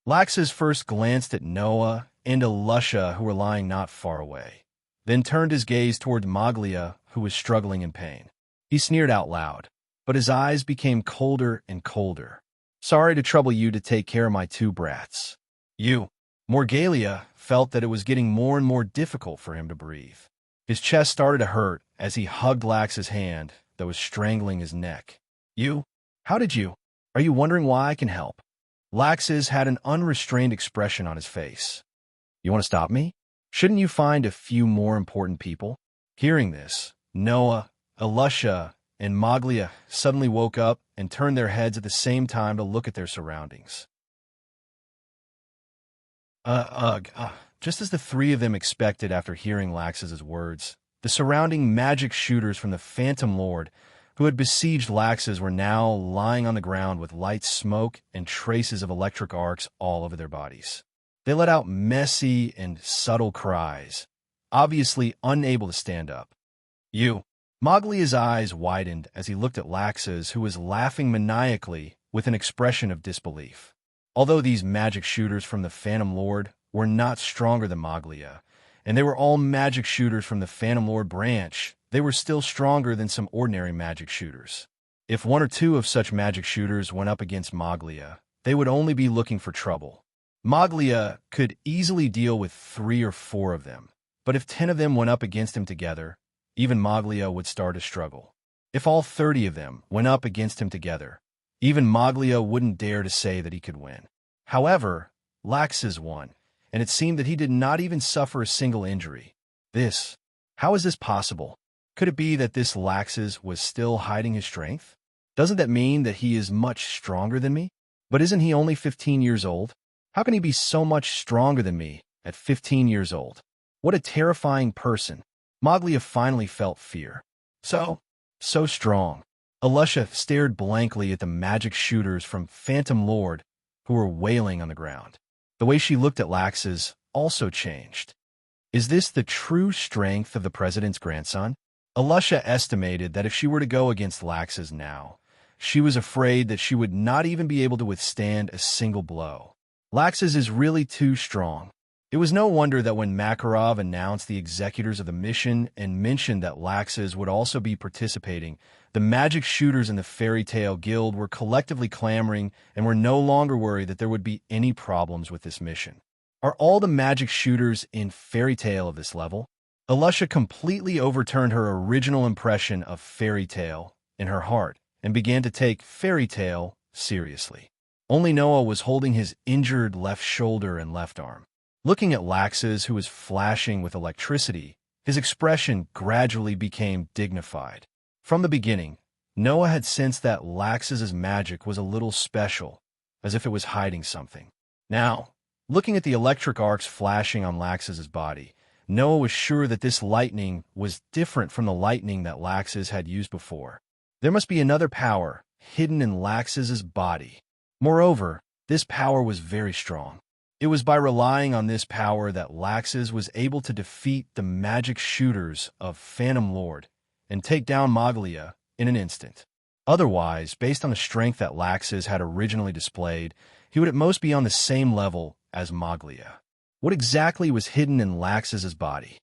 Lax's first glanced at Noah and Alusha, who were lying not far away, then turned his gaze toward Maglia, who was struggling in pain. He sneered out loud, but his eyes became colder and colder. "Sorry to trouble you to take care of my two brats." Morgalia felt that it was getting more and more difficult for him to breathe. His chest started to hurt as he hugged Lax's hand that was strangling his neck. Are you wondering why I can help?" Lax's had an unrestrained expression on his face. "You want to stop me? Shouldn't you find a few more important people?" Hearing this, Noah, Alusha, and Maglia suddenly woke up and turned their heads at the same time to look at their surroundings. Just as the three of them expected after hearing Lax's words, the surrounding magic shooters from the Phantom Lord who had besieged Lax's were now lying on the ground with light smoke and traces of electric arcs all over their bodies. They let out messy and subtle cries, obviously unable to stand up. Maglia's eyes widened as he looked at Lax's, who was laughing maniacally with an expression of disbelief. Although these magic shooters from the Phantom Lord were not stronger than Maglia, and they were all magic shooters from the Phantom Lord branch, they were still stronger than some ordinary magic shooters. If one or two of such magic shooters went up against Maglia, they would only be looking for trouble. Maglia could easily deal with 3 or 4 of them, but if 10 of them went up against him together, even Maglia would start to struggle. If all 30 of them went up against him together, even Maglia wouldn't dare to say that he could win. However, Lax's won, and it seemed that he did not even suffer a single injury. How is this possible? Could it be that this Lax's was still hiding his strength? Doesn't that mean that he is much stronger than me? But isn't he only 15 years old? How can he be so much stronger than me at 15 years old? What a terrifying person. Maglia finally felt fear. So strong. Alusha stared blankly at the magic shooters from Phantom Lord who were wailing on the ground. The way she looked at Lax's also changed. Is this the true strength of the president's grandson? Alusha estimated that if she were to go against Lax's now, she was afraid that she would not even be able to withstand a single blow. Lax's is really too strong. It was no wonder that when Makarov announced the executors of the mission and mentioned that Lax's would also be participating, the magic shooters in the Fairy Tale Guild were collectively clamoring and were no longer worried that there would be any problems with this mission. Are all the magic shooters in Fairy Tale of this level? Alusha completely overturned her original impression of Fairy Tale in her heart and began to take Fairy Tale seriously. Only Noah was holding his injured left shoulder and left arm. Looking at Lax's, who was flashing with electricity, his expression gradually became dignified. From the beginning, Noah had sensed that Lax's magic was a little special, as if it was hiding something. Now, looking at the electric arcs flashing on Lax's body, Noah was sure that this lightning was different from the lightning that Lax's had used before. There must be another power hidden in Lax's body. Moreover, this power was very strong. It was by relying on this power that Lax's was able to defeat the magic shooters of Phantom Lord and take down Maglia in an instant. Otherwise, based on the strength that Lax's had originally displayed, he would at most be on the same level as Maglia. What exactly was hidden in Lax's body?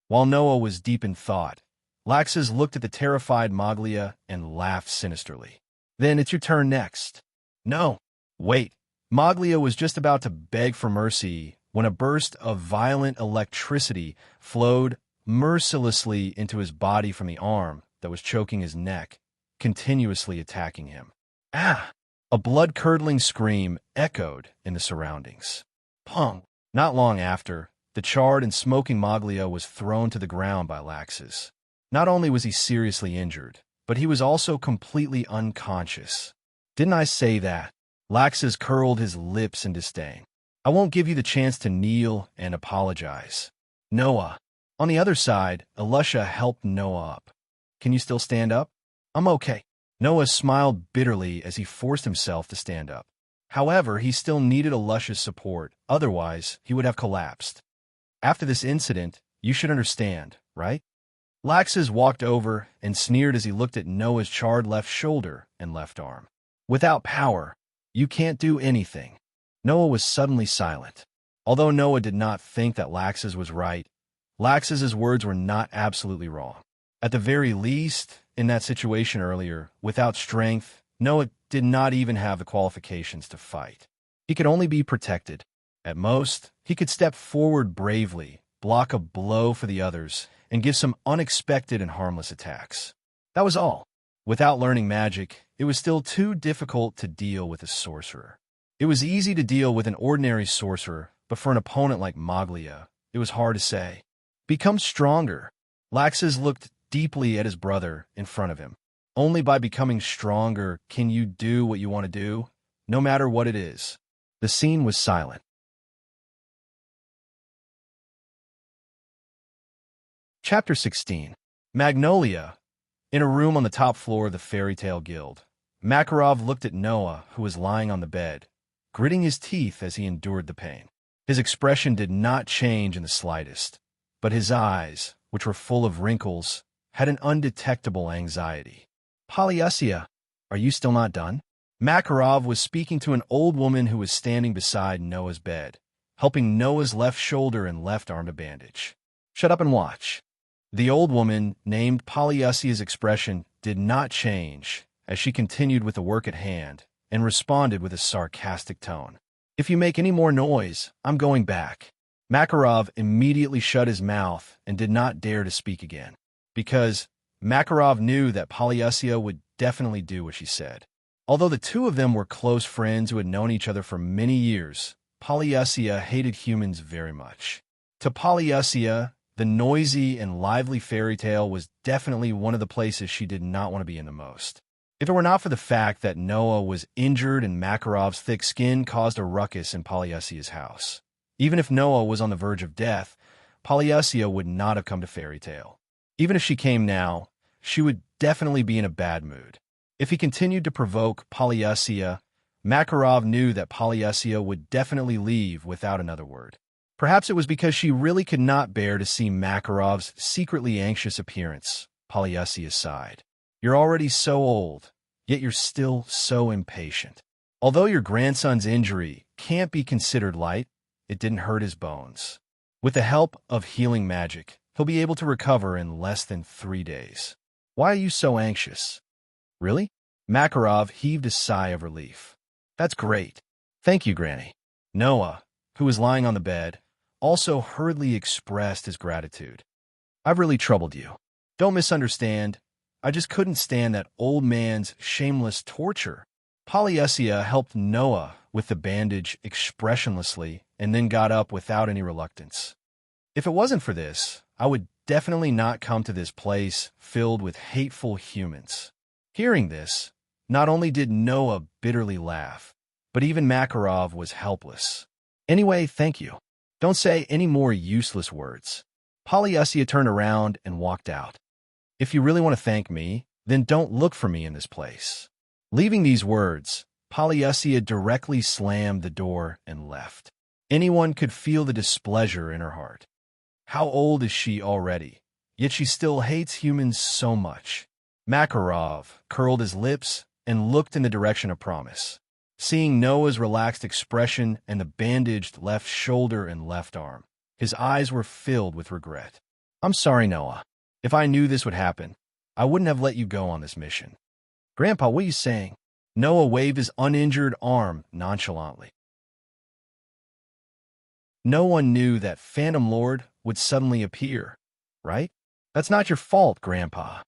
While Noah was deep in thought, Lax's looked at the terrified Maglia and laughed sinisterly. "Then it's your turn next." "No, wait." Maglia was just about to beg for mercy when a burst of violent electricity flowed mercilessly into his body from the arm that was choking his neck, continuously attacking him. "Ah!" A blood-curdling scream echoed in the surroundings. Pong! Not long after, the charred and smoking Maglia was thrown to the ground by Lax's. Not only was he seriously injured, but he was also completely unconscious. Didn't I say that? Laxus curled his lips in disdain. I won't give you the chance to kneel and apologize. Noah. On the other side, Elusha helped Noah up. Can you still stand up? I'm okay. Noah smiled bitterly as he forced himself to stand up. However, he still needed Elusha's support, otherwise he would have collapsed. After this incident, you should understand, right? Laxus walked over and sneered as he looked at Noah's charred left shoulder and left arm. Without power, you can't do anything. Noah was suddenly silent. Although Noah did not think that Laxus was right, Laxus's words were not absolutely wrong. At the very least, in that situation earlier, without strength, Noah did not even have the qualifications to fight. He could only be protected. At most, he could step forward bravely, block a blow for the others, and give some unexpected and harmless attacks. That was all. Without learning magic, it was still too difficult to deal with a sorcerer. It was easy to deal with an ordinary sorcerer, but for an opponent like Maglia, it was hard to say. Become stronger. Laxus looked deeply at his brother in front of him. Only by becoming stronger can you do what you want to do, no matter what it is. The scene was silent. Chapter 16. Magnolia. In a room on the top floor of the Fairy Tale Guild, Makarov looked at Noah, who was lying on the bed, gritting his teeth as he endured the pain. His expression did not change in the slightest, but his eyes, which were full of wrinkles, had an undetectable anxiety. Polyusia, are you still not done? Makarov was speaking to an old woman who was standing beside Noah's bed, helping Noah's left shoulder and left arm to bandage. Shut up and watch. The old woman, named Polyusia's expression, did not change as she continued with the work at hand and responded with a sarcastic tone. If you make any more noise, I'm going back. Makarov immediately shut his mouth and did not dare to speak again, because Makarov knew that Polyusia would definitely do what she said. Although the two of them were close friends who had known each other for many years, Polyusia hated humans very much. To Polyusia, the noisy and lively fairy tale was definitely one of the places she did not want to be in the most. If it were not for the fact that Noah was injured and Makarov's thick skin caused a ruckus in Polyusia's house. Even if Noah was on the verge of death, Polyusia would not have come to Fairy Tale. Even if she came now, she would definitely be in a bad mood. If he continued to provoke Polyusia, Makarov knew that Polyusia would definitely leave without another word. Perhaps it was because she really could not bear to see Makarov's secretly anxious appearance. Polyusia sighed. You're already so old, yet you're still so impatient. Although your grandson's injury can't be considered light, it didn't hurt his bones. With the help of healing magic, he'll be able to recover in less than 3 days. Why are you so anxious? Really? Makarov heaved a sigh of relief. That's great. Thank you, Granny. Noah, who was lying on the bed, also hurriedly expressed his gratitude. I've really troubled you. Don't misunderstand. I just couldn't stand that old man's shameless torture. Polyusia helped Noah with the bandage expressionlessly and then got up without any reluctance. If it wasn't for this, I would definitely not come to this place filled with hateful humans. Hearing this, not only did Noah bitterly laugh, but even Makarov was helpless. Anyway, thank you. Don't say any more useless words. Polyusia turned around and walked out. If you really want to thank me, then don't look for me in this place. Leaving these words, Polyusia directly slammed the door and left. Anyone could feel the displeasure in her heart. How old is she already? Yet she still hates humans so much. Makarov curled his lips and looked in the direction of Promise. Seeing Noah's relaxed expression and the bandaged left shoulder and left arm, his eyes were filled with regret. I'm sorry, Noah. If I knew this would happen, I wouldn't have let you go on this mission. Grandpa, what are you saying? Noah waved his uninjured arm nonchalantly. No one knew that Phantom Lord would suddenly appear, right? That's not your fault, Grandpa.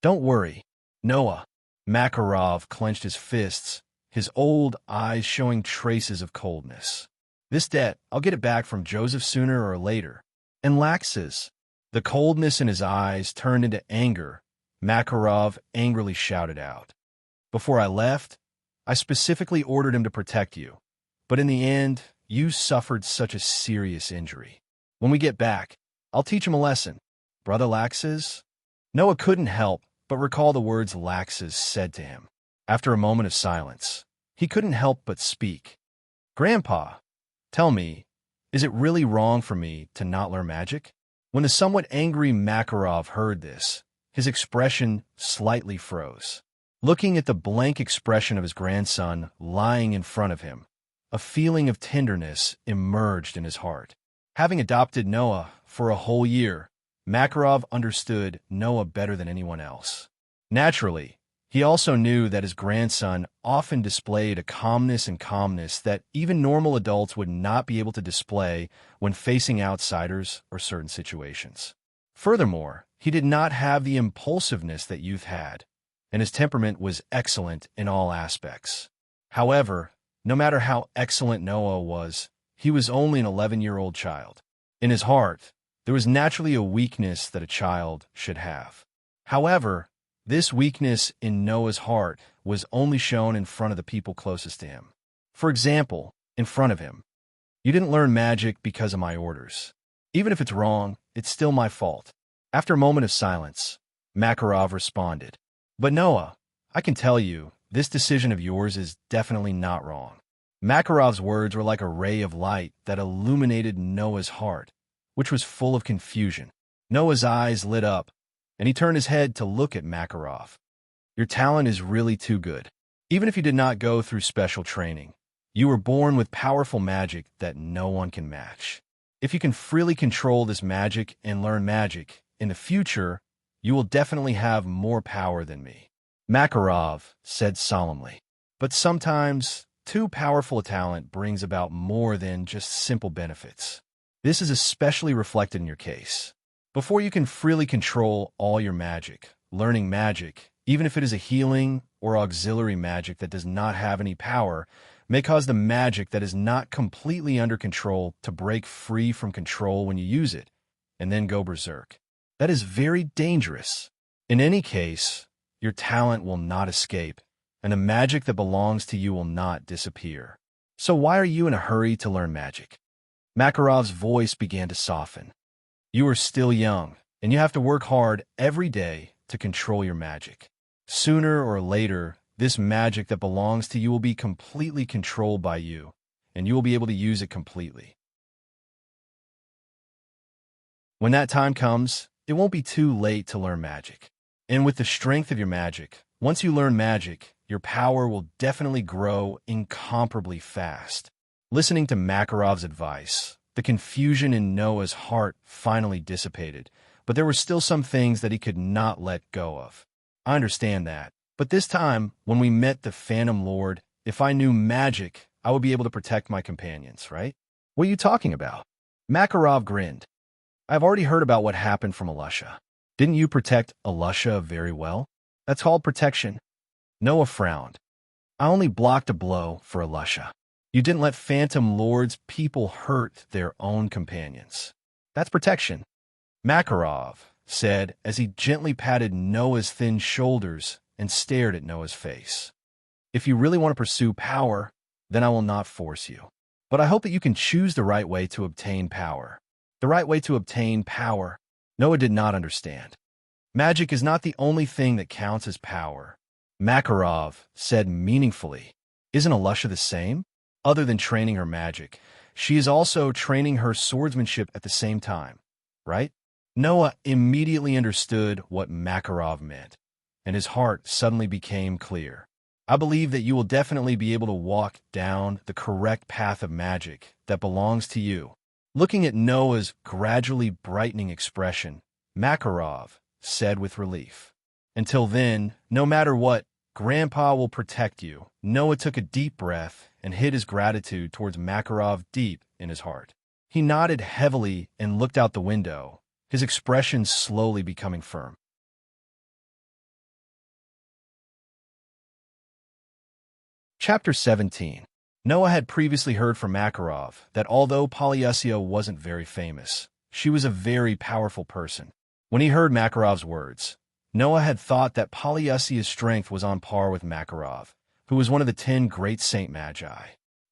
Don't worry, Noah. Makarov clenched his fists, his old eyes showing traces of coldness. This debt, I'll get it back from Joseph sooner or later. And Laxus, The coldness in his eyes turned into anger. Makarov angrily shouted out, "Before I left, I specifically ordered him to protect you. But in the end, you suffered such a serious injury. When we get back, I'll teach him a lesson. Brother Laxus?" Noah couldn't help but recall the words Laxus said to him. After a moment of silence, he couldn't help but speak. "Grandpa, tell me, is it really wrong for me to not learn magic?" When the somewhat angry Makarov heard this, his expression slightly froze. Looking at the blank expression of his grandson lying in front of him, a feeling of tenderness emerged in his heart. Having adopted Noah for a whole year, Makarov understood Noah better than anyone else. Naturally, he also knew that his grandson often displayed a calmness that even normal adults would not be able to display when facing outsiders or certain situations. Furthermore, he did not have the impulsiveness that youth had, and his temperament was excellent in all aspects. However, no matter how excellent Noah was, he was only an 11-year-old child. In his heart, there was naturally a weakness that a child should have. However, this weakness in Noah's heart was only shown in front of the people closest to him. For example, in front of him. "You didn't learn magic because of my orders. Even if it's wrong, it's still my fault." After a moment of silence, Makarov responded, "But Noah, I can tell you, this decision of yours is definitely not wrong." Makarov's words were like a ray of light that illuminated Noah's heart, which was full of confusion. Noah's eyes lit up, and he turned his head to look at Makarov. "Your talent is really too good. Even if you did not go through special training, you were born with powerful magic that no one can match. If you can freely control this magic and learn magic, in the future, you will definitely have more power than me," Makarov said solemnly. "But sometimes, too powerful a talent brings about more than just simple benefits. This is especially reflected in your case. Before you can freely control all your magic, learning magic, even if it is a healing or auxiliary magic that does not have any power, may cause the magic that is not completely under control to break free from control when you use it, and then go berserk. That is very dangerous. In any case, your talent will not escape, and the magic that belongs to you will not disappear. So why are you in a hurry to learn magic?" Makarov's voice began to soften. "You are still young, and you have to work hard every day to control your magic. Sooner or later, this magic that belongs to you will be completely controlled by you, and you will be able to use it completely. When that time comes, it won't be too late to learn magic. And with the strength of your magic, once you learn magic, your power will definitely grow incomparably fast." Listening to Makarov's advice, the confusion in Noah's heart finally dissipated, but there were still some things that he could not let go of. "I understand that, but this time, when we met the Phantom Lord, if I knew magic, I would be able to protect my companions, right?" "What are you talking about?" Makarov grinned. "I've already heard about what happened from Alusha. Didn't you protect Alusha very well? That's called protection." Noah frowned. "I only blocked a blow for Alusha. You didn't let Phantom Lord's people hurt their own companions. That's protection," Makarov said as he gently patted Noah's thin shoulders and stared at Noah's face. "If you really want to pursue power, then I will not force you. But I hope that you can choose the right way to obtain power." The right way to obtain power? Noah did not understand. "Magic is not the only thing that counts as power," Makarov said meaningfully. "Isn't Alusha the same? Other than training her magic, she is also training her swordsmanship at the same time, right?" Noah immediately understood what Makarov meant, and his heart suddenly became clear. "I believe that you will definitely be able to walk down the correct path of magic that belongs to you." Looking at Noah's gradually brightening expression, Makarov said with relief, "Until then, no matter what, Grandpa will protect you." Noah took a deep breath and hid his gratitude towards Makarov deep in his heart. He nodded heavily and looked out the window, his expression slowly becoming firm. Chapter 17. Noah had previously heard from Makarov that although Polyusio wasn't very famous, she was a very powerful person. When he heard Makarov's words, Noah had thought that Polyusia's strength was on par with Makarov, who was one of the 10 great Saint Magi.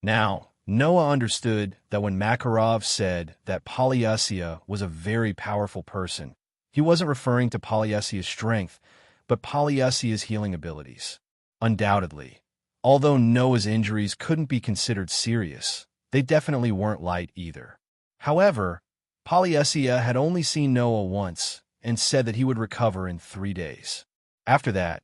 Now, Noah understood that when Makarov said that Polyusia was a very powerful person, he wasn't referring to Polyusia's strength, but Polyusia's healing abilities. Undoubtedly, although Noah's injuries couldn't be considered serious, they definitely weren't light either. However, Polyusia had only seen Noah once and said that he would recover in 3 days. After that,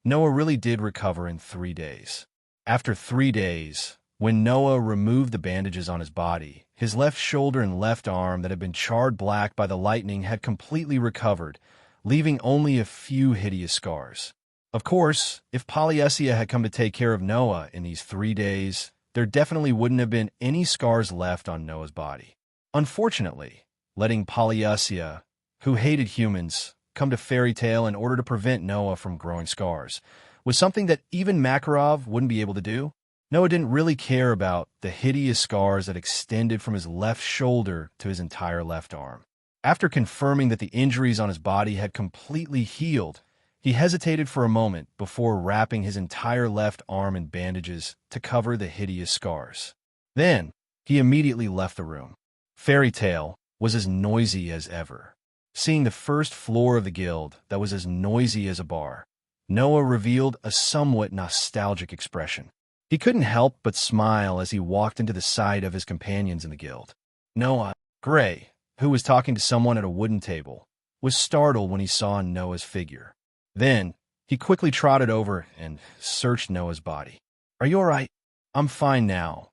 Noah really did recover in 3 days. After 3 days, when Noah removed the bandages on his body, his left shoulder and left arm that had been charred black by the lightning had completely recovered, leaving only a few hideous scars. Of course, if Polyusia had come to take care of Noah in these 3 days, there definitely wouldn't have been any scars left on Noah's body. Unfortunately, letting Polyusia, who hated humans, come to Fairy Tale in order to prevent Noah from growing scars was something that even Makarov wouldn't be able to do. Noah didn't really care about the hideous scars that extended from his left shoulder to his entire left arm. After confirming that the injuries on his body had completely healed, he hesitated for a moment before wrapping his entire left arm in bandages to cover the hideous scars. Then, he immediately left the room. Fairy Tale was as noisy as ever. Seeing the first floor of the guild that was as noisy as a bar, Noah revealed a somewhat nostalgic expression. He couldn't help but smile as he walked into the sight of his companions in the guild. Noah, Gray, who was talking to someone at a wooden table, was startled when he saw Noah's figure. Then, he quickly trotted over and searched Noah's body. "Are you all right?" "I'm fine now,"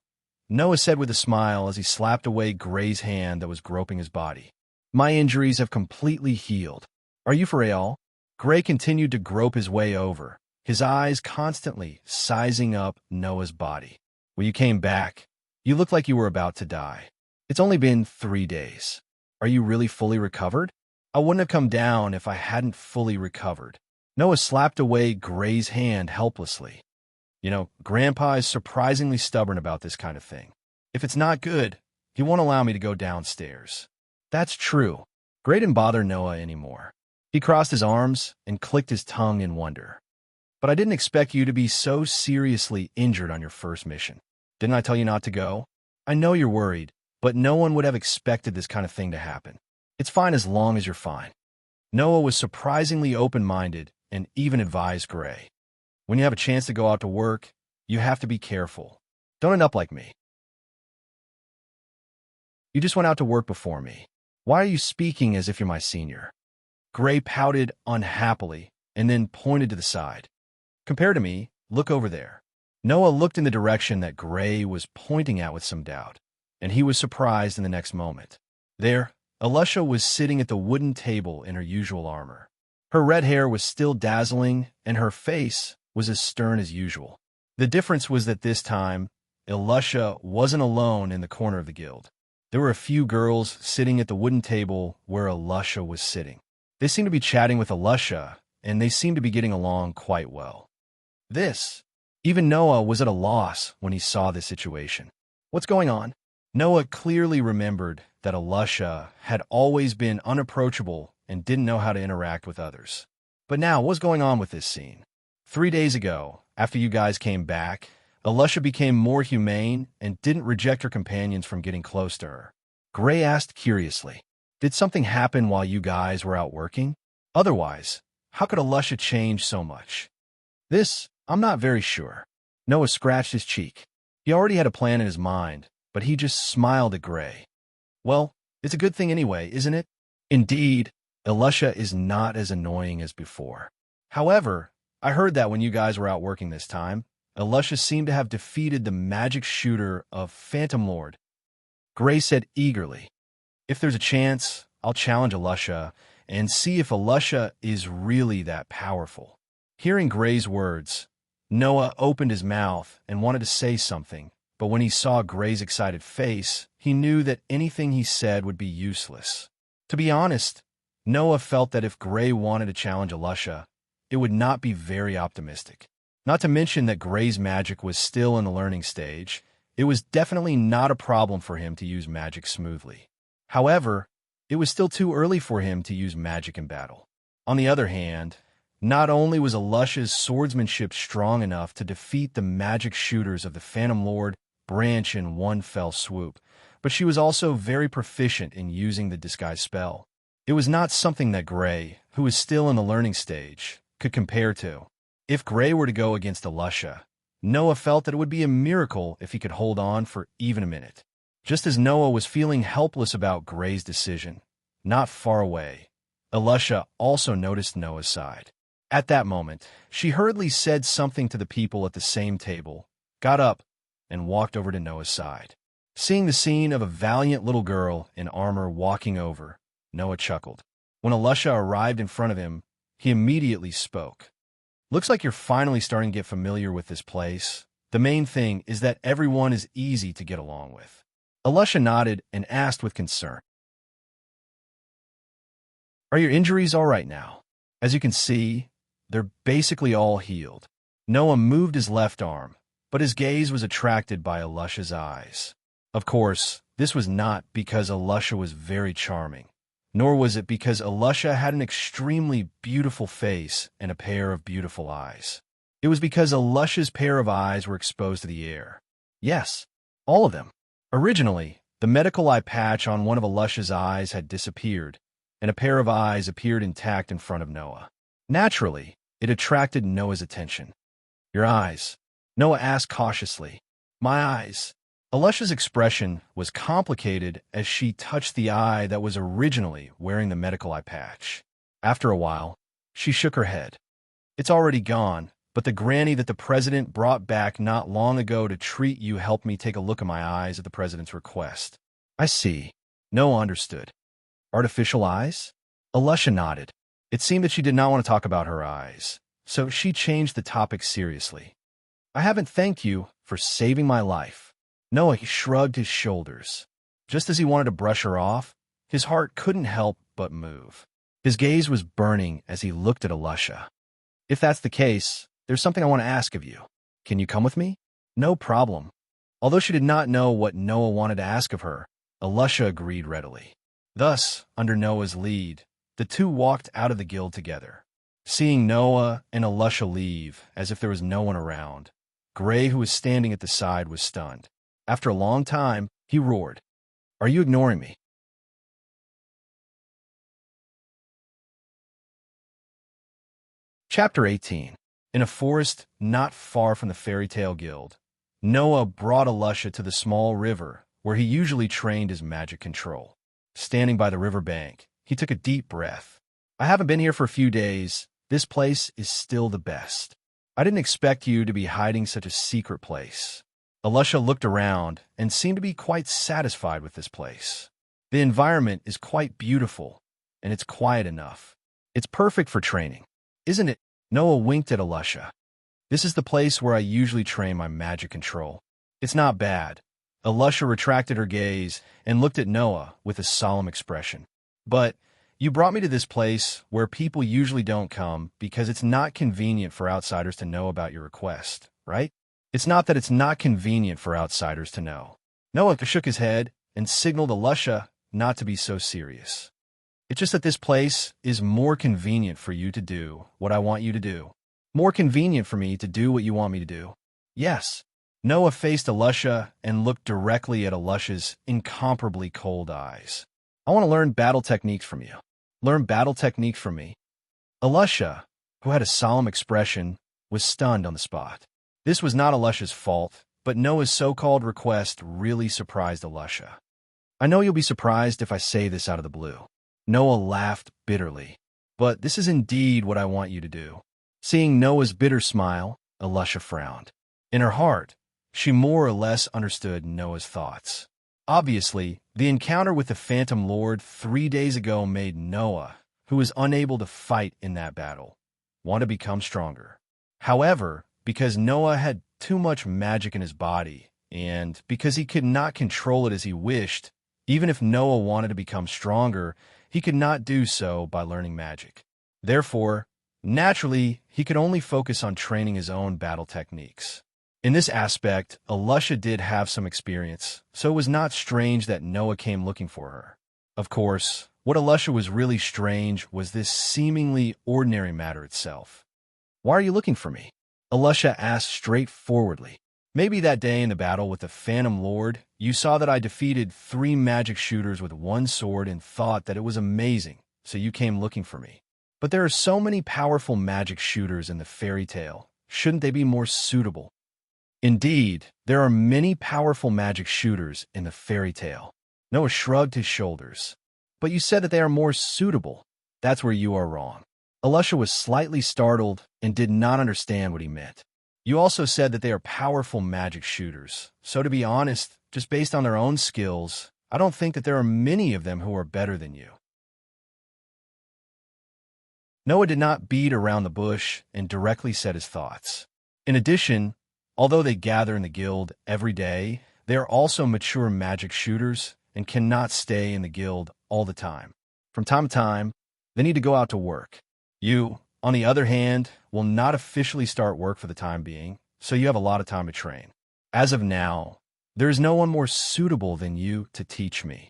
Noah said with a smile as he slapped away Gray's hand that was groping his body. "My injuries have completely healed. Are you for real?" Gray continued to grope his way over, his eyes constantly sizing up Noah's body. "When you came back, you looked like you were about to die. It's only been 3 days. Are you really fully recovered?" "I wouldn't have come down if I hadn't fully recovered." Noah slapped away Gray's hand helplessly. Grandpa is surprisingly stubborn about this kind of thing. If it's not good, he won't allow me to go downstairs. That's true. Gray didn't bother Noah anymore. He crossed his arms and clicked his tongue in wonder. "But I didn't expect you to be so seriously injured on your first mission. Didn't I tell you not to go? I know you're worried, but no one would have expected this kind of thing to happen. It's fine as long as you're fine." Noah was surprisingly open-minded and even advised Gray. "When you have a chance to go out to work, you have to be careful. Don't end up like me. You just went out to work before me. Why are you speaking as if you're my senior?" Gray pouted unhappily and then pointed to the side. "Compared to me, look over there." Noah looked in the direction that Gray was pointing at with some doubt, and he was surprised in the next moment. There, Alusha was sitting at the wooden table in her usual armor. Her red hair was still dazzling, and her face was as stern as usual. The difference was that this time, Alusha wasn't alone in the corner of the guild. There were a few girls sitting at the wooden table where Alusha was sitting. They seemed to be chatting with Alusha, and they seemed to be getting along quite well. Even Noah was at a loss when he saw this situation. What's going on? Noah clearly remembered that Alusha had always been unapproachable and didn't know how to interact with others. But now, what's going on with this scene? 3 days ago, after you guys came back, Alusha became more humane and didn't reject her companions from getting close to her. Gray asked curiously, "Did something happen while you guys were out working? Otherwise, how could Alusha change so much?" I'm not very sure." Noah scratched his cheek. He already had a plan in his mind, but he just smiled at Gray. "Well, it's a good thing anyway, isn't it?" "Indeed, Alusha is not as annoying as before. However, I heard that when you guys were out working this time, Alusha seemed to have defeated the magic shooter of Phantom Lord." Gray said eagerly, "If there's a chance, I'll challenge Alusha and see if Alusha is really that powerful." Hearing Gray's words, Noah opened his mouth and wanted to say something, but when he saw Gray's excited face, he knew that anything he said would be useless. To be honest, Noah felt that if Gray wanted to challenge Alusha, it would not be very optimistic. Not to mention that Gray's magic was still in the learning stage, it was definitely not a problem for him to use magic smoothly. However, it was still too early for him to use magic in battle. On the other hand, not only was Alusha's swordsmanship strong enough to defeat the magic shooters of the Phantom Lord branch in one fell swoop, but she was also very proficient in using the disguise spell. It was not something that Gray, who was still in the learning stage, could compare to. If Gray were to go against Alusha, Noah felt that it would be a miracle if he could hold on for even a minute. Just as Noah was feeling helpless about Gray's decision, not far away, Alusha also noticed Noah's side. At that moment, she hurriedly said something to the people at the same table, got up, and walked over to Noah's side. Seeing the scene of a valiant little girl in armor walking over, Noah chuckled. When Alusha arrived in front of him, he immediately spoke. Looks like you're finally starting to get familiar with this place. The main thing is that everyone is easy to get along with. Alusha nodded and asked with concern, "Are your injuries all right now?" As you can see, they're basically all healed. Noah moved his left arm, but his gaze was attracted by Alusha's eyes. Of course, this was not because Alusha was very charming, nor was it because Alusha had an extremely beautiful face and a pair of beautiful eyes. It was because Alusha's pair of eyes were exposed to the air. Yes, all of them. Originally, the medical eye patch on one of Alusha's eyes had disappeared, and a pair of eyes appeared intact in front of Noah. Naturally, it attracted Noah's attention. "Your eyes?" Noah asked cautiously. "My eyes." Alusha's expression was complicated as she touched the eye that was originally wearing the medical eye patch. After a while, she shook her head. "It's already gone, but the granny that the president brought back not long ago to treat you helped me take a look at my eyes at the president's request." "I see." Noah understood. "Artificial eyes?" Alusha nodded. It seemed that she did not want to talk about her eyes, so she changed the topic seriously. "I haven't thanked you for saving my life." Noah shrugged his shoulders. Just as he wanted to brush her off, his heart couldn't help but move. His gaze was burning as he looked at Alusha. "If that's the case, there's something I want to ask of you. Can you come with me?" "No problem." Although she did not know what Noah wanted to ask of her, Alusha agreed readily. Thus, under Noah's lead, the two walked out of the guild together. Seeing Noah and Alusha leave, as if there was no one around, Gray, who was standing at the side, was stunned. After a long time, he roared, "Are you ignoring me?" Chapter 18. In a forest not far from the Fairy Tale Guild, Noah brought Alusha to the small river where he usually trained his magic control. Standing by the river bank, he took a deep breath. "I haven't been here for a few days. This place is still the best. I didn't expect you to be hiding such a secret place." Alusha looked around and seemed to be quite satisfied with this place. The environment is quite beautiful, and it's quiet enough. It's perfect for training, isn't it? Noah winked at Alusha. "This is the place where I usually train my magic control. It's not bad." Alusha retracted her gaze and looked at Noah with a solemn expression. "But you brought me to this place where people usually don't come because it's not convenient for outsiders to know about your request, right?" "It's not that it's not convenient for outsiders to know." Noah shook his head and signaled Alusha not to be so serious. "It's just that this place is more convenient for you to do what I want you to do. More convenient for me to do what you want me to do." "Yes." Noah faced Alusha and looked directly at Alusha's incomparably cold eyes. "I want to learn battle techniques from you." "Learn battle techniques from me?" Alusha, who had a solemn expression, was stunned on the spot. This was not Alusha's fault, but Noah's so-called request really surprised Alusha. "I know you'll be surprised if I say this out of the blue." Noah laughed bitterly. "But this is indeed what I want you to do." Seeing Noah's bitter smile, Alusha frowned. In her heart, she more or less understood Noah's thoughts. Obviously, the encounter with the Phantom Lord 3 days ago made Noah, who was unable to fight in that battle, want to become stronger. However, because Noah had too much magic in his body, and because he could not control it as he wished, even if Noah wanted to become stronger, he could not do so by learning magic. Therefore, naturally, he could only focus on training his own battle techniques. In this aspect, Alusha did have some experience, so it was not strange that Noah came looking for her. Of course, What Elisha was really strange was this seemingly ordinary matter itself. "Why are you looking for me?" Elisha asked straightforwardly. "Maybe that day in the battle with the Phantom Lord, you saw that I defeated 3 magic shooters with 1 sword and thought that it was amazing, so you came looking for me. But there are so many powerful magic shooters in the fairy tale. Shouldn't they be more suitable?" "Indeed, there are many powerful magic shooters in the fairy tale." Noah shrugged his shoulders. "But you said that they are more suitable. That's where you are wrong." Elisha was slightly startled and did not understand what he meant. "You also said that they are powerful magic shooters. So to be honest, just based on their own skills, I don't think that there are many of them who are better than you." Noah did not beat around the bush and directly said his thoughts. In addition, although they gather in the guild every day, they are also mature magic shooters and cannot stay in the guild all the time. From time to time, they need to go out to work. You, on the other hand, will not officially start work for the time being, so you have a lot of time to train. As of now, there is no one more suitable than you to teach me."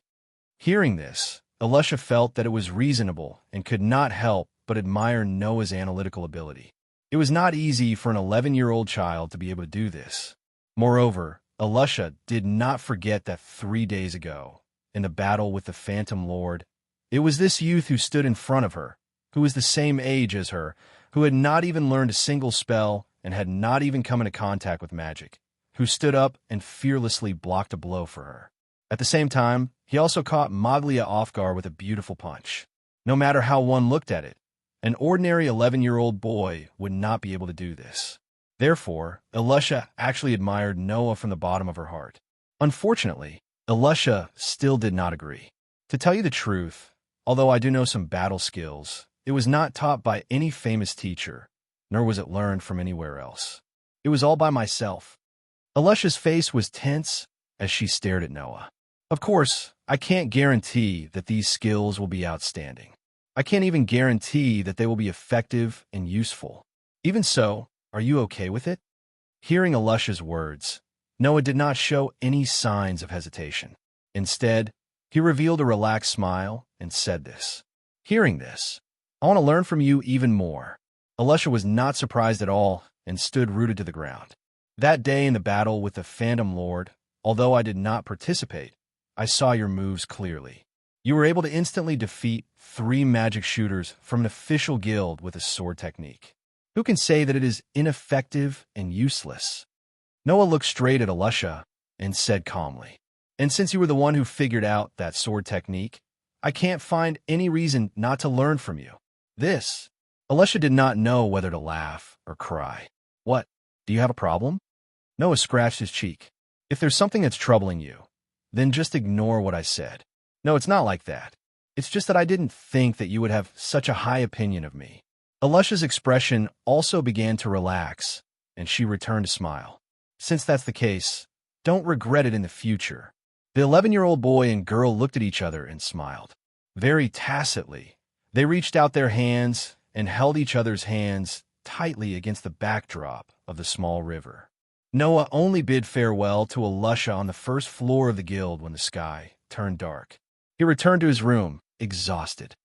Hearing this, Elisha felt that it was reasonable and could not help but admire Noah's analytical ability. It was not easy for an 11-year-old child to be able to do this. Moreover, Elisha did not forget that 3 days ago, in the battle with the Phantom Lord, it was this youth who stood in front of her, who was the same age as her, who had not even learned a single spell and had not even come into contact with magic, who stood up and fearlessly blocked a blow for her. At the same time, he also caught Maglia off guard with a beautiful punch. No matter how one looked at it, an ordinary 11-year-old boy would not be able to do this. Therefore, Elisha actually admired Noah from the bottom of her heart. Unfortunately, Elisha still did not agree. To tell you the truth, although I do know some battle skills, it was not taught by any famous teacher, nor was it learned from anywhere else. It was all by myself. Elisha's face was tense as she stared at Noah. "Of course, I can't guarantee that these skills will be outstanding. I can't even guarantee that they will be effective and useful. Even so, are you okay with it?" Hearing Elisha's words, Noah did not show any signs of hesitation. Instead, he revealed a relaxed smile and said this. Hearing this, "I want to learn from you even more." Elisha was not surprised at all and stood rooted to the ground. "That day in the battle with the Phantom Lord, although I did not participate, I saw your moves clearly. You were able to instantly defeat 3 magic shooters from an official guild with a sword technique. Who can say that it is ineffective and useless?" Noah looked straight at Elisha and said calmly, "And since you were the one who figured out that sword technique, I can't find any reason not to learn from you." This, Elisha did not know whether to laugh or cry. "What? Do you have a problem?" Noah scratched his cheek. "If there's something that's troubling you, then just ignore what I said. No, it's not like that. It's just that I didn't think that you would have such a high opinion of me." Elisha's expression also began to relax, and she returned to smile. "Since that's the case, don't regret it in the future." The 11-year-old boy and girl looked at each other and smiled. Very tacitly, they reached out their hands and held each other's hands tightly against the backdrop of the small river. Noah only bid farewell to Elisha on the first floor of the guild when the sky turned dark. He returned to his room, exhausted.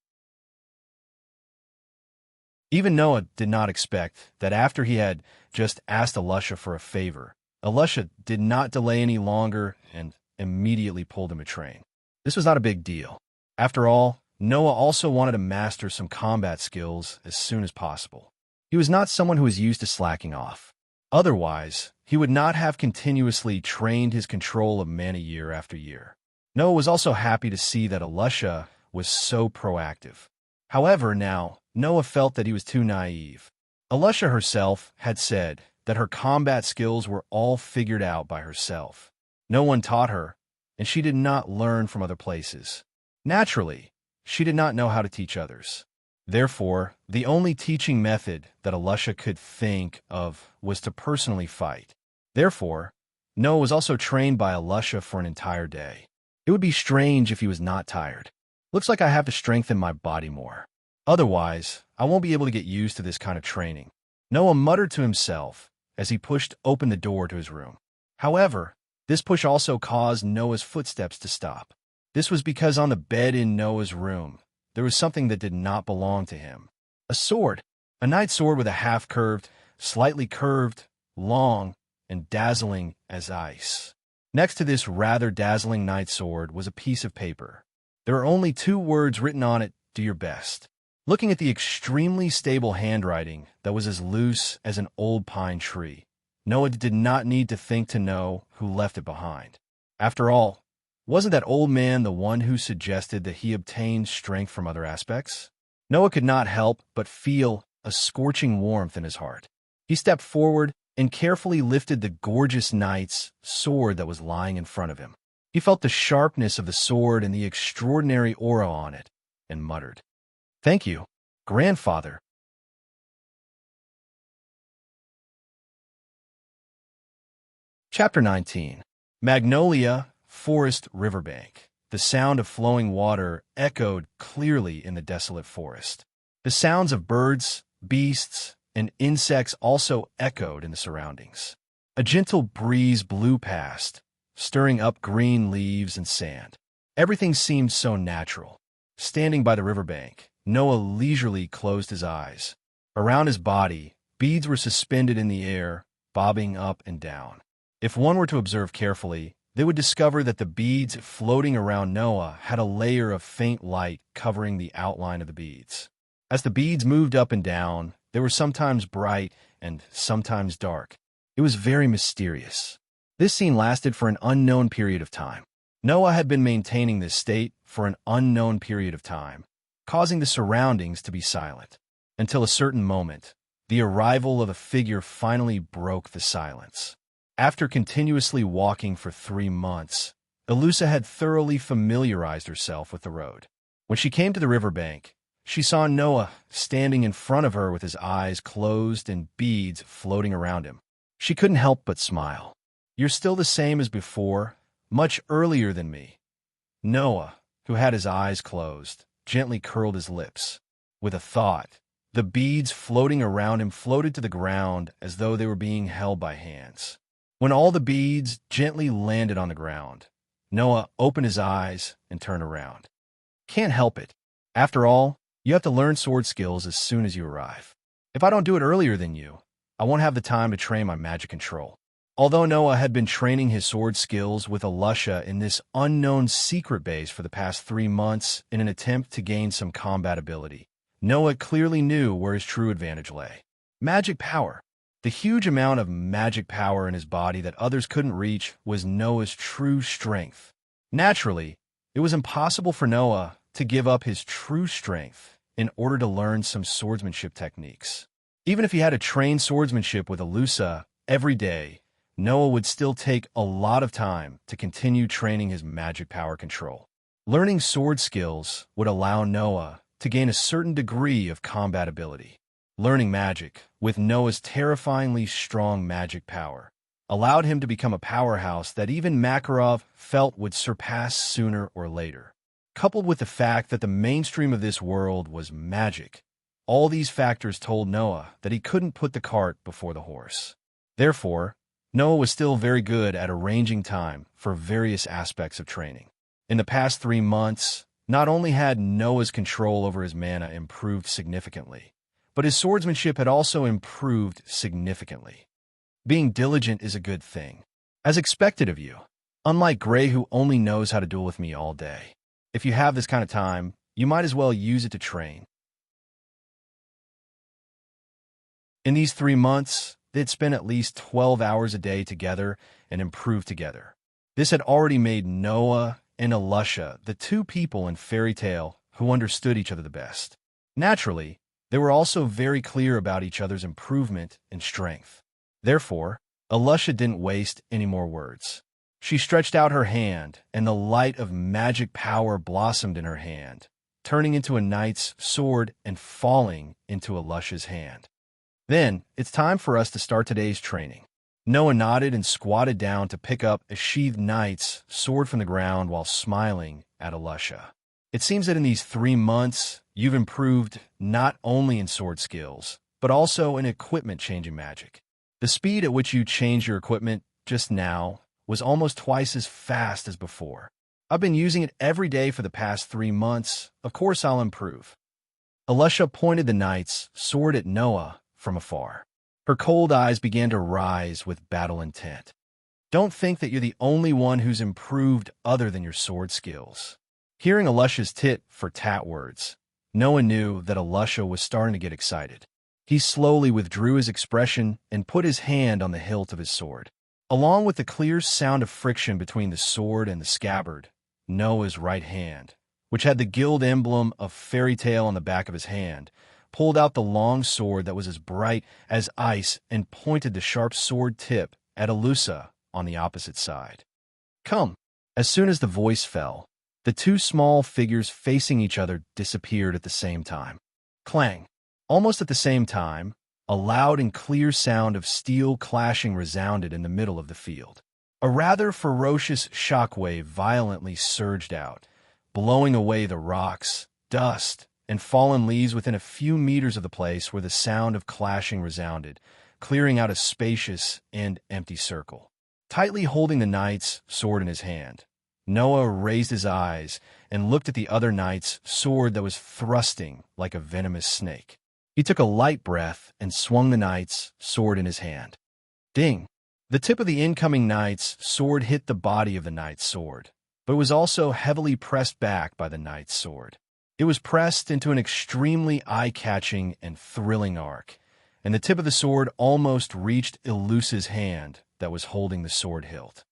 Even Noah did not expect that after he had just asked Elisha for a favor, Elisha did not delay any longer and immediately pulled him a train. This was not a big deal. After all, Noah also wanted to master some combat skills as soon as possible. He was not someone who was used to slacking off. Otherwise, he would not have continuously trained his control of mana year after year. Noah was also happy to see that Elisha was so proactive. However, now, Noah felt that he was too naive. Elisha herself had said that her combat skills were all figured out by herself. No one taught her, and she did not learn from other places. Naturally, she did not know how to teach others. Therefore, the only teaching method that Elisha could think of was to personally fight. Therefore, Noah was also trained by Elisha for an entire day. It would be strange if he was not tired. Looks like I have to strengthen my body more. Otherwise, I won't be able to get used to this kind of training. Noah muttered to himself as he pushed open the door to his room. However, this push also caused Noah's footsteps to stop. This was because on the bed in Noah's room, there was something that did not belong to him. A sword. A knight's sword with a half-curved, slightly curved, long, and dazzling as ice. Next to this rather dazzling knight's sword was a piece of paper. There are only 2 words written on it: do your best. Looking at the extremely stable handwriting that was as loose as an old pine tree, Noah did not need to think to know who left it behind. After all, wasn't that old man the one who suggested that he obtained strength from other aspects? Noah could not help but feel a scorching warmth in his heart. He stepped forward and carefully lifted the gorgeous knight's sword that was lying in front of him. He felt the sharpness of the sword and the extraordinary aura on it, and muttered, "Thank you, grandfather." Chapter 19. Magnolia Forest Riverbank. The sound of flowing water echoed clearly in the desolate forest. The sounds of birds, beasts, and insects also echoed in the surroundings. A gentle breeze blew past, stirring up green leaves and sand. Everything seemed so natural. Standing by the riverbank, Noah leisurely closed his eyes. Around his body, beads were suspended in the air, bobbing up and down. If one were to observe carefully, they would discover that the beads floating around Noah had a layer of faint light covering the outline of the beads. As the beads moved up and down, they were sometimes bright and sometimes dark. It was very mysterious. This scene lasted for an unknown period of time. Noah had been maintaining this state for an unknown period of time, causing the surroundings to be silent, until a certain moment, the arrival of a figure finally broke the silence. After continuously walking for 3 months, Elusa had thoroughly familiarized herself with the road. When she came to the riverbank, she saw Noah standing in front of her with his eyes closed and beads floating around him. She couldn't help but smile. "You're still the same as before, much earlier than me." Noah, who had his eyes closed, gently curled his lips. With a thought, the beads floating around him floated to the ground as though they were being held by hands. When all the beads gently landed on the ground, Noah opened his eyes and turned around. "Can't help it. After all, you have to learn sword skills as soon as you arrive. If I don't do it earlier than you, I won't have the time to train my magic control." Although Noah had been training his sword skills with Elusha in this unknown secret base for the past 3 months in an attempt to gain some combat ability, Noah clearly knew where his true advantage lay. Magic power. The huge amount of magic power in his body that others couldn't reach was Noah's true strength. Naturally, it was impossible for Noah to give up his true strength in order to learn some swordsmanship techniques. Even if he had to train swordsmanship with Elusa every day, Noah would still take a lot of time to continue training his magic power control. Learning sword skills would allow Noah to gain a certain degree of combat ability. Learning magic, with Noah's terrifyingly strong magic power, allowed him to become a powerhouse that even Makarov felt would surpass sooner or later. Coupled with the fact that the mainstream of this world was magic, all these factors told Noah that he couldn't put the cart before the horse. Therefore, Noah was still very good at arranging time for various aspects of training. In the past 3 months, not only had Noah's control over his mana improved significantly, but his swordsmanship had also improved significantly. Being diligent is a good thing, as expected of you, unlike Gray, who only knows how to duel with me all day. If you have this kind of time, you might as well use it to train. In these 3 months, they'd spent at least 12 hours a day together and improved together. This had already made Noah and Elusha the 2 people in fairy tale who understood each other the best. Naturally, they were also very clear about each other's improvement and strength. Therefore, Elusha didn't waste any more words. She stretched out her hand, and the light of magic power blossomed in her hand, turning into a knight's sword and falling into Elusha's hand. "Then, it's time for us to start today's training." Noah nodded and squatted down to pick up a sheathed knight's sword from the ground while smiling at Elusha. "It seems that in these 3 months, you've improved not only in sword skills, but also in equipment-changing magic. The speed at which you changed your equipment just now was almost twice as fast as before. I've been using it every day for the past 3 months. Of course I'll improve. Elisha pointed the knight's sword at Noah from afar. Her cold eyes began to rise with battle intent. Don't think that you're the only one who's improved other than your sword skills. Hearing Elisha's tit-for-tat words, Noah knew that Elisha was starting to get excited. He slowly withdrew his expression and put his hand on the hilt of his sword. Along with the clear sound of friction between the sword and the scabbard, Noah's right hand, which had the guild emblem of fairy tale on the back of his hand, pulled out the long sword that was as bright as ice and pointed the sharp sword tip at Elisha on the opposite side. Come! As soon as the voice fell, the two small figures facing each other disappeared at the same time. Clang! Almost at the same time, a loud and clear sound of steel clashing resounded in the middle of the field. A rather ferocious shockwave violently surged out, blowing away the rocks, dust, and fallen leaves within a few meters of the place where the sound of clashing resounded, clearing out a spacious and empty circle. Tightly holding the knight's sword in his hand, Noah raised his eyes and looked at the other knight's sword that was thrusting like a venomous snake. He took a light breath and swung the knight's sword in his hand. Ding! The tip of the incoming knight's sword hit the body of the knight's sword, but it was also heavily pressed back by the knight's sword. It was pressed into an extremely eye-catching and thrilling arc, and the tip of the sword almost reached Elisha's hand that was holding the sword hilt.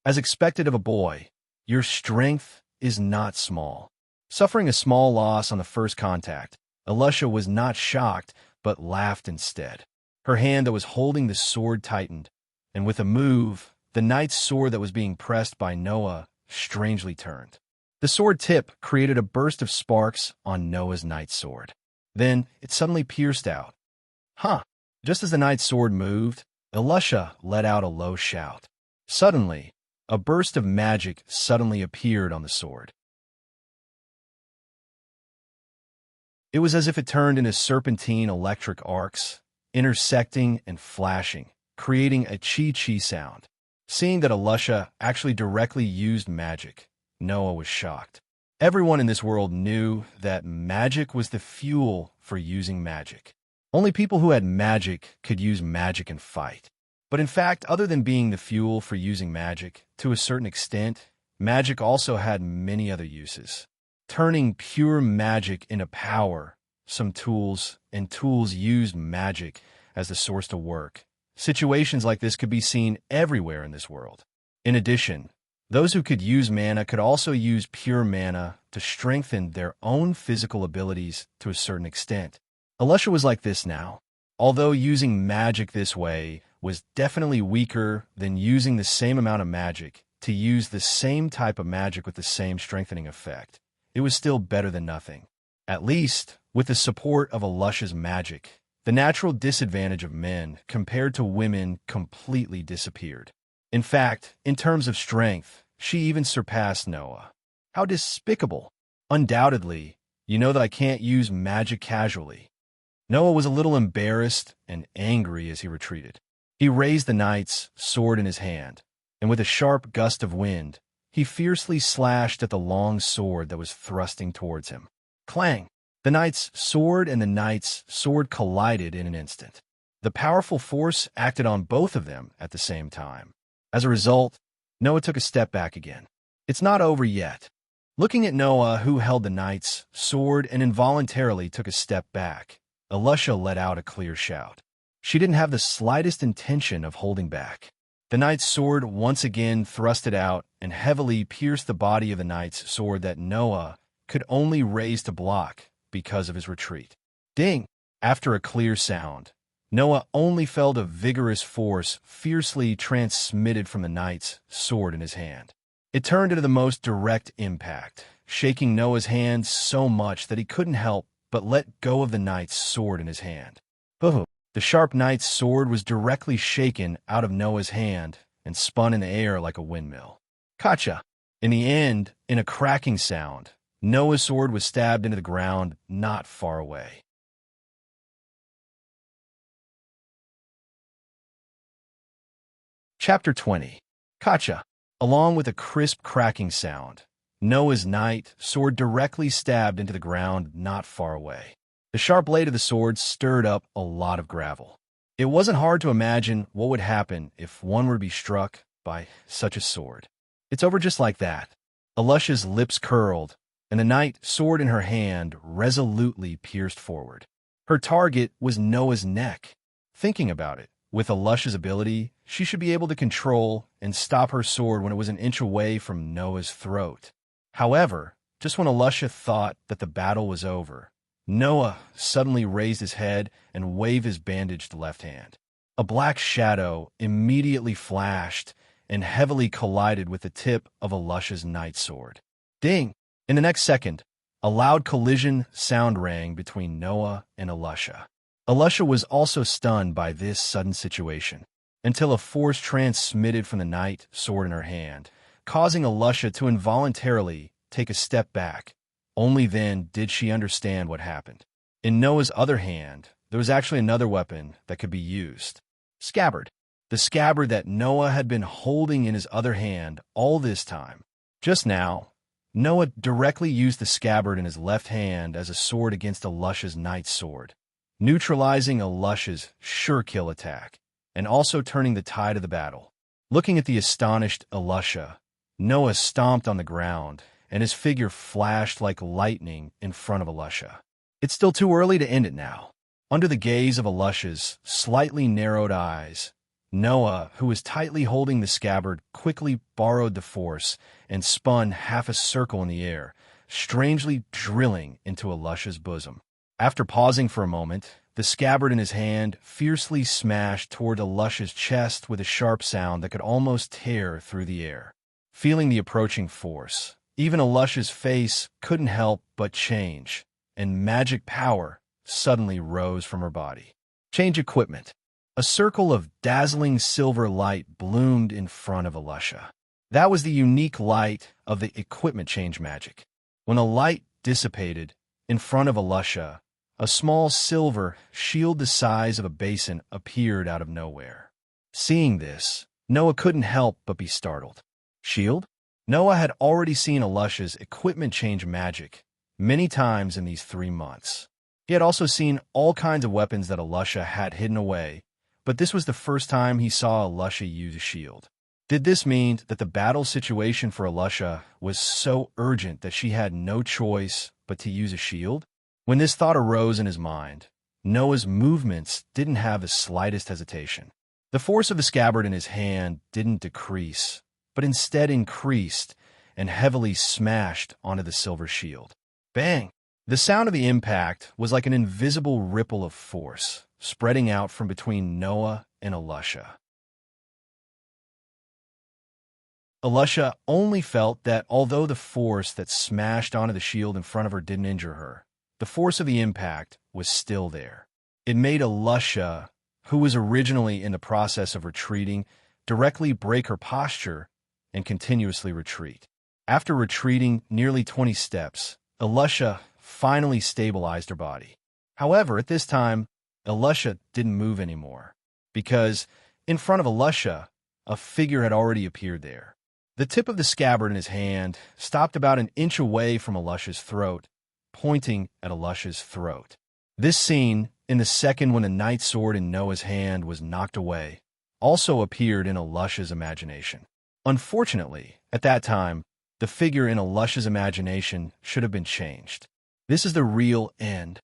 As expected of a boy, your strength is not small. Suffering a small loss on the first contact, Elisha was not shocked, but laughed instead. Her hand that was holding the sword tightened, and with a move, the knight's sword that was being pressed by Noah strangely turned. The sword tip created a burst of sparks on Noah's knight's sword. Then it suddenly pierced out. Huh! Just as the knight's sword moved, Elisha let out a low shout. Suddenly, a burst of magic suddenly appeared on the sword. It was as if it turned into serpentine electric arcs, intersecting and flashing, creating a chi-chi sound. Seeing that Elisha actually directly used magic, Noah was shocked. Everyone in this world knew that magic was the fuel for using magic. Only people who had magic could use magic and fight. But in fact, other than being the fuel for using magic, to a certain extent, magic also had many other uses. Turning pure magic into power, some tools used magic as the source to work. Situations like this could be seen everywhere in this world. In addition, those who could use mana could also use pure mana to strengthen their own physical abilities to a certain extent. Elisha was like this now. Although using magic this way was definitely weaker than using the same amount of magic to use the same type of magic with the same strengthening effect, it was still better than nothing. At least, with the support of Elisha's magic, the natural disadvantage of men compared to women completely disappeared. In fact, in terms of strength, she even surpassed Noah. How despicable! Undoubtedly, you know that I can't use magic casually. Noah was a little embarrassed and angry as he retreated. He raised the knight's sword in his hand, and with a sharp gust of wind, he fiercely slashed at the long sword that was thrusting towards him. Clang! The knight's sword and the knight's sword collided in an instant. The powerful force acted on both of them at the same time. As a result, Noah took a step back again. It's not over yet. Looking at Noah, who held the knight's sword and involuntarily took a step back, Elisha let out a clear shout. She didn't have the slightest intention of holding back. The knight's sword once again thrusted out and heavily pierced the body of the knight's sword that Noah could only raise to block because of his retreat. Ding! After a clear sound, Noah only felt a vigorous force fiercely transmitted from the knight's sword in his hand. It turned into the most direct impact, shaking Noah's hand so much that he couldn't help but let go of the knight's sword in his hand. Boom! The sharp knight's sword was directly shaken out of Noah's hand and spun in the air like a windmill. Gotcha! In the end, in a cracking sound, Noah's sword was stabbed into the ground not far away. Chapter 20. Gotcha! Along with a crisp cracking sound, Noah's knight sword directly stabbed into the ground not far away. The sharp blade of the sword stirred up a lot of gravel. It wasn't hard to imagine what would happen if one were to be struck by such a sword. It's over just like that. Alusha's lips curled, and the knight, sword in her hand, resolutely pierced forward. Her target was Noah's neck. Thinking about it, with Alusha's ability, she should be able to control and stop her sword when it was an inch away from Noah's throat. However, just when Alusha thought that the battle was over, Noah suddenly raised his head and waved his bandaged left hand. A black shadow immediately flashed and heavily collided with the tip of Alusha's knight sword. Ding! In the next second, a loud collision sound rang between Noah and Alusha. Alusha was also stunned by this sudden situation, until a force transmitted from the knight sword in her hand, causing Alusha to involuntarily take a step back. Only then did she understand what happened. In Noah's other hand, there was actually another weapon that could be used. Scabbard. The scabbard that Noah had been holding in his other hand all this time. Just now, Noah directly used the scabbard in his left hand as a sword against Alusha's knight's sword, neutralizing Alusha's sure-kill attack, and also turning the tide of the battle. Looking at the astonished Alusha, Noah stomped on the ground, and his figure flashed like lightning in front of Alusha. It's still too early to end it now. Under the gaze of Alusha's slightly narrowed eyes, Noah, who was tightly holding the scabbard, quickly borrowed the force and spun half a circle in the air, strangely drilling into Alusha's bosom. After pausing for a moment, the scabbard in his hand fiercely smashed toward Alusha's chest with a sharp sound that could almost tear through the air. Feeling the approaching force, even Alusha's face couldn't help but change, and magic power suddenly rose from her body. Change equipment. A circle of dazzling silver light bloomed in front of Alusha. That was the unique light of the equipment change magic. When the light dissipated, in front of Alusha, a small silver shield the size of a basin appeared out of nowhere. Seeing this, Noah couldn't help but be startled. Shield? Noah had already seen Alusha's equipment change magic many times in these 3 months. He had also seen all kinds of weapons that Alusha had hidden away, but this was the first time he saw Alusha use a shield. Did this mean that the battle situation for Alusha was so urgent that she had no choice but to use a shield? When this thought arose in his mind, Noah's movements didn't have the slightest hesitation. The force of the scabbard in his hand didn't decrease, but instead increased and heavily smashed onto the silver shield. Bang! The sound of the impact was like an invisible ripple of force, spreading out from between Noah and Alusha. Alusha only felt that although the force that smashed onto the shield in front of her didn't injure her, the force of the impact was still there. It made Alusha, who was originally in the process of retreating, directly break her posture and continuously retreat. After retreating nearly 20 steps, Alusha finally stabilized her body. However, at this time, Alusha didn't move anymore, because in front of Alusha, a figure had already appeared there. The tip of the scabbard in his hand stopped about an inch away from Alusha's throat, pointing at Alusha's throat. This scene, in the second when the knight's sword in Noah's hand was knocked away, also appeared in Alusha's imagination. Unfortunately, at that time, the figure in Alusha's imagination should have been changed. This is the real end.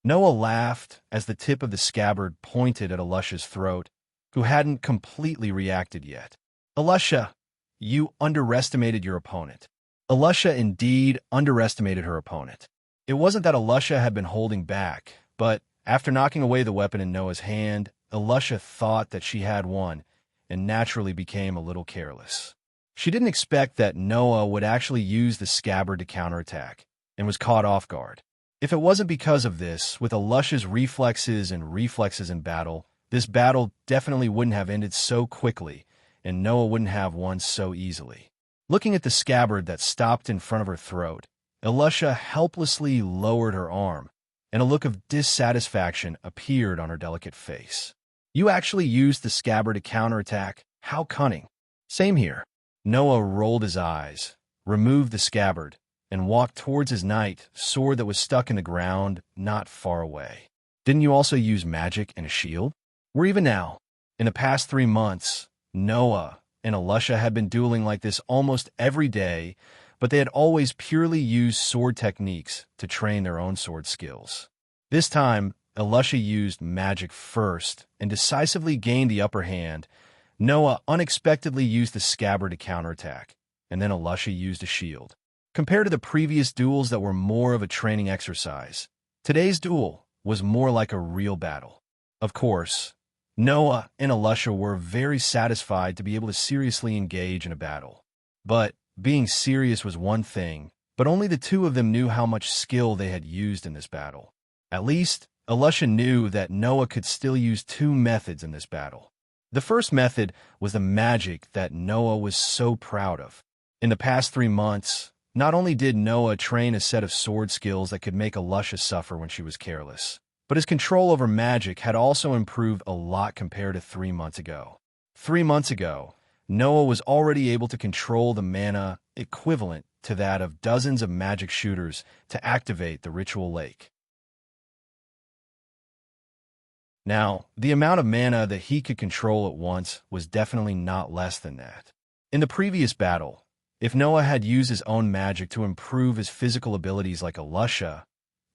Noah laughed as the tip of the scabbard pointed at Alusha's throat, who hadn't completely reacted yet. Alusha, you underestimated your opponent. Alusha indeed underestimated her opponent. It wasn't that Alusha had been holding back, but after knocking away the weapon in Noah's hand, Alusha thought that she had won and naturally became a little careless. She didn't expect that Noah would actually use the scabbard to counterattack, and was caught off guard. If it wasn't because of this, with Alusha's reflexes in battle, this battle definitely wouldn't have ended so quickly, and Noah wouldn't have won so easily. Looking at the scabbard that stopped in front of her throat, Alusha helplessly lowered her arm, and a look of dissatisfaction appeared on her delicate face. You actually used the scabbard to counterattack? How cunning. Same here. Noah rolled his eyes, removed the scabbard, and walked towards his knight, sword that was stuck in the ground not far away. Didn't you also use magic and a shield? We're even now. In the past 3 months, Noah and Elisha had been dueling like this almost every day, but they had always purely used sword techniques to train their own sword skills. This time, Elisha used magic first and decisively gained the upper hand. Noah unexpectedly used the scabbard to counterattack, and then Elisha used a shield. Compared to the previous duels that were more of a training exercise, today's duel was more like a real battle. Of course, Noah and Elisha were very satisfied to be able to seriously engage in a battle. But being serious was one thing, but only the two of them knew how much skill they had used in this battle. At least, Elisha knew that Noah could still use 2 methods in this battle. The first method was the magic that Noah was so proud of. In the past 3 months, not only did Noah train a set of sword skills that could make Elisha suffer when she was careless, but his control over magic had also improved a lot compared to 3 months ago. 3 months ago, Noah was already able to control the mana equivalent to that of dozens of magic shooters to activate the ritual lake. Now, the amount of mana that he could control at once was definitely not less than that. In the previous battle, if Noah had used his own magic to improve his physical abilities like Elisha,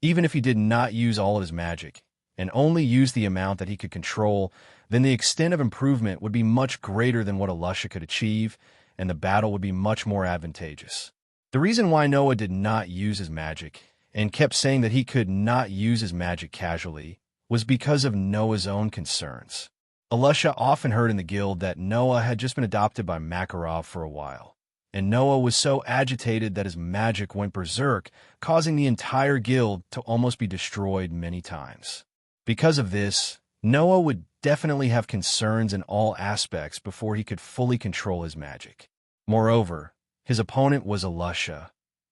even if he did not use all of his magic, and only used the amount that he could control, then the extent of improvement would be much greater than what Elisha could achieve, and the battle would be much more advantageous. The reason why Noah did not use his magic, and kept saying that he could not use his magic casually, was because of Noah's own concerns. Elisha often heard in the guild that Noah had just been adopted by Makarov for a while, and Noah was so agitated that his magic went berserk, causing the entire guild to almost be destroyed many times. Because of this, Noah would definitely have concerns in all aspects before he could fully control his magic. Moreover, his opponent was Elisha,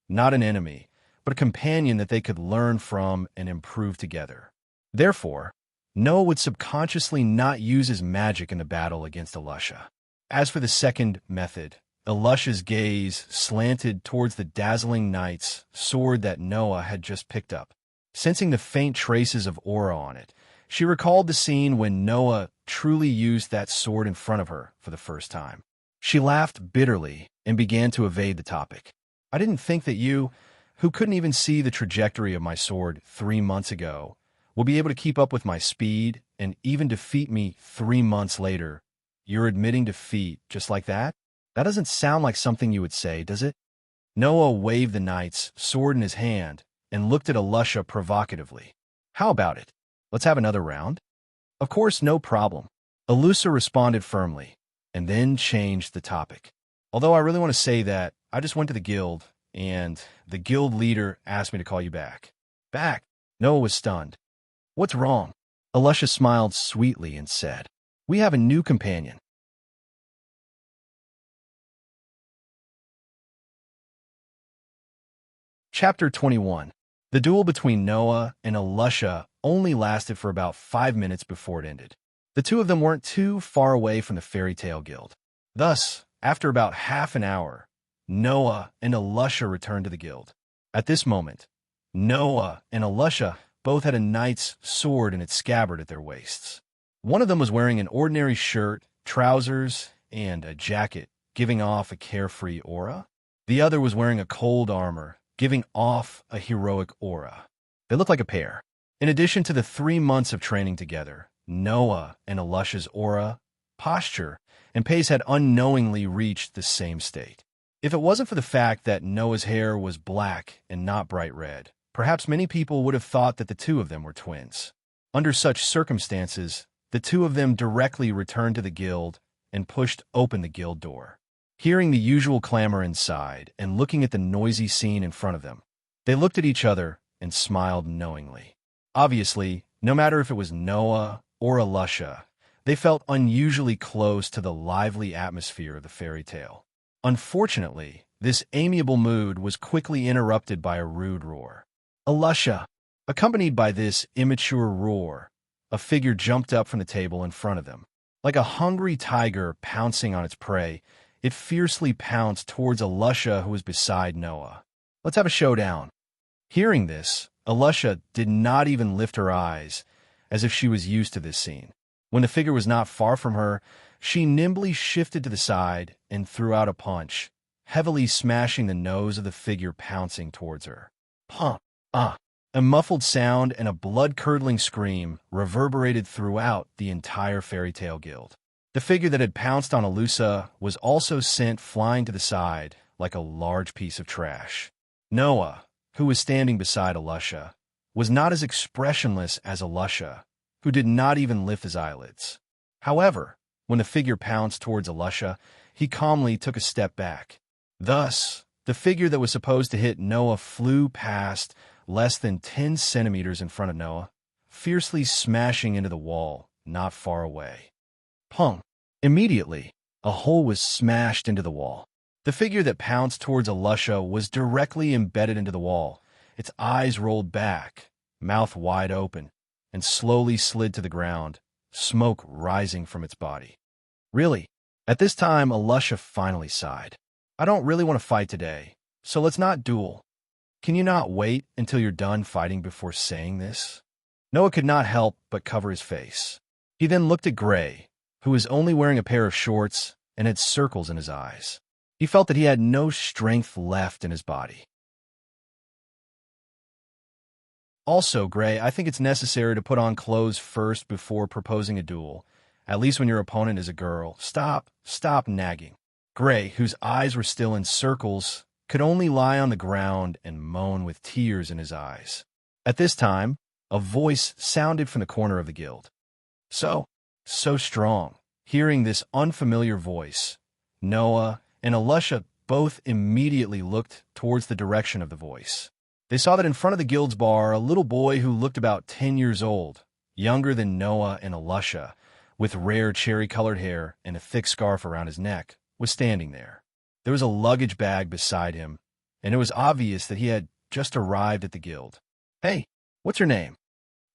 not an enemy, but a companion that they could learn from and improve together. Therefore, Noah would subconsciously not use his magic in the battle against Elisha. As for the second method, Elisha's gaze slanted towards the dazzling knight's sword that Noah had just picked up. Sensing the faint traces of aura on it, she recalled the scene when Noah truly used that sword in front of her for the first time. She laughed bitterly and began to evade the topic. I didn't think that you, who couldn't even see the trajectory of my sword 3 months ago, will be able to keep up with my speed and even defeat me 3 months later. You're admitting defeat just like that? That doesn't sound like something you would say, does it? Noah waved the knight's sword in his hand and looked at Elisha provocatively. How about it? Let's have another round? Of course, no problem. Elisha responded firmly, and then changed the topic. Although I really want to say that I just went to the guild, and the guild leader asked me to call you back. Back? Noah was stunned. What's wrong? Elisha smiled sweetly and said, We have a new companion. Chapter 21. The duel between Noah and Elisha only lasted for about 5 minutes before it ended. The two of them weren't too far away from the Fairy Tale Guild. Thus, after about half an hour, Noah and Elisha returned to the guild. At this moment, Noah and Elisha both had a knight's sword in its scabbard at their waists. One of them was wearing an ordinary shirt, trousers, and a jacket, giving off a carefree aura. The other was wearing a cold armor, giving off a heroic aura. They looked like a pair. In addition to the 3 months of training together, Noah and Elisha's aura, posture, and pace had unknowingly reached the same state. If it wasn't for the fact that Noah's hair was black and not bright red, perhaps many people would have thought that the two of them were twins. Under such circumstances, the two of them directly returned to the guild and pushed open the guild door. Hearing the usual clamor inside and looking at the noisy scene in front of them, they looked at each other and smiled knowingly. Obviously, no matter if it was Noah or Elisha, they felt unusually close to the lively atmosphere of the fairy tale. Unfortunately, this amiable mood was quickly interrupted by a rude roar. Elisha! Accompanied by this immature roar, a figure jumped up from the table in front of them. Like a hungry tiger pouncing on its prey, It fiercely pounced towards Alusha, who was beside Noah. "Let's have a showdown." Hearing this, Alusha did not even lift her eyes, as if she was used to this scene. When the figure was not far from her, she nimbly shifted to the side and threw out a punch, heavily smashing the nose of the figure pouncing towards her. Pump! Ah! A muffled sound and a blood-curdling scream reverberated throughout the entire fairy tale guild. The figure that had pounced on Alusa was also sent flying to the side like a large piece of trash. Noah, who was standing beside Alusha, was not as expressionless as Alusha, who did not even lift his eyelids. However, when the figure pounced towards Alusha, he calmly took a step back. Thus, the figure that was supposed to hit Noah flew past less than 10 centimeters in front of Noah, fiercely smashing into the wall not far away. Pong! Immediately, a hole was smashed into the wall. The figure that pounced towards Alusha was directly embedded into the wall. Its eyes rolled back, mouth wide open, and slowly slid to the ground, smoke rising from its body. Really? At this time, Alusha finally sighed. "I don't really want to fight today, so let's not duel. Can you not wait until you're done fighting before saying this?" Noah could not help but cover his face. He then looked at Gray, who was only wearing a pair of shorts and had circles in his eyes. He felt that he had no strength left in his body. Also, Gray, I think it's necessary to put on clothes first before proposing a duel, at least when your opponent is a girl. Stop nagging. Gray, whose eyes were still in circles, could only lie on the ground and moan with tears in his eyes. At this time, a voice sounded from the corner of the guild. So strong. Hearing this unfamiliar voice, Noah and Alusha both immediately looked towards the direction of the voice. They saw that in front of the guild's bar, a little boy who looked about 10 years old, younger than Noah and Alusha, with rare cherry-colored hair and a thick scarf around his neck, was standing there. There was a luggage bag beside him, and it was obvious that he had just arrived at the guild. "Hey, what's your name?"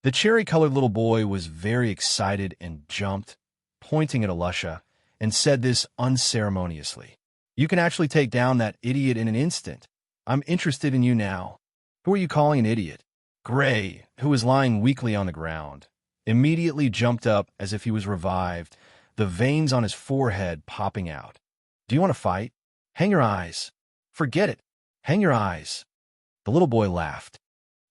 The cherry-colored little boy was very excited and jumped, pointing at Alusha, and said this unceremoniously. "You can actually take down that idiot in an instant. I'm interested in you now." "Who are you calling an idiot?" Gray, who was lying weakly on the ground, immediately jumped up as if he was revived, the veins on his forehead popping out. "Do you want to fight? Hang your eyes. Forget it. Hang your eyes." The little boy laughed.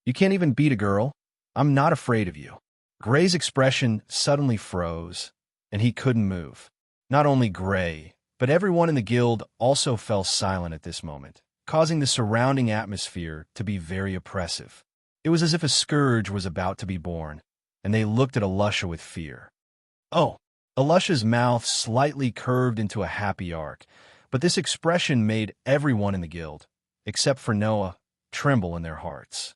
"You can't even beat a girl. I'm not afraid of you." Gray's expression suddenly froze, and he couldn't move. Not only Gray, but everyone in the guild also fell silent at this moment, causing the surrounding atmosphere to be very oppressive. It was as if a scourge was about to be born, and they looked at Alusha with fear. Oh! Alusha's mouth slightly curved into a happy arc, but this expression made everyone in the guild, except for Noah, tremble in their hearts.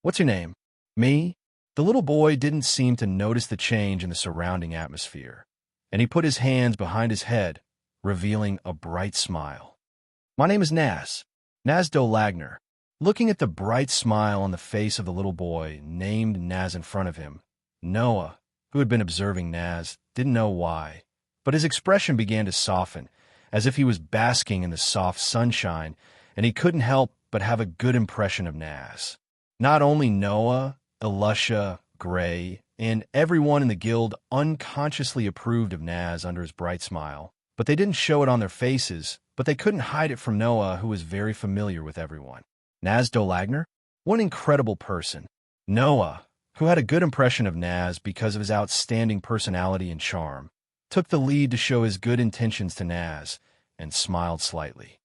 "What's your name?" "Me?" The little boy didn't seem to notice the change in the surrounding atmosphere, and he put his hands behind his head, revealing a bright smile. "My name is Naz Dolagner." Looking at the bright smile on the face of the little boy named Naz in front of him, Noah, who had been observing Naz, didn't know why, but his expression began to soften, as if he was basking in the soft sunshine, and he couldn't help but have a good impression of Naz. Not only Noah, Alusha, Gray, and everyone in the guild unconsciously approved of Naz under his bright smile, but they didn't show it on their faces, but they couldn't hide it from Noah, who was very familiar with everyone. Naz Dolagner? What an incredible person. Noah, who had a good impression of Naz because of his outstanding personality and charm, took the lead to show his good intentions to Naz, and smiled slightly.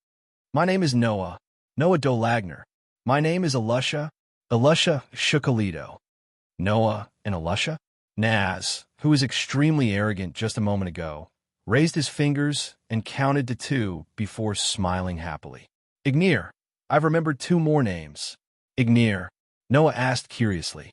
"My name is Noah Dolagner. My name is Alusha Shukalito." Noah and Alusha? Naz, who was extremely arrogant just a moment ago, raised his fingers and counted to 2 before smiling happily. "Ignir, I've remembered 2 more names." "Ignir?" Noah asked curiously.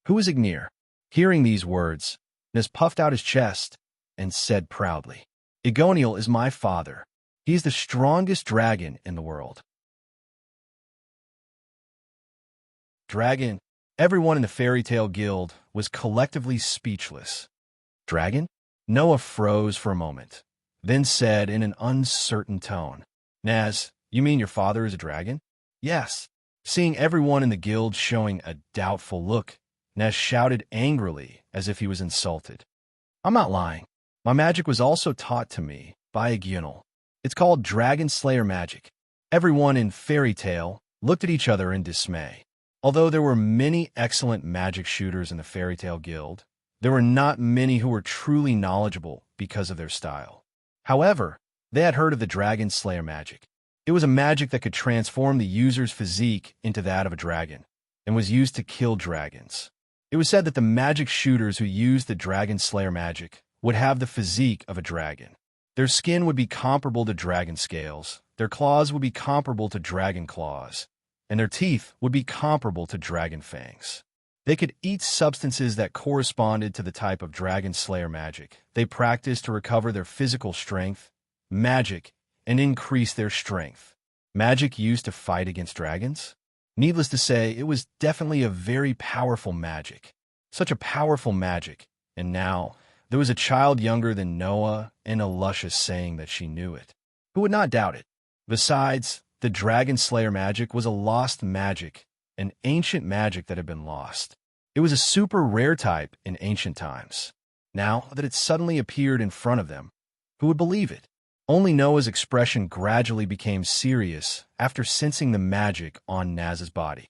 "Who is Ignir?" Hearing these words, Naz puffed out his chest and said proudly, "Igoniel is my father. He is the strongest dragon in the world." Dragon? Everyone in the fairy tale guild was collectively speechless. Dragon? Noah froze for a moment. then said in an uncertain tone, "Naz, you mean your father is a dragon?" "Yes." Seeing everyone in the guild showing a doubtful look, Naz shouted angrily as if he was insulted. "I'm not lying. My magic was also taught to me by a guild. It's called Dragon Slayer magic." Everyone in Fairy Tale looked at each other in dismay. Although there were many excellent magic shooters in the Fairy Tale Guild, there were not many who were truly knowledgeable because of their style. However, they had heard of the Dragon Slayer magic. It was a magic that could transform the user's physique into that of a dragon, and was used to kill dragons. It was said that the magic shooters who used the Dragon Slayer magic would have the physique of a dragon. Their skin would be comparable to dragon scales, their claws would be comparable to dragon claws, and their teeth would be comparable to dragon fangs. They could eat substances that corresponded to the type of Dragon Slayer magic they practiced to recover their physical strength, magic, and increase their strength. Magic used to fight against dragons? Needless to say, it was definitely a very powerful magic. Such a powerful magic, and now there was a child younger than Noah and Alusha saying that she knew it. Who would not doubt it? Besides, the Dragon Slayer magic was a lost magic, an ancient magic that had been lost. It was a super rare type in ancient times. Now that it suddenly appeared in front of them, who would believe it? Only Noah's expression gradually became serious after sensing the magic on Naz's body.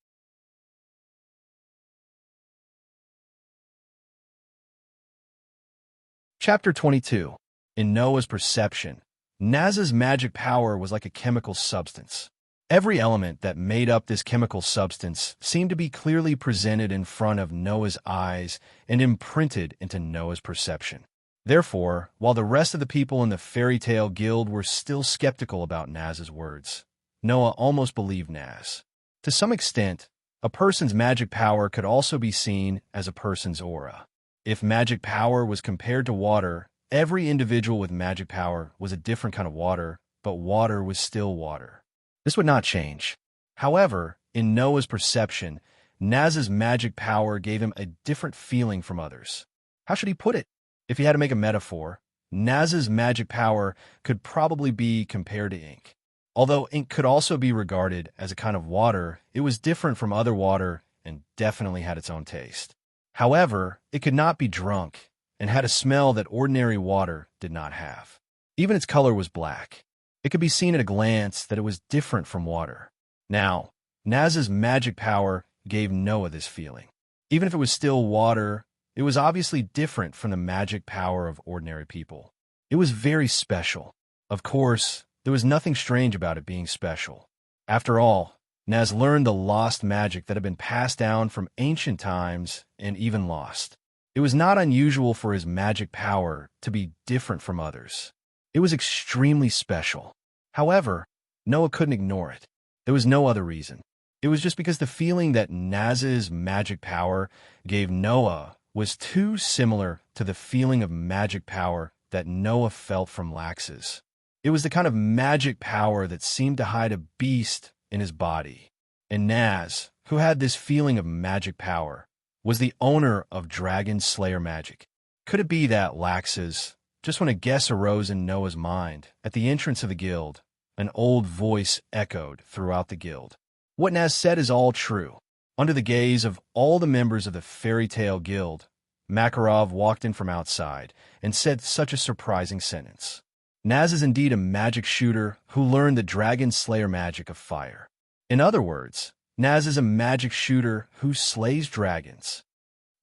Chapter 22. In Noah's perception, Naz's magic power was like a chemical substance. Every element that made up this chemical substance seemed to be clearly presented in front of Noah's eyes and imprinted into Noah's perception. Therefore, while the rest of the people in the Fairy Tale Guild were still skeptical about Naz's words, Noah almost believed Naz. To some extent, a person's magic power could also be seen as a person's aura. If magic power was compared to water, every individual with magic power was a different kind of water, but water was still water. This would not change. However, in Noah's perception, Naz's magic power gave him a different feeling from others. How should he put it? If he had to make a metaphor, Naz's magic power could probably be compared to ink. Although ink could also be regarded as a kind of water, it was different from other water and definitely had its own taste. However, it could not be drunk and had a smell that ordinary water did not have. Even its color was black. It could be seen at a glance that it was different from water. Now, Naz's magic power gave Noah this feeling. Even if it was still water, it was obviously different from the magic power of ordinary people. It was very special. Of course, there was nothing strange about it being special. After all, Naz learned the lost magic that had been passed down from ancient times and even lost. It was not unusual for his magic power to be different from others. It was extremely special. However, Noah couldn't ignore it. There was no other reason. It was just because the feeling that Naz's magic power gave Noah was too similar to the feeling of magic power that Noah felt from Lax's. It was the kind of magic power that seemed to hide a beast in his body. And Naz, who had this feeling of magic power, was the owner of Dragon Slayer magic. Could it be that Lax's? Just when a guess arose in Noah's mind, at the entrance of the guild, an old voice echoed throughout the guild. What Naz said is all true. Under the gaze of all the members of the Fairy Tale Guild, Makarov walked in from outside and said such a surprising sentence. Naz is indeed a magic shooter who learned the Dragon Slayer magic of fire. In other words, Naz is a magic shooter who slays dragons.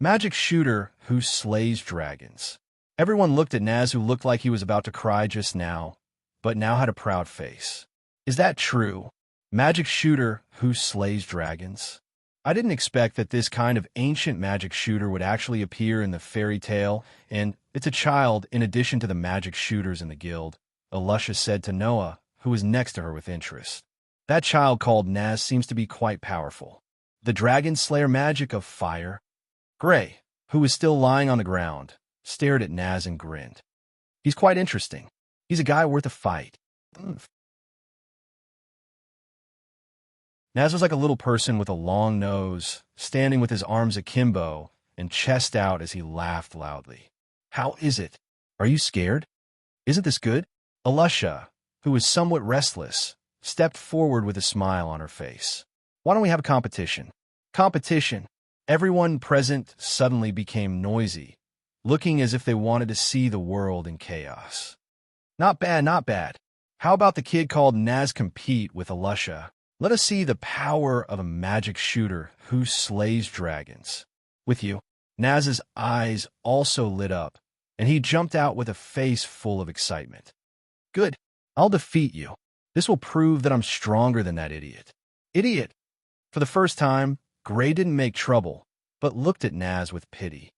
Magic shooter who slays dragons. Everyone looked at Naz, who looked like he was about to cry just now, but now had a proud face. Is that true? Magic shooter who slays dragons? I didn't expect that this kind of ancient magic shooter would actually appear in the fairy tale, and it's a child in addition to the magic shooters in the guild, Alusha said to Noah, who was next to her with interest. That child called Naz seems to be quite powerful. The Dragon Slayer magic of fire? Gray, who was still lying on the ground, stared at Naz and grinned. He's quite interesting. He's a guy worth a fight. Naz was like a little person with a long nose, standing with his arms akimbo and chest out as he laughed loudly. How is it? Are you scared? Isn't this good? Alusha, who was somewhat restless, stepped forward with a smile on her face. "Why don't we have a competition?" Competition. Everyone present suddenly became noisy, looking as if they wanted to see the world in chaos. "Not bad, not bad. How about the kid called Naz compete with Alusha? Let us see the power of a magic shooter who slays dragons." "With you." Naz's eyes also lit up, and he jumped out with a face full of excitement. "Good. I'll defeat you. This will prove that I'm stronger than that idiot." "Idiot!" For the first time, Gray didn't make trouble, but looked at Naz with pity.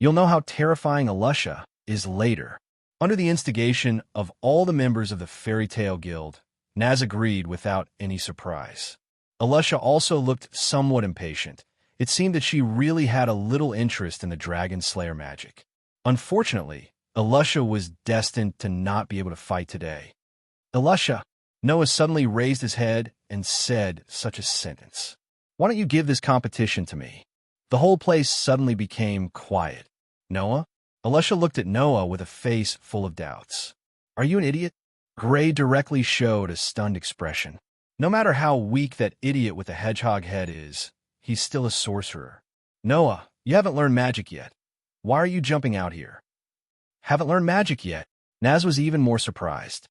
"You'll know how terrifying Alusha is later." Under the instigation of all the members of the Fairy Tale Guild, Naz agreed without any surprise. Alusha also looked somewhat impatient. It seemed that she really had a little interest in the Dragon Slayer magic. Unfortunately, Alusha was destined to not be able to fight today. "Alusha," Noah suddenly raised his head and said such a sentence. "Why don't you give this competition to me?" The whole place suddenly became quiet. "Noah?" Alusha looked at Noah with a face full of doubts. "Are you an idiot?" Gray directly showed a stunned expression. No matter how weak that idiot with the hedgehog head is, he's still a sorcerer. "Noah, you haven't learned magic yet. Why are you jumping out here?" "Haven't learned magic yet?" Naz was even more surprised.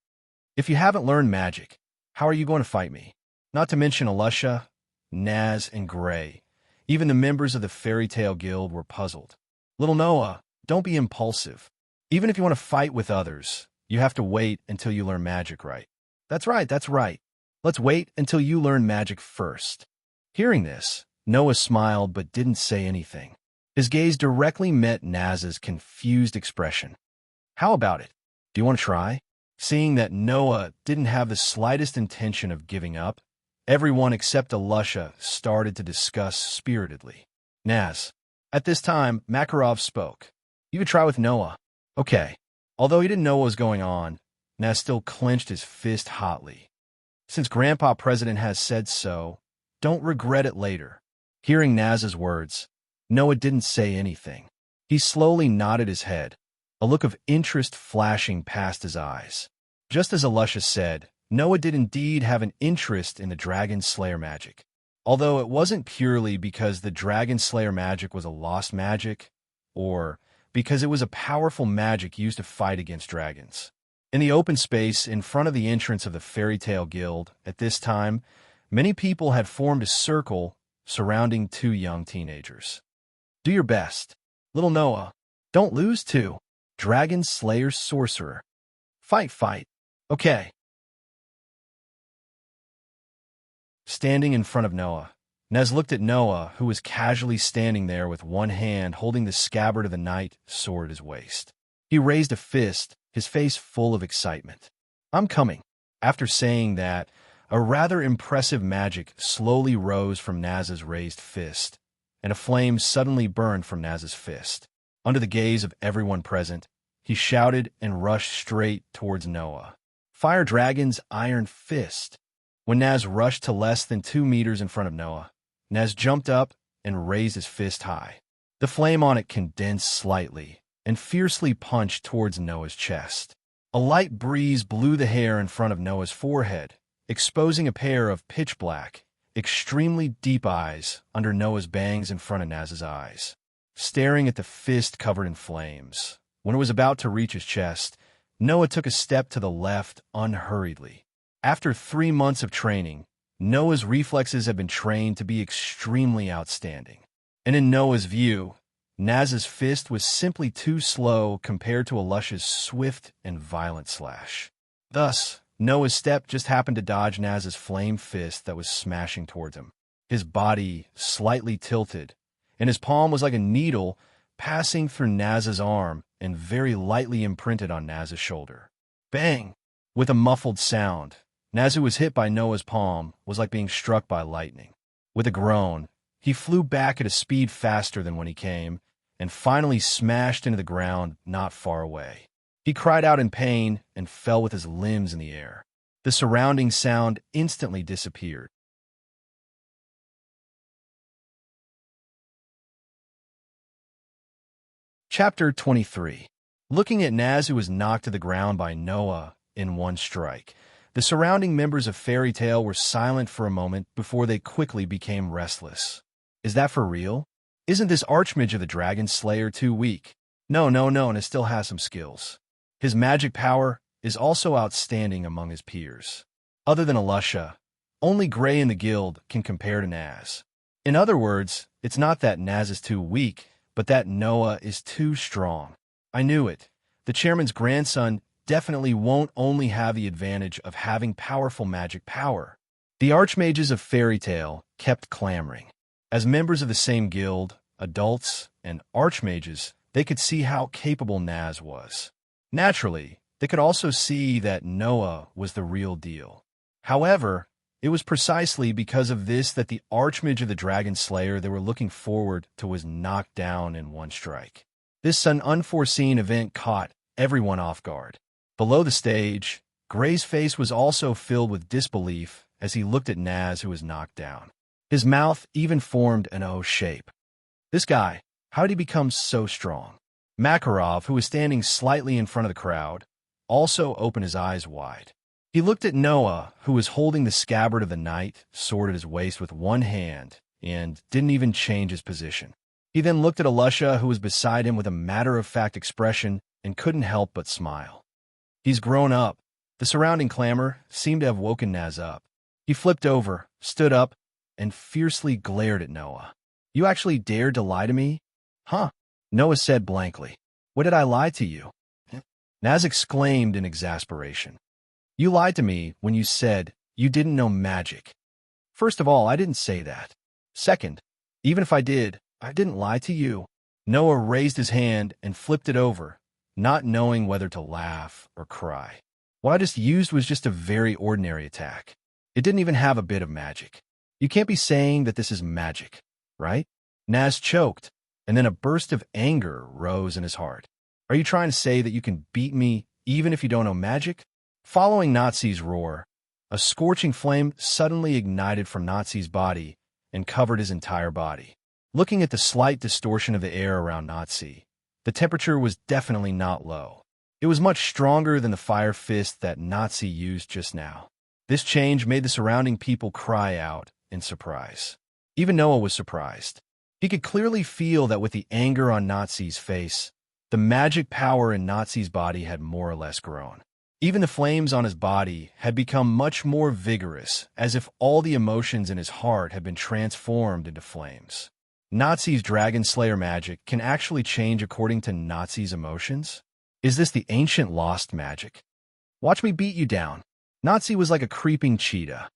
"If you haven't learned magic, how are you going to fight me?" Not to mention Alusha, Naz, and Gray. Even the members of the Fairy Tale Guild were puzzled. "Little Noah, don't be impulsive. Even if you want to fight with others, you have to wait until you learn magic, right?" That's right. Let's wait until you learn magic first." Hearing this, Noah smiled but didn't say anything. His gaze directly met Naz's confused expression. "How about it? Do you want to try?" Seeing that Noah didn't have the slightest intention of giving up, everyone except Alusha started to discuss spiritedly. "Naz." At this time, Makarov spoke. "You could try with Noah." "Okay." Although he didn't know what was going on, Naz still clenched his fist hotly. "Since Grandpa President has said so, don't regret it later." Hearing Naz's words, Noah didn't say anything. He slowly nodded his head, a look of interest flashing past his eyes. Just as Alusha said, Noah did indeed have an interest in the Dragon Slayer magic. Although it wasn't purely because the Dragon Slayer magic was a lost magic, or because it was a powerful magic used to fight against dragons. In the open space in front of the entrance of the Fairy Tale Guild, at this time, many people had formed a circle surrounding two young teenagers. "Do your best. Little Noah, don't lose to Dragon Slayer Sorcerer. Fight. Okay." Standing in front of Noah, Nez looked at Noah, who was casually standing there with one hand holding the scabbard of the knight sword at his waist. He raised a fist, his face full of excitement. "I'm coming." After saying that, a rather impressive magic slowly rose from Naz's raised fist, and a flame suddenly burned from Naz's fist. Under the gaze of everyone present, he shouted and rushed straight towards Noah. "Fire Dragon's Iron Fist." When Naz rushed to less than 2 meters in front of Noah, Naz jumped up and raised his fist high. The flame on it condensed slightly and fiercely punched towards Noah's chest. A light breeze blew the hair in front of Noah's forehead, exposing a pair of pitch-black, extremely deep eyes under Noah's bangs in front of Naz's eyes. Staring at the fist covered in flames, when it was about to reach his chest, Noah took a step to the left unhurriedly. After 3 months of training, Noah's reflexes had been trained to be extremely outstanding. And in Noah's view, Naz's fist was simply too slow compared to Alusha's swift and violent slash. Thus, Noah's step just happened to dodge Naz's flame fist that was smashing towards him. His body slightly tilted, and his palm was like a needle passing through Naz's arm and very lightly imprinted on Naz's shoulder. Bang! With a muffled sound, Naz, who was hit by Noah's palm, was like being struck by lightning. With a groan, he flew back at a speed faster than when he came, and finally smashed into the ground not far away. He cried out in pain and fell with his limbs in the air. The surrounding sound instantly disappeared. Chapter 23. Looking at Naz, who was knocked to the ground by Noah, in one strike. The surrounding members of Fairy Tale were silent for a moment before they quickly became restless. Is that for real? Isn't this Archmage of the Dragon Slayer too weak? No, and it still has some skills. His magic power is also outstanding among his peers. Other than Alusha, only Gray in the guild can compare to Naz. In other words, it's not that Naz is too weak, but that Noah is too strong. I knew it. The chairman's grandson definitely won't only have the advantage of having powerful magic power. The Archmages of Fairy Tale kept clamoring. As members of the same guild, adults, and Archmages, they could see how capable Naz was. Naturally, they could also see that Noah was the real deal. However, it was precisely because of this that the Archmage of the Dragon Slayer they were looking forward to was knocked down in one strike. This unforeseen event caught everyone off guard. Below the stage, Gray's face was also filled with disbelief as he looked at Naz, who was knocked down. His mouth even formed an O shape. This guy, how did he become so strong? Makarov, who was standing slightly in front of the crowd, also opened his eyes wide. He looked at Noah, who was holding the scabbard of the knight, sword at his waist with one hand, and didn't even change his position. He then looked at Alusha, who was beside him with a matter-of-fact expression, and couldn't help but smile. He's grown up. The surrounding clamor seemed to have woken Naz up. He flipped over, stood up, and fiercely glared at Noah. You actually dared to lie to me? Huh? Noah said blankly. What did I lie to you? Naz exclaimed in exasperation. You lied to me when you said you didn't know magic. First of all, I didn't say that. Second, even if I did, I didn't lie to you. Noah raised his hand and flipped it over, not knowing whether to laugh or cry. What I just used was just a very ordinary attack. It didn't even have a bit of magic. You can't be saying that this is magic, right? Naz choked, and then a burst of anger rose in his heart. Are you trying to say that you can beat me even if you don't know magic? Following Nazi's roar, a scorching flame suddenly ignited from Nazi's body and covered his entire body. Looking at the slight distortion of the air around Nazi, the temperature was definitely not low. It was much stronger than the fire fist that Nazi used just now. This change made the surrounding people cry out in surprise. Even Noah was surprised. He could clearly feel that with the anger on Nazi's face, the magic power in Nazi's body had more or less grown. Even the flames on his body had become much more vigorous, as if all the emotions in his heart had been transformed into flames. Nazi's Dragon Slayer magic can actually change according to Nazi's emotions? Is this the ancient lost magic? Watch me beat you down. Nazi was like a creeping cheetah.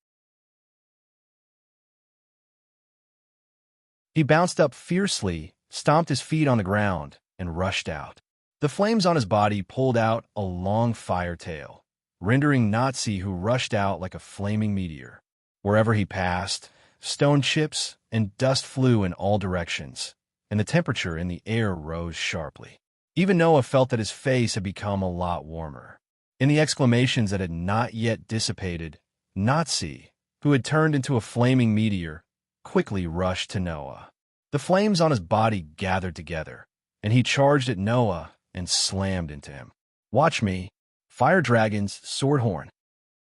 He bounced up fiercely, stomped his feet on the ground, and rushed out. The flames on his body pulled out a long fire tail, rendering Nazi, who rushed out like a flaming meteor. Wherever he passed, stone chips and dust flew in all directions, and the temperature in the air rose sharply. Even Noah felt that his face had become a lot warmer. In the exclamations that had not yet dissipated, Nazi, who had turned into a flaming meteor, quickly rushed to Noah. The flames on his body gathered together, and he charged at Noah and slammed into him. Watch me. Fire Dragon's Sword Horn.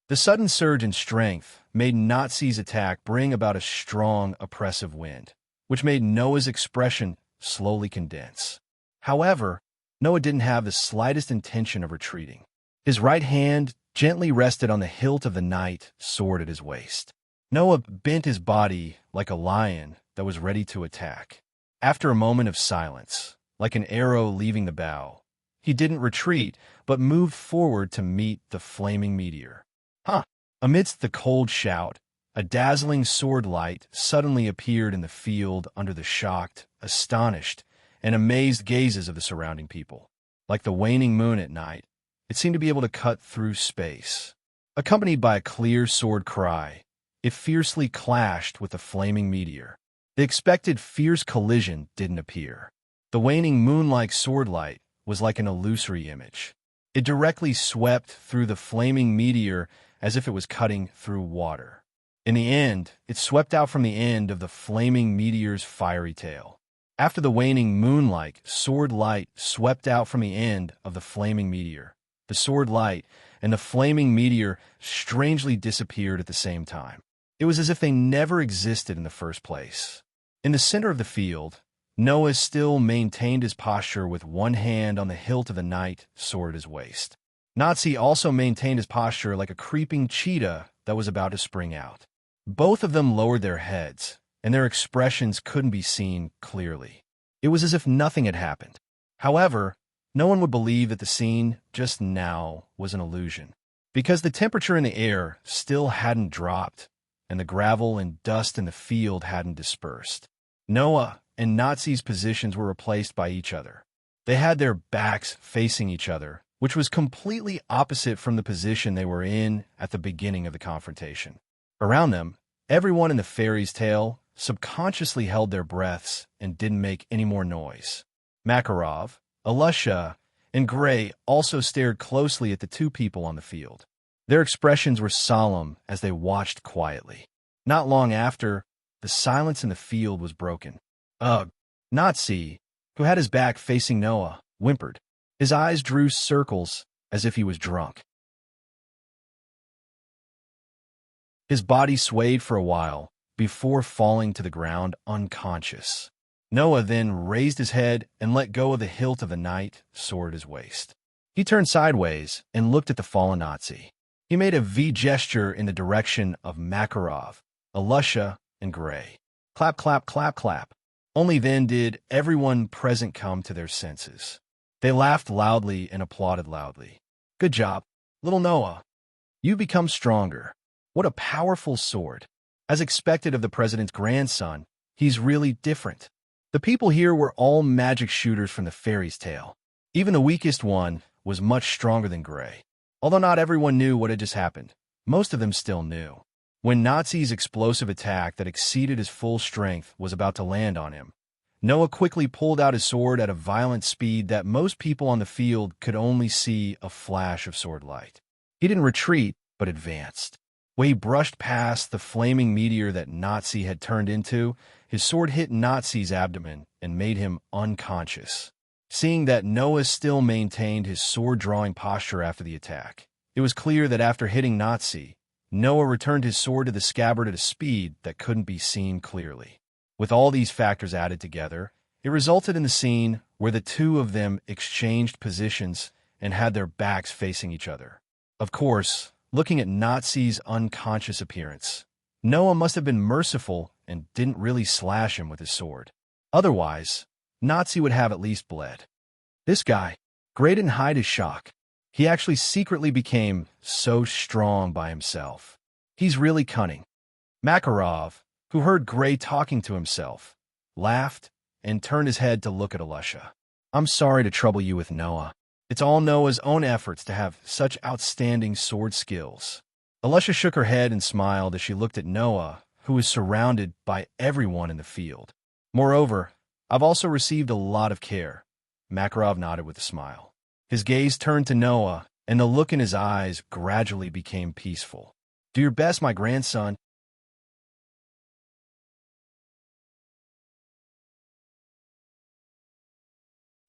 The sudden surge in strength made Nazi's attack bring about a strong, oppressive wind, which made Noah's expression slowly condense. However, Noah didn't have the slightest intention of retreating. His right hand gently rested on the hilt of the knight sword at his waist. Noah bent his body like a lion that was ready to attack. After a moment of silence, like an arrow leaving the bow, he didn't retreat, but moved forward to meet the flaming meteor. Huh! Amidst the cold shout, a dazzling sword light suddenly appeared in the field under the shocked, astonished, and amazed gazes of the surrounding people. Like the waning moon at night, it seemed to be able to cut through space. Accompanied by a clear sword cry, it fiercely clashed with the flaming meteor. The expected fierce collision didn't appear. The waning moon-like sword light was like an illusory image. It directly swept through the flaming meteor as if it was cutting through water. In the end, it swept out from the end of the flaming meteor's fiery tail. After the waning moon-like sword light swept out from the end of the flaming meteor, the sword light, and the flaming meteor strangely disappeared at the same time. It was as if they never existed in the first place. In the center of the field, Noah still maintained his posture with one hand on the hilt of the knight sword at his waist. Nazi also maintained his posture like a creeping cheetah that was about to spring out. Both of them lowered their heads, and their expressions couldn't be seen clearly. It was as if nothing had happened. However, no one would believe that the scene just now was an illusion, because the temperature in the air still hadn't dropped, and the gravel and dust in the field hadn't dispersed. Noah and Nazi's positions were replaced by each other. They had their backs facing each other, which was completely opposite from the position they were in at the beginning of the confrontation. Around them, everyone in the fairy's tale subconsciously held their breaths and didn't make any more noise. Makarov, Alusha, and Gray also stared closely at the two people on the field. Their expressions were solemn as they watched quietly. Not long after, the silence in the field was broken. Ugh! Nazi, who had his back facing Noah, whimpered. His eyes drew circles as if he was drunk. His body swayed for a while before falling to the ground unconscious. Noah then raised his head and let go of the hilt of the knight sword at his waist. He turned sideways and looked at the fallen Nazi. He made a V gesture in the direction of Makarov, Alusha, and Gray. Clap, clap, clap, clap. Only then did everyone present come to their senses. They laughed loudly and applauded loudly. Good job, little Noah. You become stronger. What a powerful sword. As expected of the president's grandson, he's really different. The people here were all magic shooters from the fairy's tale. Even the weakest one was much stronger than Gray. Although not everyone knew what had just happened, most of them still knew. When Nazi's explosive attack that exceeded his full strength was about to land on him, Noah quickly pulled out his sword at a violent speed that most people on the field could only see a flash of sword light. He didn't retreat, but advanced. When he brushed past the flaming meteor that Nazi had turned into, his sword hit Nazi's abdomen and made him unconscious. Seeing that Noah still maintained his sword-drawing posture after the attack, it was clear that after hitting Nazi, Noah returned his sword to the scabbard at a speed that couldn't be seen clearly. With all these factors added together, it resulted in the scene where the two of them exchanged positions and had their backs facing each other. Of course, looking at Nazi's unconscious appearance, Noah must have been merciful and didn't really slash him with his sword. Otherwise, Nazi would have at least bled. This guy, Gray didn't hide his shock. He actually secretly became so strong by himself. He's really cunning. Makarov, who heard Gray talking to himself, laughed and turned his head to look at Alusha. I'm sorry to trouble you with Noah. It's all Noah's own efforts to have such outstanding sword skills. Alusha shook her head and smiled as she looked at Noah, who was surrounded by everyone in the field. Moreover, I've also received a lot of care. Makarov nodded with a smile. His gaze turned to Noah, and the look in his eyes gradually became peaceful. Do your best, my grandson.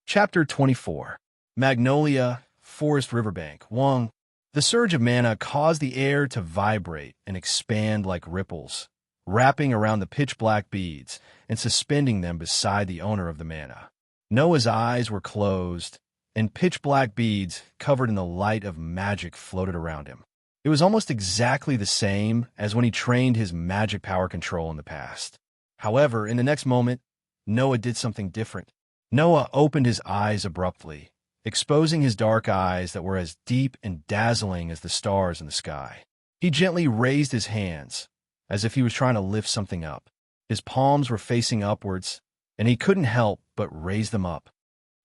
Chapter 24. Magnolia, Forest Riverbank, Wong. The surge of mana caused the air to vibrate and expand like ripples, wrapping around the pitch-black beads and suspending them beside the owner of the mana. Noah's eyes were closed, and pitch-black beads covered in the light of magic floated around him. It was almost exactly the same as when he trained his magic power control in the past. However, in the next moment, Noah did something different. Noah opened his eyes abruptly, exposing his dark eyes that were as deep and dazzling as the stars in the sky. He gently raised his hands, as if he was trying to lift something up. His palms were facing upwards, and he couldn't help but raise them up.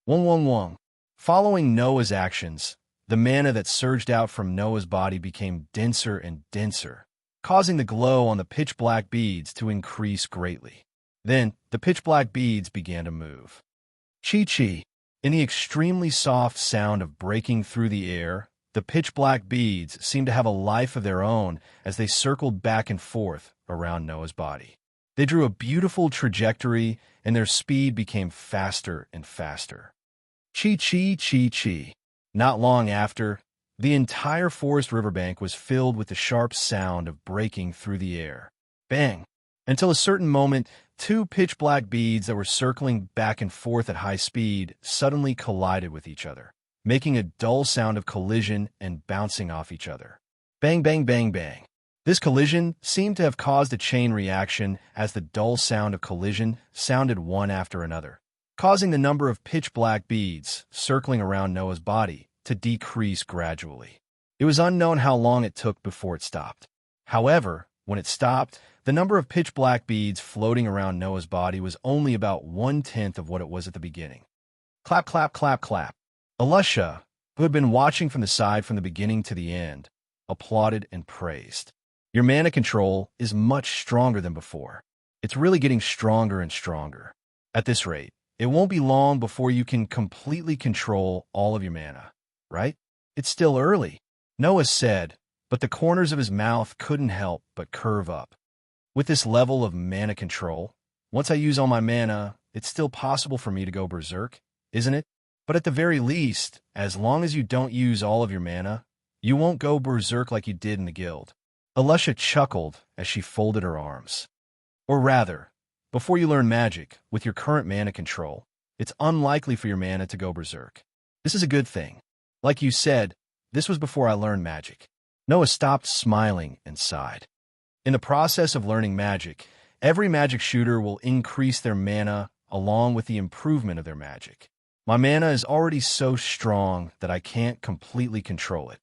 Wong, wong, wong. Following Noah's actions, the mana that surged out from Noah's body became denser and denser, causing the glow on the pitch-black beads to increase greatly. Then, the pitch-black beads began to move. Chi-chi. In the extremely soft sound of breaking through the air, the pitch-black beads seemed to have a life of their own as they circled back and forth around Noah's body. They drew a beautiful trajectory, and their speed became faster and faster. Chi-chi, chi-chi. Not long after, The entire forest riverbank was filled with the sharp sound of breaking through the air. Bang! Until a certain moment, two pitch-black beads that were circling back and forth at high speed suddenly collided with each other, making a dull sound of collision and bouncing off each other. Bang, bang, bang, bang. This collision seemed to have caused a chain reaction as the dull sound of collision sounded one after another, causing the number of pitch-black beads circling around Noah's body to decrease gradually. It was unknown how long it took before it stopped. However, when it stopped, the number of pitch-black beads floating around Noah's body was only about 1/10 of what it was at the beginning. Clap, clap, clap, clap. Elisha, who had been watching from the side from the beginning to the end, applauded and praised. Your mana control is much stronger than before. It's really getting stronger and stronger. At this rate, it won't be long before you can completely control all of your mana, right? It's still early, Noah said, but the corners of his mouth couldn't help but curve up. With this level of mana control, once I use all my mana, it's still possible for me to go berserk, isn't it? But at the very least, as long as you don't use all of your mana, you won't go berserk like you did in the guild. Elisha chuckled as she folded her arms. Or rather, before you learn magic, with your current mana control, it's unlikely for your mana to go berserk. This is a good thing. Like you said, this was before I learned magic. Noah stopped smiling and sighed. In the process of learning magic, every magic shooter will increase their mana along with the improvement of their magic. My mana is already so strong that I can't completely control it.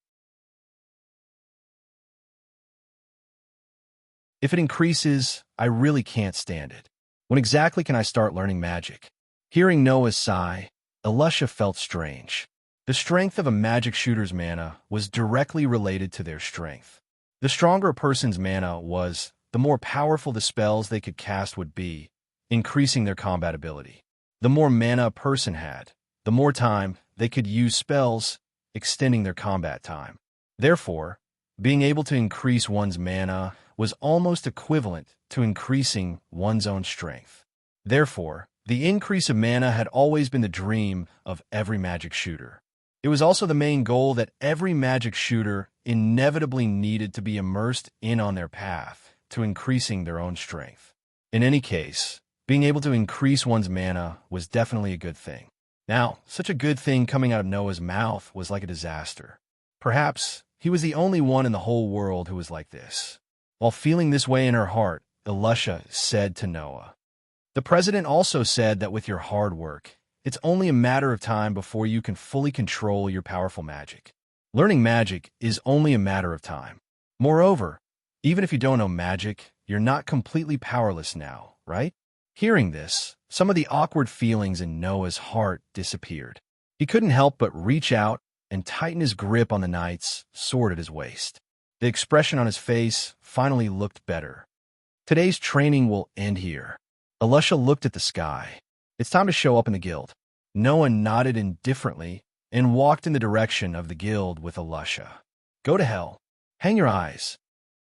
If it increases, I really can't stand it. When exactly can I start learning magic? Hearing Noah's sigh, Elisha felt strange. The strength of a magic shooter's mana was directly related to their strength. The stronger a person's mana was, the more powerful the spells they could cast would be, increasing their combat ability. The more mana a person had, the more time they could use spells, extending their combat time. Therefore, being able to increase one's mana was almost equivalent to increasing one's own strength. Therefore, the increase of mana had always been the dream of every magic shooter. It was also the main goal that every magic shooter inevitably needed to be immersed in on their path to increasing their own strength. In any case, being able to increase one's mana was definitely a good thing. Now, such a good thing coming out of Noah's mouth was like a disaster. Perhaps he was the only one in the whole world who was like this. While feeling this way in her heart, Elisha said to Noah, "The president also said that with your hard work, it's only a matter of time before you can fully control your powerful magic. Learning magic is only a matter of time. Moreover, even if you don't know magic, you're not completely powerless now, right?" Hearing this, some of the awkward feelings in Noah's heart disappeared. He couldn't help but reach out and tighten his grip on the knight's sword at his waist. The expression on his face finally looked better. Today's training will end here. Elisha looked at the sky. It's time to show up in the guild. Noah nodded indifferently and walked in the direction of the guild with Elisha. Go to hell. Hang your eyes.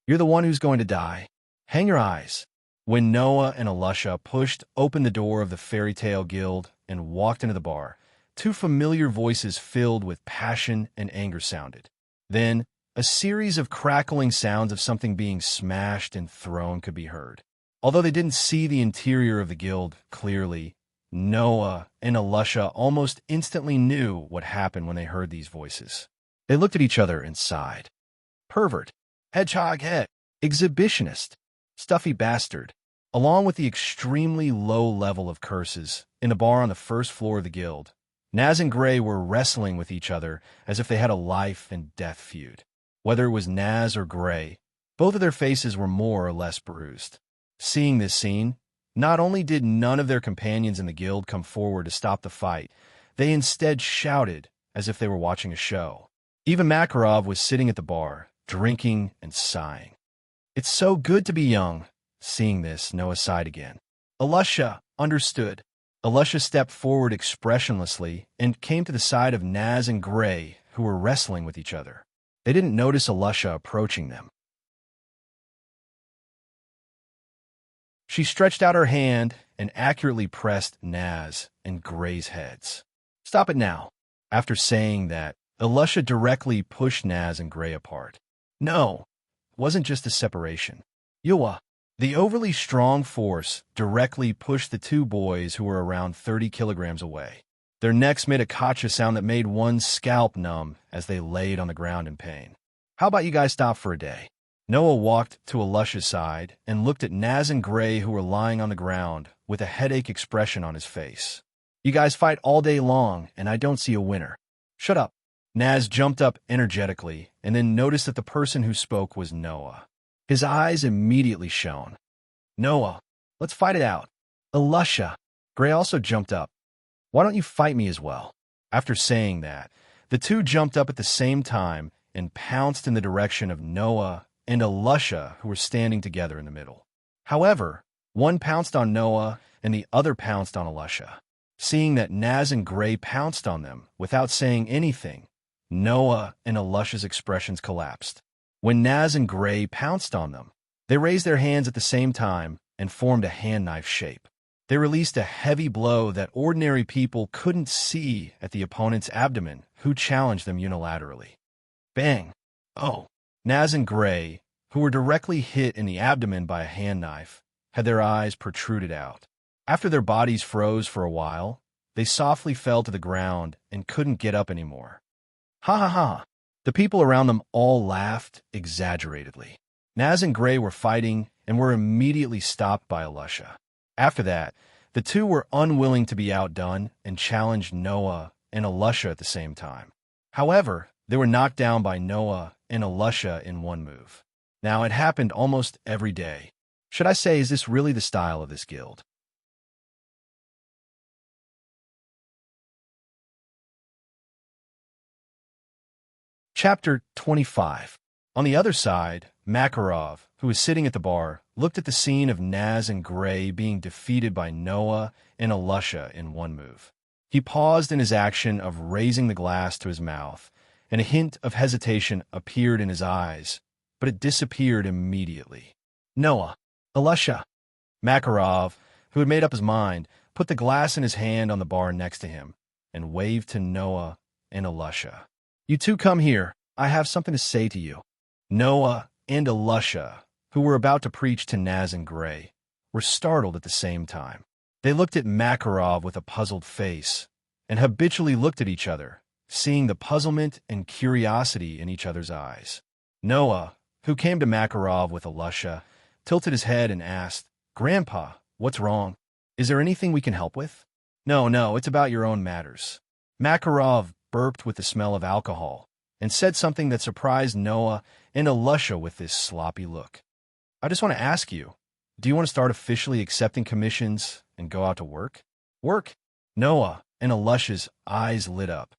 You're the one who's going to die. Hang your eyes. When Noah and Elisha pushed open the door of the fairy tale guild and walked into the bar, two familiar voices filled with passion and anger sounded. Then, a series of crackling sounds of something being smashed and thrown could be heard. Although they didn't see the interior of the guild clearly, Noah and Elisha almost instantly knew what happened when they heard these voices. They looked at each other and sighed. Pervert, hedgehog head, exhibitionist, stuffy bastard. Along with the extremely low level of curses in a bar on the first floor of the guild, Naz and Gray were wrestling with each other as if they had a life and death feud. Whether it was Naz or Gray, both of their faces were more or less bruised. Seeing this scene, not only did none of their companions in the guild come forward to stop the fight, they instead shouted as if they were watching a show. Even Makarov was sitting at the bar, drinking and sighing. It's so good to be young. Seeing this, Noah sighed again. Elisha understood. Elisha stepped forward expressionlessly and came to the side of Naz and Gray, who were wrestling with each other. They didn't notice Elisha approaching them. She stretched out her hand and accurately pressed Naz and Gray's heads. Stop it now. After saying that, Elisha directly pushed Naz and Gray apart. No, it wasn't just a separation. Yuwa. The overly strong force directly pushed the two boys who were around 30 kilograms away. Their necks made a gotcha sound that made one's scalp numb as they laid on the ground in pain. How about you guys stop for a day? Noah walked to Elisha's side and looked at Naz and Gray, who were lying on the ground with a headache expression on his face. You guys fight all day long, and I don't see a winner. Shut up. Naz jumped up energetically and then noticed that the person who spoke was Noah. His eyes immediately shone. Noah, let's fight it out. Elisha. Gray also jumped up. Why don't you fight me as well? After saying that, the two jumped up at the same time and pounced in the direction of Noah and Elisha, who were standing together in the middle. However, one pounced on Noah and the other pounced on Elisha. Seeing that Naz and Gray pounced on them without saying anything, Noah and Elisha's expressions collapsed. When Naz and Gray pounced on them, they raised their hands at the same time and formed a hand knife shape. They released a heavy blow that ordinary people couldn't see at the opponent's abdomen, who challenged them unilaterally. Bang! Oh! Naz and Gray, who were directly hit in the abdomen by a hand knife, had their eyes protruded out. After their bodies froze for a while, they softly fell to the ground and couldn't get up anymore. Ha ha ha! The people around them all laughed exaggeratedly. Naz and Gray were fighting and were immediately stopped by Elisha. After that, the two were unwilling to be outdone and challenged Noah and Elisha at the same time. However, they were knocked down by Noah and Elisha in one move. Now, it happened almost every day. Should I say, is this really the style of this guild? Chapter 25. On the other side, Makarov, who was sitting at the bar, looked at the scene of Naz and Gray being defeated by Noah and Elisha in one move. He paused in his action of raising the glass to his mouth, and a hint of hesitation appeared in his eyes, but it disappeared immediately. Noah, Elisha. Makarov, who had made up his mind, put the glass in his hand on the bar next to him and waved to Noah and Elisha. You two come here. I have something to say to you. Noah and Elisha, who were about to preach to Naz and Gray, were startled at the same time. They looked at Makarov with a puzzled face and habitually looked at each other, seeing the puzzlement and curiosity in each other's eyes. Noah, who came to Makarov with Elisha, tilted his head and asked, Grandpa, what's wrong? Is there anything we can help with? No, it's about your own matters. Makarov burped with the smell of alcohol and said something that surprised Noah and Elisha with this sloppy look. I just want to ask you, do you want to start officially accepting commissions and go out to work? Work? Noah and Elisha's eyes lit up.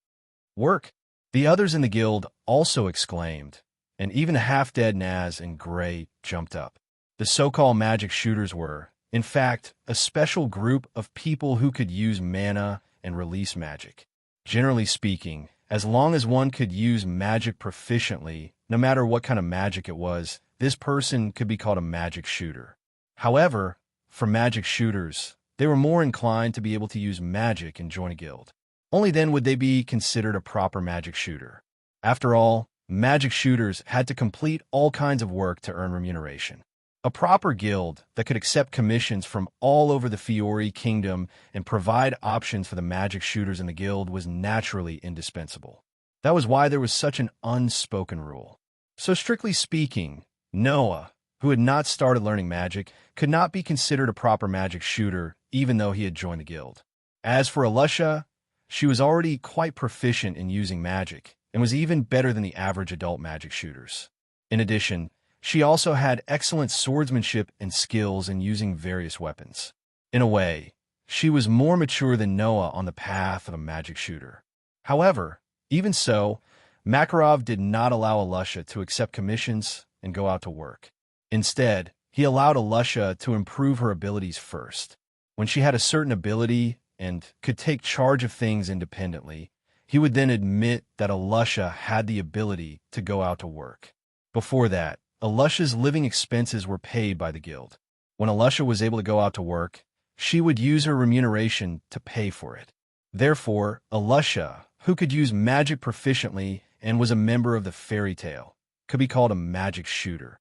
Work? The others in the guild also exclaimed, and even the half-dead Naz and Gray jumped up. The so-called magic shooters were, in fact, a special group of people who could use mana and release magic. Generally speaking, as long as one could use magic proficiently, no matter what kind of magic it was, this person could be called a magic shooter. However, for magic shooters, they were more inclined to be able to use magic and join a guild. Only then would they be considered a proper magic shooter. After all, magic shooters had to complete all kinds of work to earn remuneration. A proper guild that could accept commissions from all over the Fiori kingdom and provide options for the magic shooters in the guild was naturally indispensable. That was why there was such an unspoken rule. So strictly speaking, Noah, who had not started learning magic, could not be considered a proper magic shooter even though he had joined the guild. As for Elisha, she was already quite proficient in using magic and was even better than the average adult magic shooters. In addition, she also had excellent swordsmanship and skills in using various weapons. In a way, she was more mature than Noah on the path of a magic shooter. However, even so, Makarov did not allow Elisha to accept commissions and go out to work. Instead, he allowed Elisha to improve her abilities first. When she had a certain ability and could take charge of things independently, he would then admit that Elisha had the ability to go out to work. Before that, Elisha's living expenses were paid by the guild. When Elisha was able to go out to work, she would use her remuneration to pay for it. Therefore, Elisha, who could use magic proficiently and was a member of the fairy tale, could be called a magic shooter.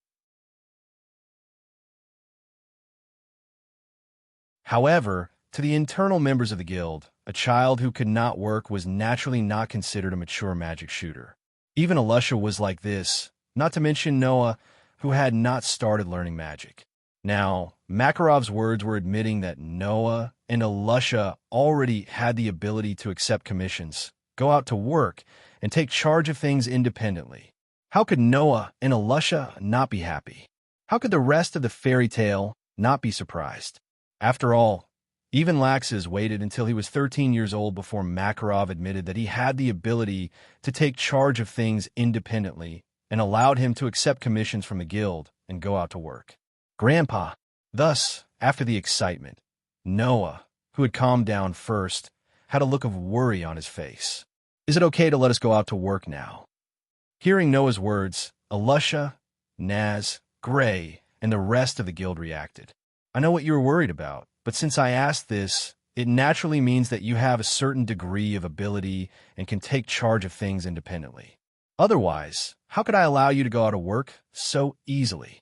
However, to the internal members of the guild, a child who could not work was naturally not considered a mature magic shooter. Even Alusha was like this, not to mention Noah, who had not started learning magic. Now, Makarov's words were admitting that Noah and Alusha already had the ability to accept commissions, go out to work, and take charge of things independently. How could Noah and Alusha not be happy? How could the rest of the fairy tale not be surprised? After all, even Laxus waited until he was 13 years old before Makarov admitted that he had the ability to take charge of things independently and allowed him to accept commissions from the guild and go out to work. Grandpa. Thus, after the excitement, Noah, who had calmed down first, had a look of worry on his face. Is it okay to let us go out to work now? Hearing Noah's words, Alusha, Naz, Gray, and the rest of the guild reacted. I know what you were worried about, but since I asked this, it naturally means that you have a certain degree of ability and can take charge of things independently. Otherwise, how could I allow you to go out of work so easily?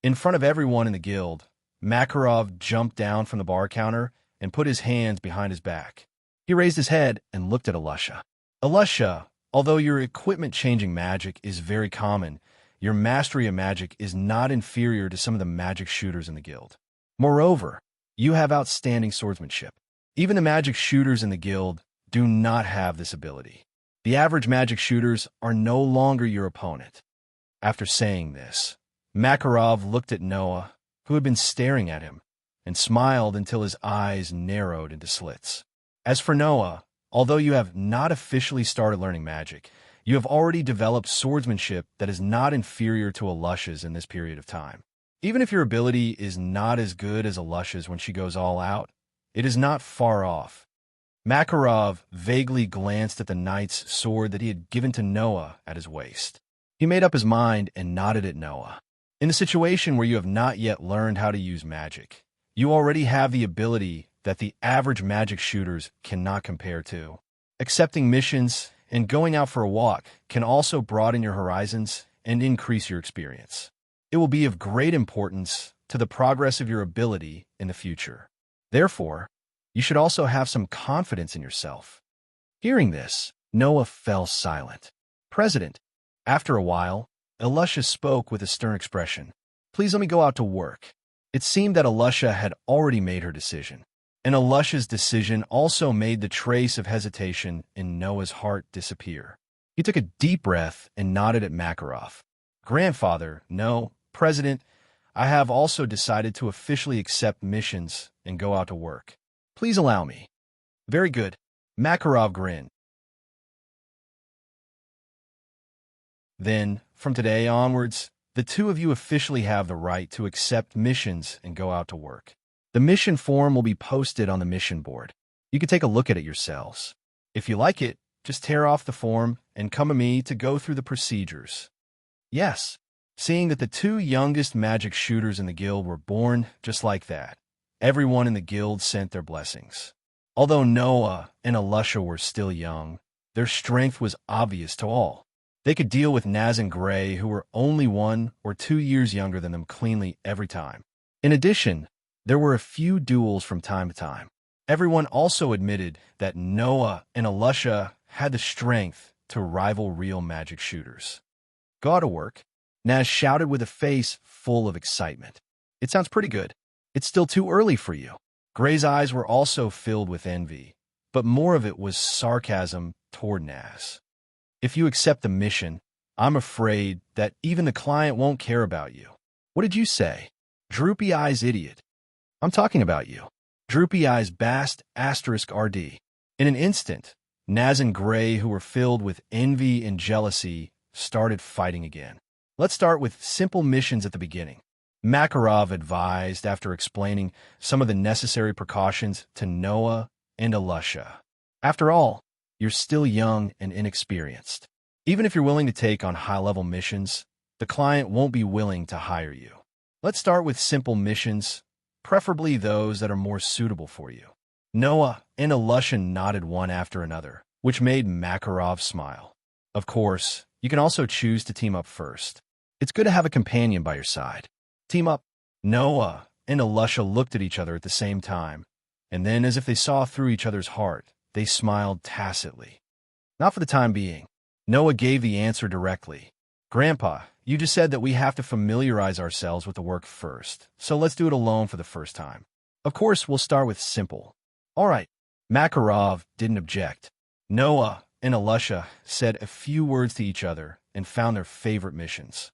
In front of everyone in the guild, Makarov jumped down from the bar counter and put his hands behind his back. He raised his head and looked at Alusha. Alusha, although your equipment-changing magic is very common, your mastery of magic is not inferior to some of the magic shooters in the guild. Moreover, you have outstanding swordsmanship. Even the magic shooters in the guild do not have this ability. The average magic shooters are no longer your opponent. After saying this, Makarov looked at Noah, who had been staring at him, and smiled until his eyes narrowed into slits. As for Noah, although you have not officially started learning magic, you have already developed swordsmanship that is not inferior to Alusha's in this period of time. Even if your ability is not as good as Alusha's when she goes all out, it is not far off. Makarov vaguely glanced at the knight's sword that he had given to Noah at his waist. He made up his mind and nodded at Noah. In a situation where you have not yet learned how to use magic, you already have the ability that the average magic shooters cannot compare to. Accepting missions and going out for a walk can also broaden your horizons and increase your experience. It will be of great importance to the progress of your ability in the future. Therefore, you should also have some confidence in yourself. Hearing this, Noah fell silent. President, after a while, Alusha spoke with a stern expression. Please let me go out to work. It seemed that Alusha had already made her decision, and Alusha's decision also made the trace of hesitation in Noah's heart disappear. He took a deep breath and nodded at Makarov. Grandfather, no, President, I have also decided to officially accept missions and go out to work. Please allow me. Very good. Makarov grinned. Then, from today onwards, the two of you officially have the right to accept missions and go out to work. The mission form will be posted on the mission board. You can take a look at it yourselves. If you like it, just tear off the form and come to me to go through the procedures. Yes, seeing that the two youngest magic shooters in the guild were born just like that, everyone in the guild sent their blessings. Although Noah and Alusha were still young, their strength was obvious to all. They could deal with Naz and Gray, who were only 1 or 2 years younger than them, cleanly every time. In addition, there were a few duels from time to time. Everyone also admitted that Noah and Alusha had the strength to rival real magic shooters. Go to work, Naz shouted with a face full of excitement. It sounds pretty good. It's still too early for you. Gray's eyes were also filled with envy, but more of it was sarcasm toward Naz. If you accept the mission, I'm afraid that even the client won't care about you. What did you say? Droopy Eyes idiot. I'm talking about you. Droopy Eyes Bast *RD. In an instant, Naz and Gray, who were filled with envy and jealousy, started fighting again. Let's start with simple missions at the beginning. Makarov advised after explaining some of the necessary precautions to Noah and Alusha. After all, you're still young and inexperienced. Even if you're willing to take on high-level missions, the client won't be willing to hire you. Let's start with simple missions, preferably those that are more suitable for you. Noah and Alusha nodded one after another, which made Makarov smile. Of course, you can also choose to team up first. It's good to have a companion by your side. Team up. Noah and Alusha looked at each other at the same time, and then, as if they saw through each other's heart, they smiled tacitly. Not for the time being. Noah gave the answer directly. Grandpa, you just said that we have to familiarize ourselves with the work first, so let's do it alone for the first time. Of course, we'll start with simple. All right. Makarov didn't object. Noah and Alusha said a few words to each other and found their favorite missions.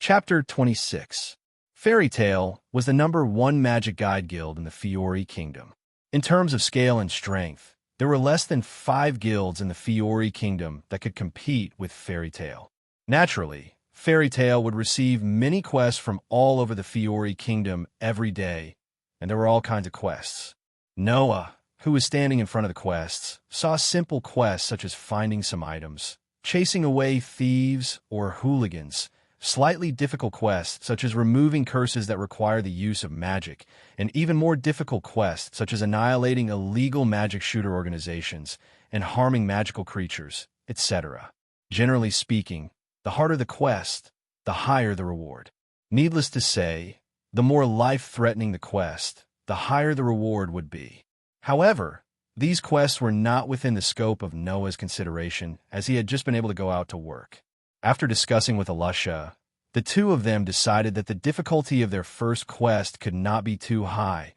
Chapter 26. Fairy Tale was the #1 magic guide guild in the Fiori Kingdom. In terms of scale and strength, there were less than 5 guilds in the Fiori Kingdom that could compete with Fairy Tale. Naturally, Fairy Tale would receive many quests from all over the Fiori Kingdom every day, and there were all kinds of quests. Noah, who was standing in front of the quests, saw simple quests such as finding some items, chasing away thieves or hooligans, slightly difficult quests such as removing curses that require the use of magic, and even more difficult quests such as annihilating illegal magic shooter organizations and harming magical creatures, etc. Generally speaking, the harder the quest, the higher the reward. Needless to say, the more life-threatening the quest, the higher the reward would be. However, these quests were not within the scope of Noah's consideration, as he had just been able to go out to work. After discussing with Alusha, the two of them decided that the difficulty of their first quest could not be too high,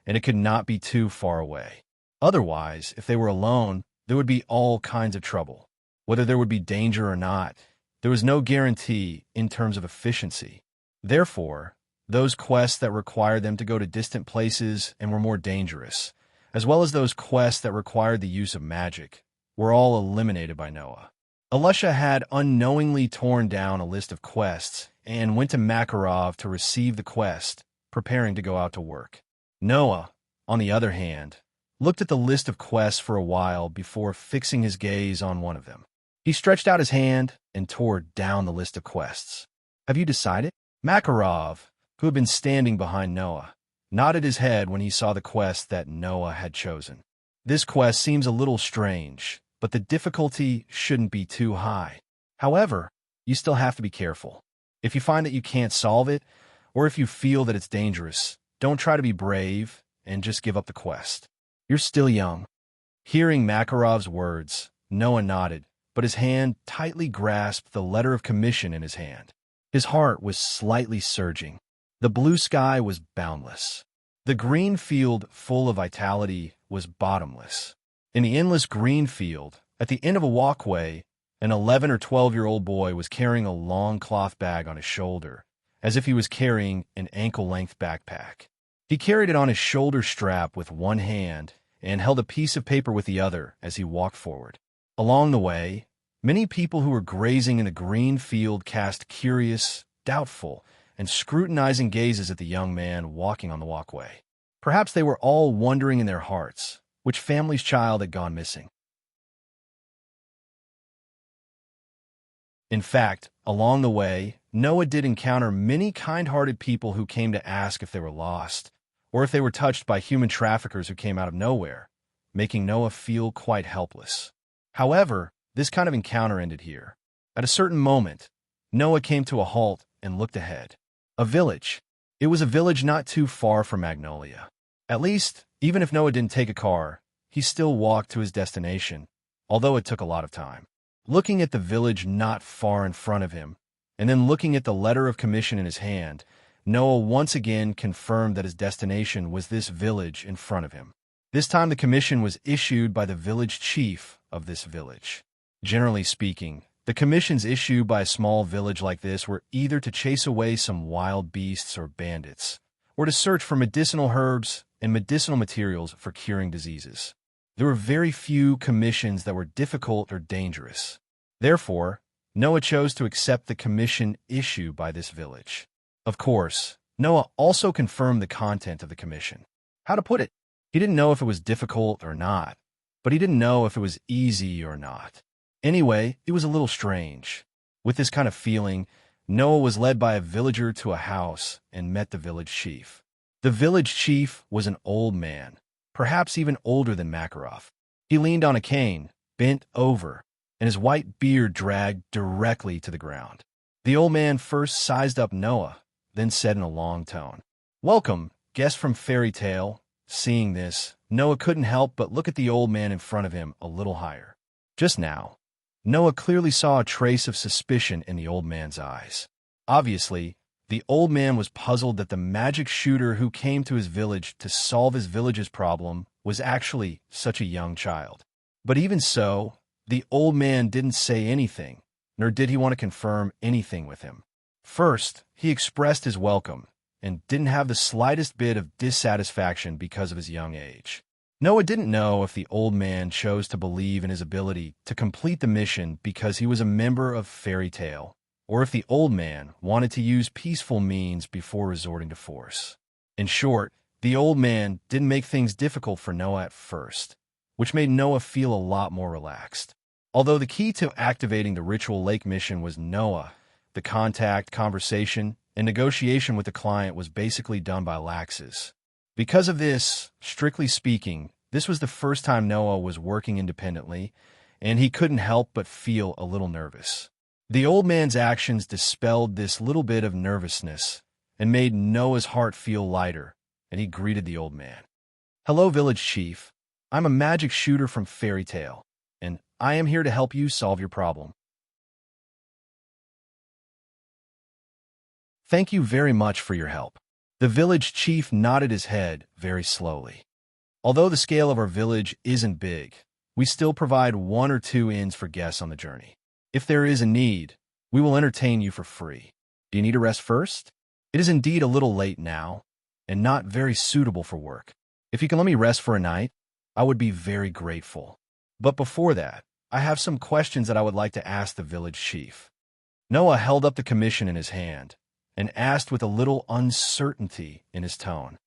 and it could not be too far away. Otherwise, if they were alone, there would be all kinds of trouble. Whether there would be danger or not, there was no guarantee in terms of efficiency. Therefore, those quests that required them to go to distant places and were more dangerous, as well as those quests that required the use of magic, were all eliminated by Noah. Alusha had unknowingly torn down a list of quests and went to Makarov to receive the quest, preparing to go out to work. Noah, on the other hand, looked at the list of quests for a while before fixing his gaze on one of them. He stretched out his hand and tore down the list of quests. Have you decided? Makarov, who had been standing behind Noah, nodded his head when he saw the quest that Noah had chosen. This quest seems a little strange, but the difficulty shouldn't be too high. However, you still have to be careful. If you find that you can't solve it, or if you feel that it's dangerous, don't try to be brave and just give up the quest. You're still young. Hearing Makarov's words, Noah nodded, but his hand tightly grasped the letter of commission in his hand. His heart was slightly surging. The blue sky was boundless. The green field, full of vitality, was bottomless. In the endless green field, at the end of a walkway, an 11 or 12-year-old boy was carrying a long cloth bag on his shoulder, as if he was carrying an ankle-length backpack. He carried it on his shoulder strap with one hand and held a piece of paper with the other as he walked forward. Along the way, many people who were grazing in the green field cast curious, doubtful, and scrutinizing gazes at the young man walking on the walkway. Perhaps they were all wondering in their hearts which family's child had gone missing. In fact, along the way, Noah did encounter many kind-hearted people who came to ask if they were lost, or if they were touched by human traffickers who came out of nowhere, making Noah feel quite helpless. However, this kind of encounter ended here. At a certain moment, Noah came to a halt and looked ahead. A village. It was a village not too far from Magnolia. At least, even if Noah didn't take a car, he still walked to his destination, although it took a lot of time. Looking at the village not far in front of him, and then looking at the letter of commission in his hand, Noah once again confirmed that his destination was this village in front of him. This time the commission was issued by the village chief of this village. Generally speaking, the commissions issued by a small village like this were either to chase away some wild beasts or bandits, or to search for medicinal herbs and medicinal materials for curing diseases. There were very few commissions that were difficult or dangerous. Therefore, Noah chose to accept the commission issued by this village. Of course, Noah also confirmed the content of the commission. How to put it? He didn't know if it was difficult or not, but he didn't know if it was easy or not. Anyway, it was a little strange. With this kind of feeling, Noah was led by a villager to a house and met the village chief. The village chief was an old man, perhaps even older than Makarov. He leaned on a cane, bent over, and his white beard dragged directly to the ground. The old man first sized up Noah, then said in a long tone, "Welcome, guest from Fairy Tale." Seeing this, Noah couldn't help but look at the old man in front of him a little higher. Just now, Noah clearly saw a trace of suspicion in the old man's eyes. Obviously, the old man was puzzled that the magic shooter who came to his village to solve his village's problem was actually such a young child. But even so, the old man didn't say anything, nor did he want to confirm anything with him. First, he expressed his welcome, and didn't have the slightest bit of dissatisfaction because of his young age. Noah didn't know if the old man chose to believe in his ability to complete the mission because he was a member of Fairy Tale, or if the old man wanted to use peaceful means before resorting to force. In short, the old man didn't make things difficult for Noah at first, which made Noah feel a lot more relaxed. Although the key to activating the Ritual Lake mission was Noah, the contact, conversation, and negotiation with the client was basically done by Laxus. Because of this, strictly speaking, this was the first time Noah was working independently, and he couldn't help but feel a little nervous. The old man's actions dispelled this little bit of nervousness and made Noah's heart feel lighter, and he greeted the old man. "Hello, village chief. I'm a magic shooter from Fairy Tale, and I am here to help you solve your problem." "Thank you very much for your help." The village chief nodded his head very slowly. "Although the scale of our village isn't big, we still provide 1 or 2 inns for guests on the journey. If there is a need, we will entertain you for free. Do you need a rest first? It is indeed a little late now, and not very suitable for work. If you can let me rest for a night, I would be very grateful. But before that, I have some questions that I would like to ask the village chief." Noah held up the commission in his hand and asked with a little uncertainty in his tone.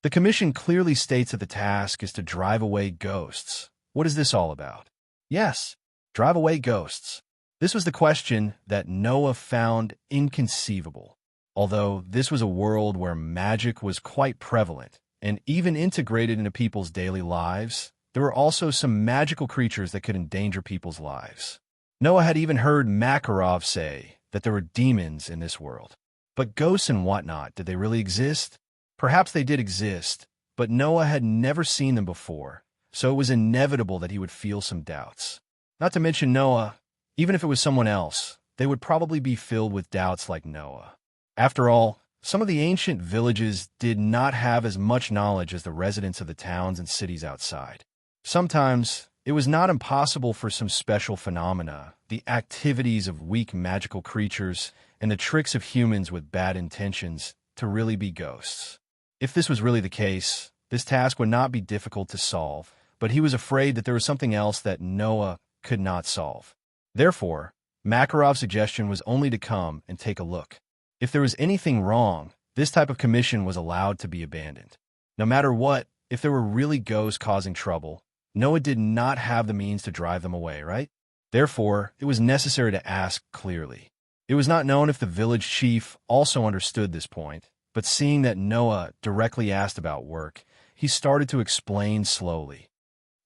"The commission clearly states that the task is to drive away ghosts. What is this all about?" "Yes, drive away ghosts." This was the question that Noah found inconceivable. Although this was a world where magic was quite prevalent and even integrated into people's daily lives, there were also some magical creatures that could endanger people's lives. Noah had even heard Makarov say that there were demons in this world. But ghosts and whatnot, did they really exist? Perhaps they did exist, but Noah had never seen them before, so it was inevitable that he would feel some doubts. Not to mention Noah, even if it was someone else, they would probably be filled with doubts like Noah. After all, some of the ancient villages did not have as much knowledge as the residents of the towns and cities outside. Sometimes, it was not impossible for some special phenomena, the activities of weak magical creatures, and the tricks of humans with bad intentions to really be ghosts. If this was really the case, this task would not be difficult to solve, but he was afraid that there was something else that Noah could not solve. Therefore, Makarov's suggestion was only to come and take a look. If there was anything wrong, this type of commission was allowed to be abandoned. No matter what, if there were really ghosts causing trouble, Noah did not have the means to drive them away, right? Therefore, it was necessary to ask clearly. It was not known if the village chief also understood this point, but seeing that Noah directly asked about work, he started to explain slowly.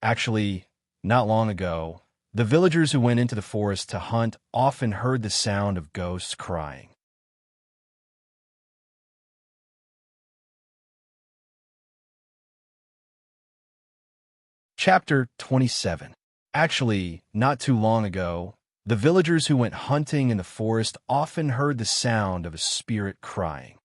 Actually, not long ago, the villagers who went into the forest to hunt often heard the sound of ghosts crying. Chapter 27. Actually, not too long ago, the villagers who went hunting in the forest often heard the sound of a spirit crying.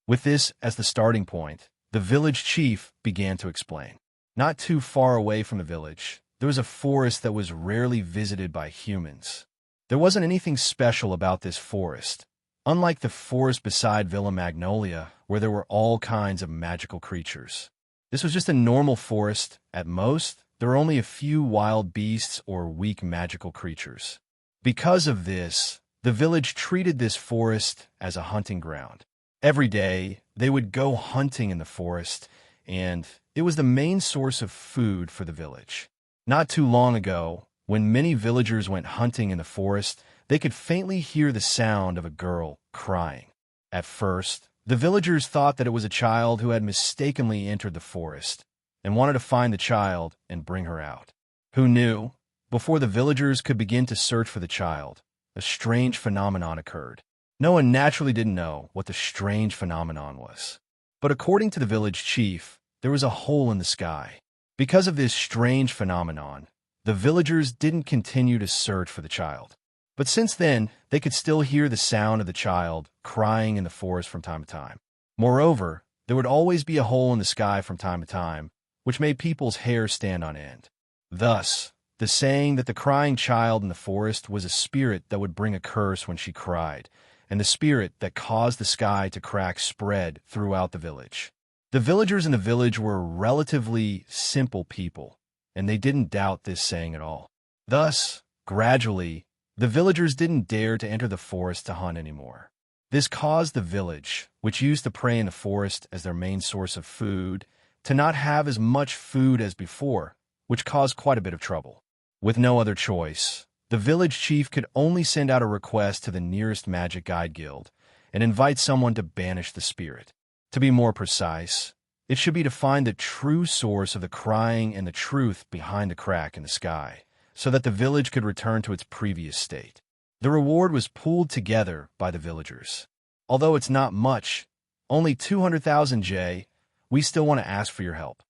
With this as the starting point, the village chief began to explain. Not too far away from the village, there was a forest that was rarely visited by humans. There wasn't anything special about this forest, unlike the forest beside Villa Magnolia, where there were all kinds of magical creatures. This was just a normal forest. At most, there were only a few wild beasts or weak magical creatures. Because of this, the village treated this forest as a hunting ground. Every day, they would go hunting in the forest, and it was the main source of food for the village. Not too long ago, when many villagers went hunting in the forest, they could faintly hear the sound of a girl crying. At first, the villagers thought that it was a child who had mistakenly entered the forest and wanted to find the child and bring her out. Who knew? Before the villagers could begin to search for the child, a strange phenomenon occurred. No one naturally didn't know what the strange phenomenon was. But according to the village chief, there was a hole in the sky. Because of this strange phenomenon, the villagers didn't continue to search for the child. But since then, they could still hear the sound of the child crying in the forest from time to time. Moreover, there would always be a hole in the sky from time to time, which made people's hair stand on end. Thus, the saying that the crying child in the forest was a spirit that would bring a curse when she cried, and the spirit that caused the sky to crack spread throughout the village. The villagers in the village were relatively simple people, and they didn't doubt this saying at all. Thus, gradually, the villagers didn't dare to enter the forest to hunt anymore. This caused the village, which used to prey in the forest as their main source of food, to not have as much food as before, which caused quite a bit of trouble. With no other choice, the village chief could only send out a request to the nearest magic guide guild and invite someone to banish the spirit. To be more precise, it should be to find the true source of the crying and the truth behind the crack in the sky, so that the village could return to its previous state. The reward was pooled together by the villagers. Although it's not much, only 200,000 J, we still want to ask for your help.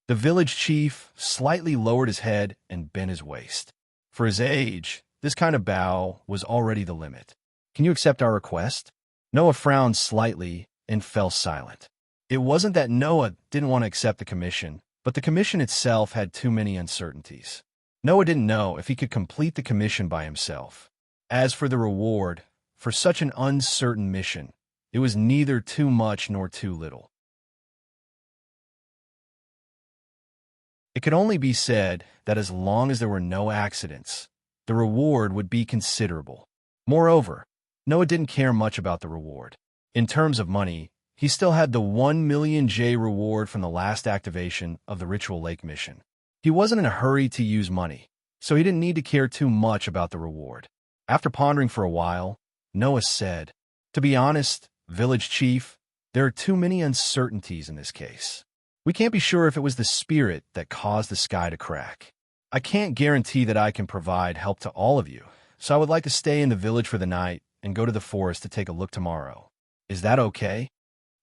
The village chief slightly lowered his head and bent his waist. For his age, this kind of bow was already the limit. Can you accept our request? Noah frowned slightly and fell silent. It wasn't that Noah didn't want to accept the commission, but the commission itself had too many uncertainties. Noah didn't know if he could complete the commission by himself. As for the reward, for such an uncertain mission, it was neither too much nor too little. It could only be said that as long as there were no accidents, the reward would be considerable. Moreover, Noah didn't care much about the reward. In terms of money, he still had the 1 million J reward from the last activation of the Ritual Lake mission. He wasn't in a hurry to use money, so he didn't need to care too much about the reward. After pondering for a while, Noah said, "To be honest, village chief, there are too many uncertainties in this case. We can't be sure if it was the spirit that caused the sky to crack. I can't guarantee that I can provide help to all of you, so I would like to stay in the village for the night and go to the forest to take a look tomorrow. Is that okay?"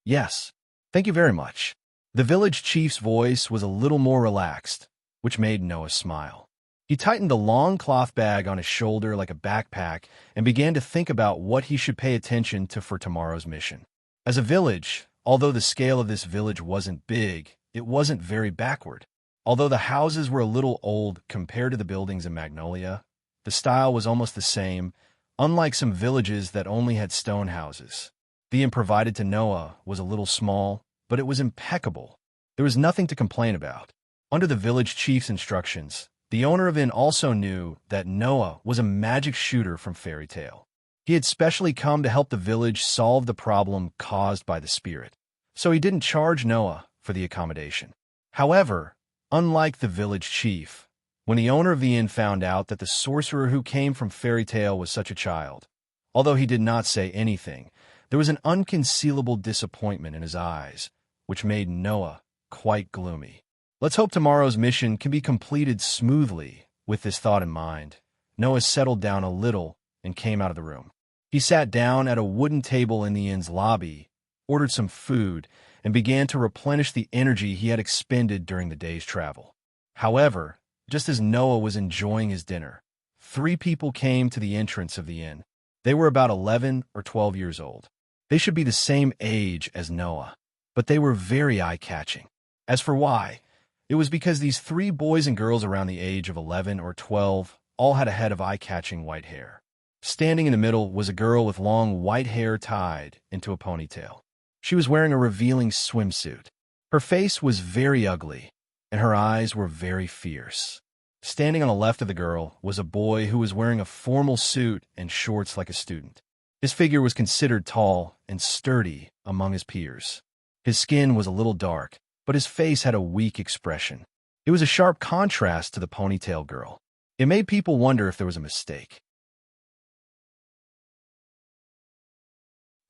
"Yes. Thank you very much." The village chief's voice was a little more relaxed, which made Noah smile. He tightened the long cloth bag on his shoulder like a backpack and began to think about what he should pay attention to for tomorrow's mission. As a village, although the scale of this village wasn't big, it wasn't very backward. Although the houses were a little old compared to the buildings in Magnolia, the style was almost the same, unlike some villages that only had stone houses. The inn provided to Noah was a little small, but it was impeccable. There was nothing to complain about. Under the village chief's instructions, the owner of inn also knew that Noah was a magic shooter from Fairy Tale. He had specially come to help the village solve the problem caused by the spirit, so he didn't charge Noah for the accommodation. However, unlike the village chief, when the owner of the inn found out that the sorcerer who came from Fairy Tale was such a child, although he did not say anything, there was an unconcealable disappointment in his eyes, which made Noah quite gloomy. Let's hope tomorrow's mission can be completed smoothly. With this thought in mind, Noah settled down a little and came out of the room. He sat down at a wooden table in the inn's lobby, ordered some food, and began to replenish the energy he had expended during the day's travel. However, just as Noah was enjoying his dinner, 3 people came to the entrance of the inn. They were about 11 or 12 years old. They should be the same age as Noah, but they were very eye-catching. As for why, it was because these 3 boys and girls around the age of 11 or 12 all had a head of eye-catching white hair. Standing in the middle was a girl with long white hair tied into a ponytail. She was wearing a revealing swimsuit. Her face was very ugly, and her eyes were very fierce. Standing on the left of the girl was a boy who was wearing a formal suit and shorts like a student. His figure was considered tall and sturdy among his peers. His skin was a little dark, but his face had a weak expression. It was a sharp contrast to the ponytail girl. It made people wonder if there was a mistake.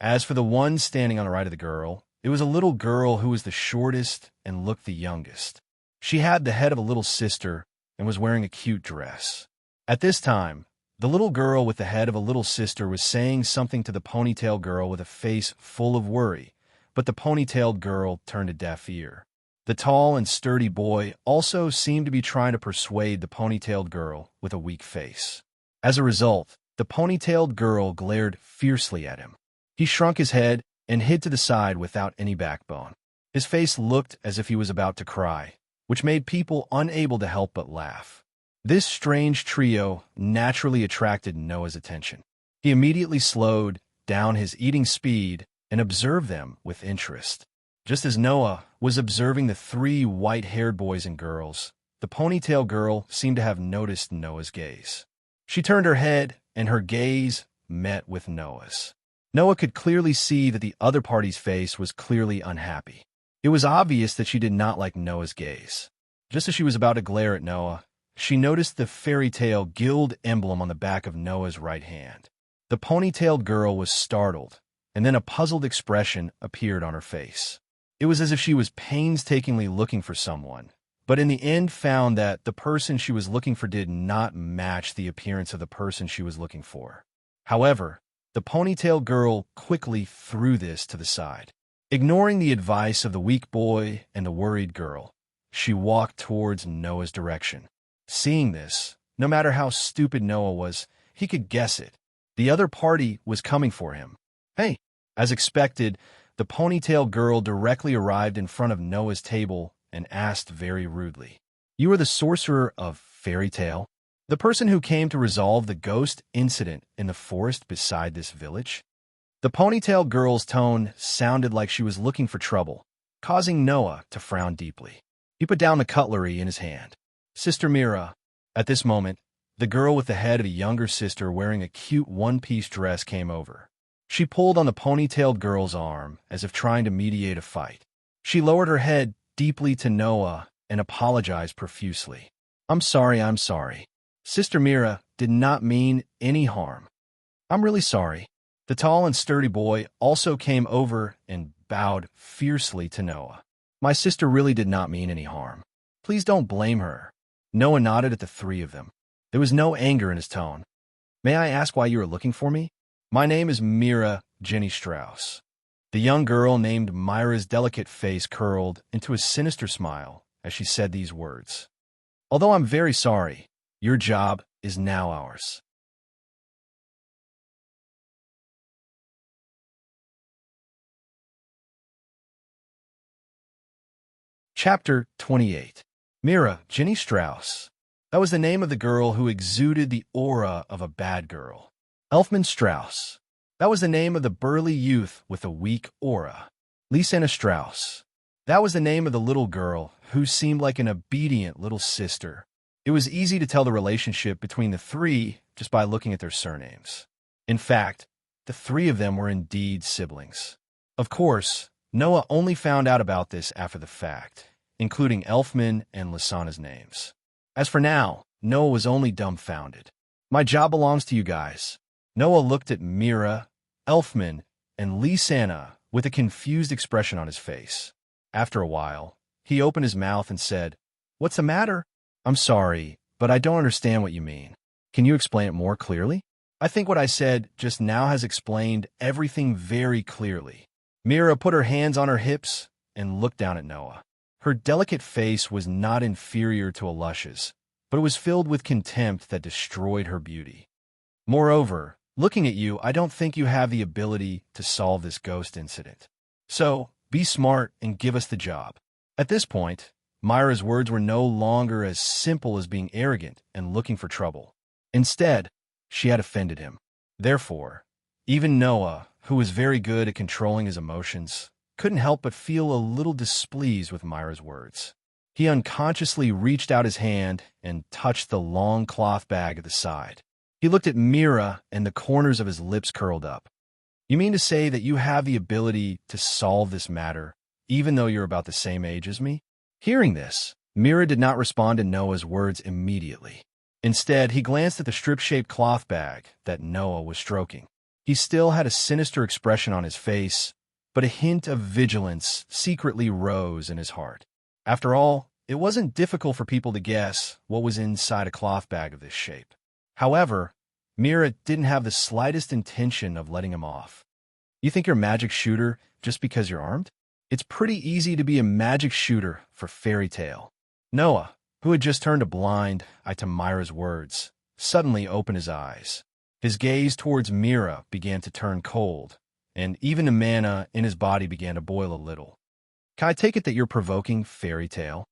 As for the one standing on the right of the girl, it was a little girl who was the shortest and looked the youngest. She had the head of a little sister and was wearing a cute dress. At this time, the little girl with the head of a little sister was saying something to the ponytail girl with a face full of worry, but the ponytailed girl turned a deaf ear. The tall and sturdy boy also seemed to be trying to persuade the ponytailed girl with a weak face. As a result, the ponytailed girl glared fiercely at him. He shrunk his head and hid to the side without any backbone. His face looked as if he was about to cry, which made people unable to help but laugh. This strange trio naturally attracted Noah's attention. He immediately slowed down his eating speed and observed them with interest. Just as Noah was observing the three white-haired boys and girls, the ponytail girl seemed to have noticed Noah's gaze. She turned her head, and her gaze met with Noah's. Noah could clearly see that the other party's face was clearly unhappy. It was obvious that she did not like Noah's gaze. Just as she was about to glare at Noah, she noticed the fairy tale guild emblem on the back of Noah's right hand. The ponytailed girl was startled, and then a puzzled expression appeared on her face. It was as if she was painstakingly looking for someone, but in the end found that the person she was looking for did not match the appearance of the person she was looking for. However, the ponytail girl quickly threw this to the side. Ignoring the advice of the weak boy and the worried girl, she walked towards Noah's direction. Seeing this, no matter how stupid Noah was, he could guess it. The other party was coming for him. Hey! As expected, the ponytail girl directly arrived in front of Noah's table and asked very rudely, "You are the sorcerer of fairy tale? The person who came to resolve the ghost incident in the forest beside this village?" The ponytail girl's tone sounded like she was looking for trouble, causing Noah to frown deeply. He put down the cutlery in his hand. "Sister Mira." At this moment, the girl with the head of a younger sister wearing a cute one-piece dress came over. She pulled on the ponytailed girl's arm as if trying to mediate a fight. She lowered her head deeply to Noah and apologized profusely. I'm sorry. Sister Mira did not mean any harm. I'm really sorry." The tall and sturdy boy also came over and bowed fiercely to Noah. "My sister really did not mean any harm. Please don't blame her." Noah nodded at the three of them. There was no anger in his tone. "May I ask why you are looking for me?" "My name is Mira Jenny Strauss." The young girl named Myra's delicate face curled into a sinister smile as she said these words. "Although I'm very sorry, your job is now ours." Chapter 28. Mira Jenny Strauss. That was the name of the girl who exuded the aura of a bad girl. Elfman Strauss. That was the name of the burly youth with a weak aura. Lisanna Strauss. That was the name of the little girl who seemed like an obedient little sister. It was easy to tell the relationship between the three just by looking at their surnames. In fact, the three of them were indeed siblings. Of course, Noah only found out about this after the fact, including Elfman and Lisanna's names. As for now, Noah was only dumbfounded. "My job belongs to you guys." Noah looked at Mira, Elfman, and Lisanna with a confused expression on his face. After a while, he opened his mouth and said, "What's the matter?" "I'm sorry, but I don't understand what you mean. Can you explain it more clearly?" "I think what I said just now has explained everything very clearly." Mira put her hands on her hips and looked down at Noah. Her delicate face was not inferior to a lush's, but it was filled with contempt that destroyed her beauty. "Moreover, looking at you, I don't think you have the ability to solve this ghost incident. So, be smart and give us the job." At this point, Myra's words were no longer as simple as being arrogant and looking for trouble. Instead, she had offended him. Therefore, even Noah, who was very good at controlling his emotions, couldn't help but feel a little displeased with Myra's words. He unconsciously reached out his hand and touched the long cloth bag at the side. He looked at Mira and the corners of his lips curled up. "You mean to say that you have the ability to solve this matter, even though you're about the same age as me?" Hearing this, Mira did not respond to Noah's words immediately. Instead, he glanced at the strip-shaped cloth bag that Noah was stroking. He still had a sinister expression on his face, but a hint of vigilance secretly rose in his heart. After all, it wasn't difficult for people to guess what was inside a cloth bag of this shape. However, Mira didn't have the slightest intention of letting him off. You think you're a magic shooter just because you're armed? It's pretty easy to be a magic shooter for fairy tale. Noah, who had just turned a blind eye to Myra's words, suddenly opened his eyes. His gaze towards Mira began to turn cold, and even the mana in his body began to boil a little. Can I take it that you're provoking fairy tale?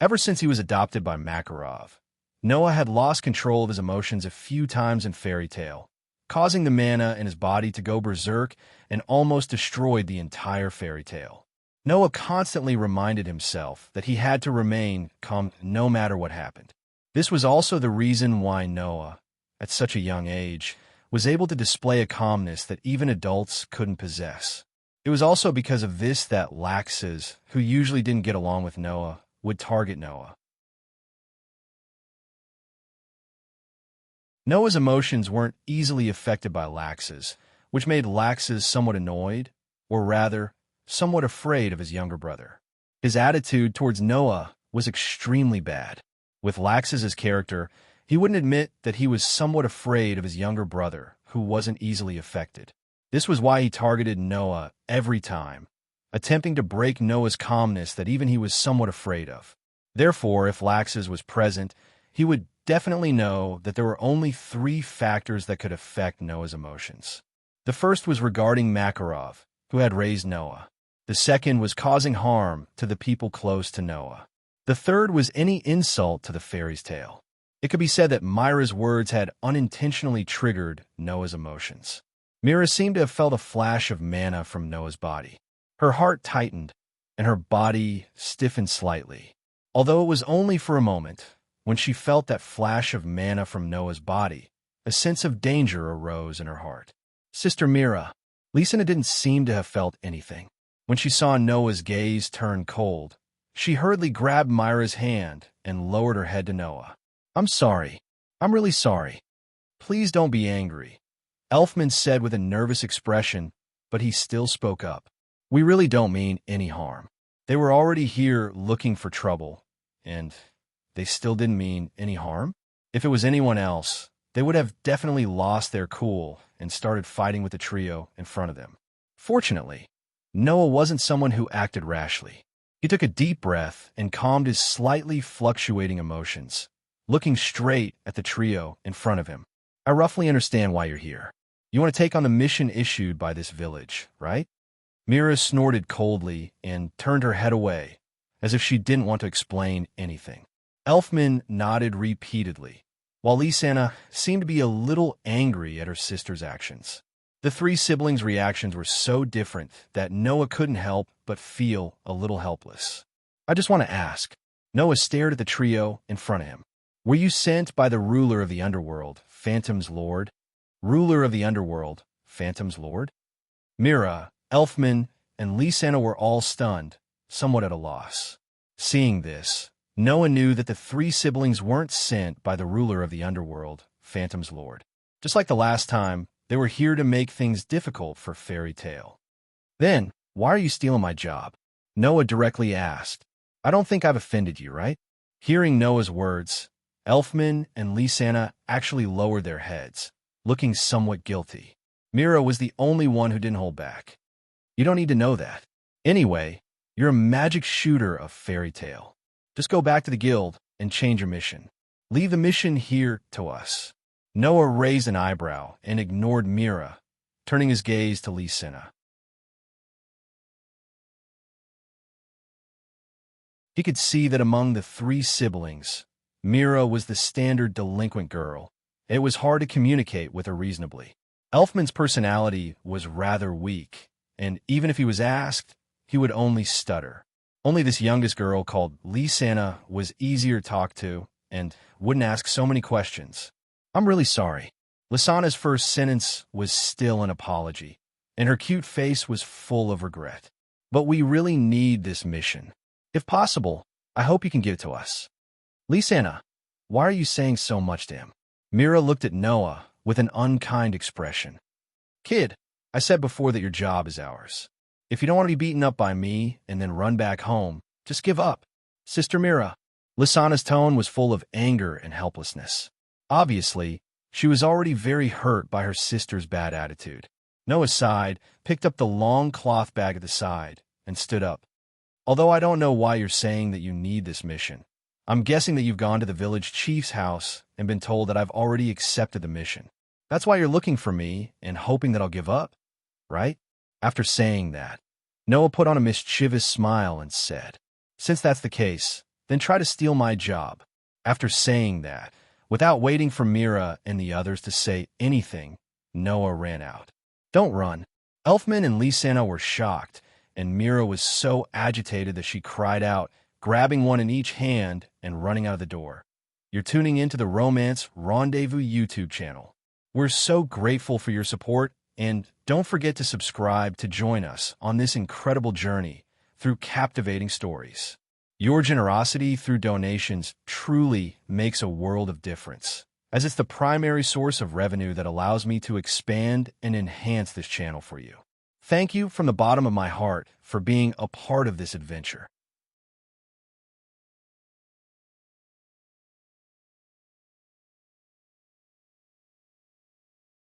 Ever since he was adopted by Makarov, Noah had lost control of his emotions a few times in fairy tale, causing the mana in his body to go berserk and almost destroyed the entire fairy tale. Noah constantly reminded himself that he had to remain calm no matter what happened. This was also the reason why Noah, at such a young age, was able to display a calmness that even adults couldn't possess. It was also because of this that Laxes, who usually didn't get along with Noah, would target Noah. Noah's emotions weren't easily affected by Laxes, which made Laxes somewhat annoyed, or rather, somewhat afraid of his younger brother. His attitude towards Noah was extremely bad. With Laxes' character, he wouldn't admit that he was somewhat afraid of his younger brother, who wasn't easily affected. This was why he targeted Noah every time, attempting to break Noah's calmness that even he was somewhat afraid of. Therefore, if Laxes was present, he would definitely know that there were only 3 factors that could affect Noah's emotions. The first was regarding Makarov, who had raised Noah. The second was causing harm to the people close to Noah. The third was any insult to the fairy's tale. It could be said that Myra's words had unintentionally triggered Noah's emotions. Mira seemed to have felt a flash of mana from Noah's body. Her heart tightened, and her body stiffened slightly. Although it was only for a moment, when she felt that flash of mana from Noah's body, a sense of danger arose in her heart. Sister Mira, Lysina didn't seem to have felt anything. When she saw Noah's gaze turn cold, she hurriedly grabbed Myra's hand and lowered her head to Noah. I'm sorry. I'm really sorry. Please don't be angry, Elfman said with a nervous expression, but he still spoke up. We really don't mean any harm. They were already here looking for trouble, and they still didn't mean any harm? If it was anyone else, they would have definitely lost their cool and started fighting with the trio in front of them. Fortunately, Noah wasn't someone who acted rashly. He took a deep breath and calmed his slightly fluctuating emotions, looking straight at the trio in front of him. I roughly understand why you're here. You want to take on the mission issued by this village, right? Mira snorted coldly and turned her head away, as if she didn't want to explain anything. Elfman nodded repeatedly, while Lysana seemed to be a little angry at her sister's actions. The 3 siblings' reactions were so different that Noah couldn't help but feel a little helpless. I just want to ask. Noah stared at the trio in front of him. Were you sent by the ruler of the underworld, Phantom's Lord? Ruler of the underworld, Phantom's Lord? Mira, Elfman, and Lysana were all stunned, somewhat at a loss. Seeing this, Noah knew that the 3 siblings weren't sent by the ruler of the underworld, Phantom's Lord. Just like the last time, they were here to make things difficult for Fairy Tale. Then, why are you stealing my job? Noah directly asked. I don't think I've offended you, right? Hearing Noah's words, Elfman and Lysana actually lowered their heads, looking somewhat guilty. Mira was the only one who didn't hold back. You don't need to know that. Anyway, you're a magic shooter of Fairy Tale. Just go back to the guild and change your mission. Leave the mission here to us. Noah raised an eyebrow and ignored Mira, turning his gaze to Lysina. He could see that among the 3 siblings, Mira was the standard delinquent girl. It was hard to communicate with her reasonably. Elfman's personality was rather weak, and even if he was asked, he would only stutter. Only this youngest girl, called Lysana, was easier to talk to and wouldn't ask so many questions. I'm really sorry. Lysana's first sentence was still an apology, and her cute face was full of regret. But we really need this mission. If possible, I hope you can give it to us. Lysana, why are you saying so much to him? Mira looked at Noah with an unkind expression. Kid, I said before that your job is ours. If you don't want to be beaten up by me and then run back home, just give up. Sister Mira. Lysana's tone was full of anger and helplessness. Obviously, she was already very hurt by her sister's bad attitude. Noah sighed, picked up the long cloth bag at the side, and stood up. Although I don't know why you're saying that you need this mission. I'm guessing that you've gone to the village chief's house and been told that I've already accepted the mission. That's why you're looking for me and hoping that I'll give up, right? After saying that, Noah put on a mischievous smile and said, Since that's the case, then try to steal my job. After saying that, without waiting for Mira and the others to say anything, Noah ran out. Don't run. Elfman and Lysana were shocked, and Mira was so agitated that she cried out, grabbing one in each hand and running out of the door. You're tuning into the Romance Rendezvous YouTube channel. We're so grateful for your support, and don't forget to subscribe to join us on this incredible journey through captivating stories. Your generosity through donations truly makes a world of difference, as it's the primary source of revenue that allows me to expand and enhance this channel for you. Thank you from the bottom of my heart for being a part of this adventure.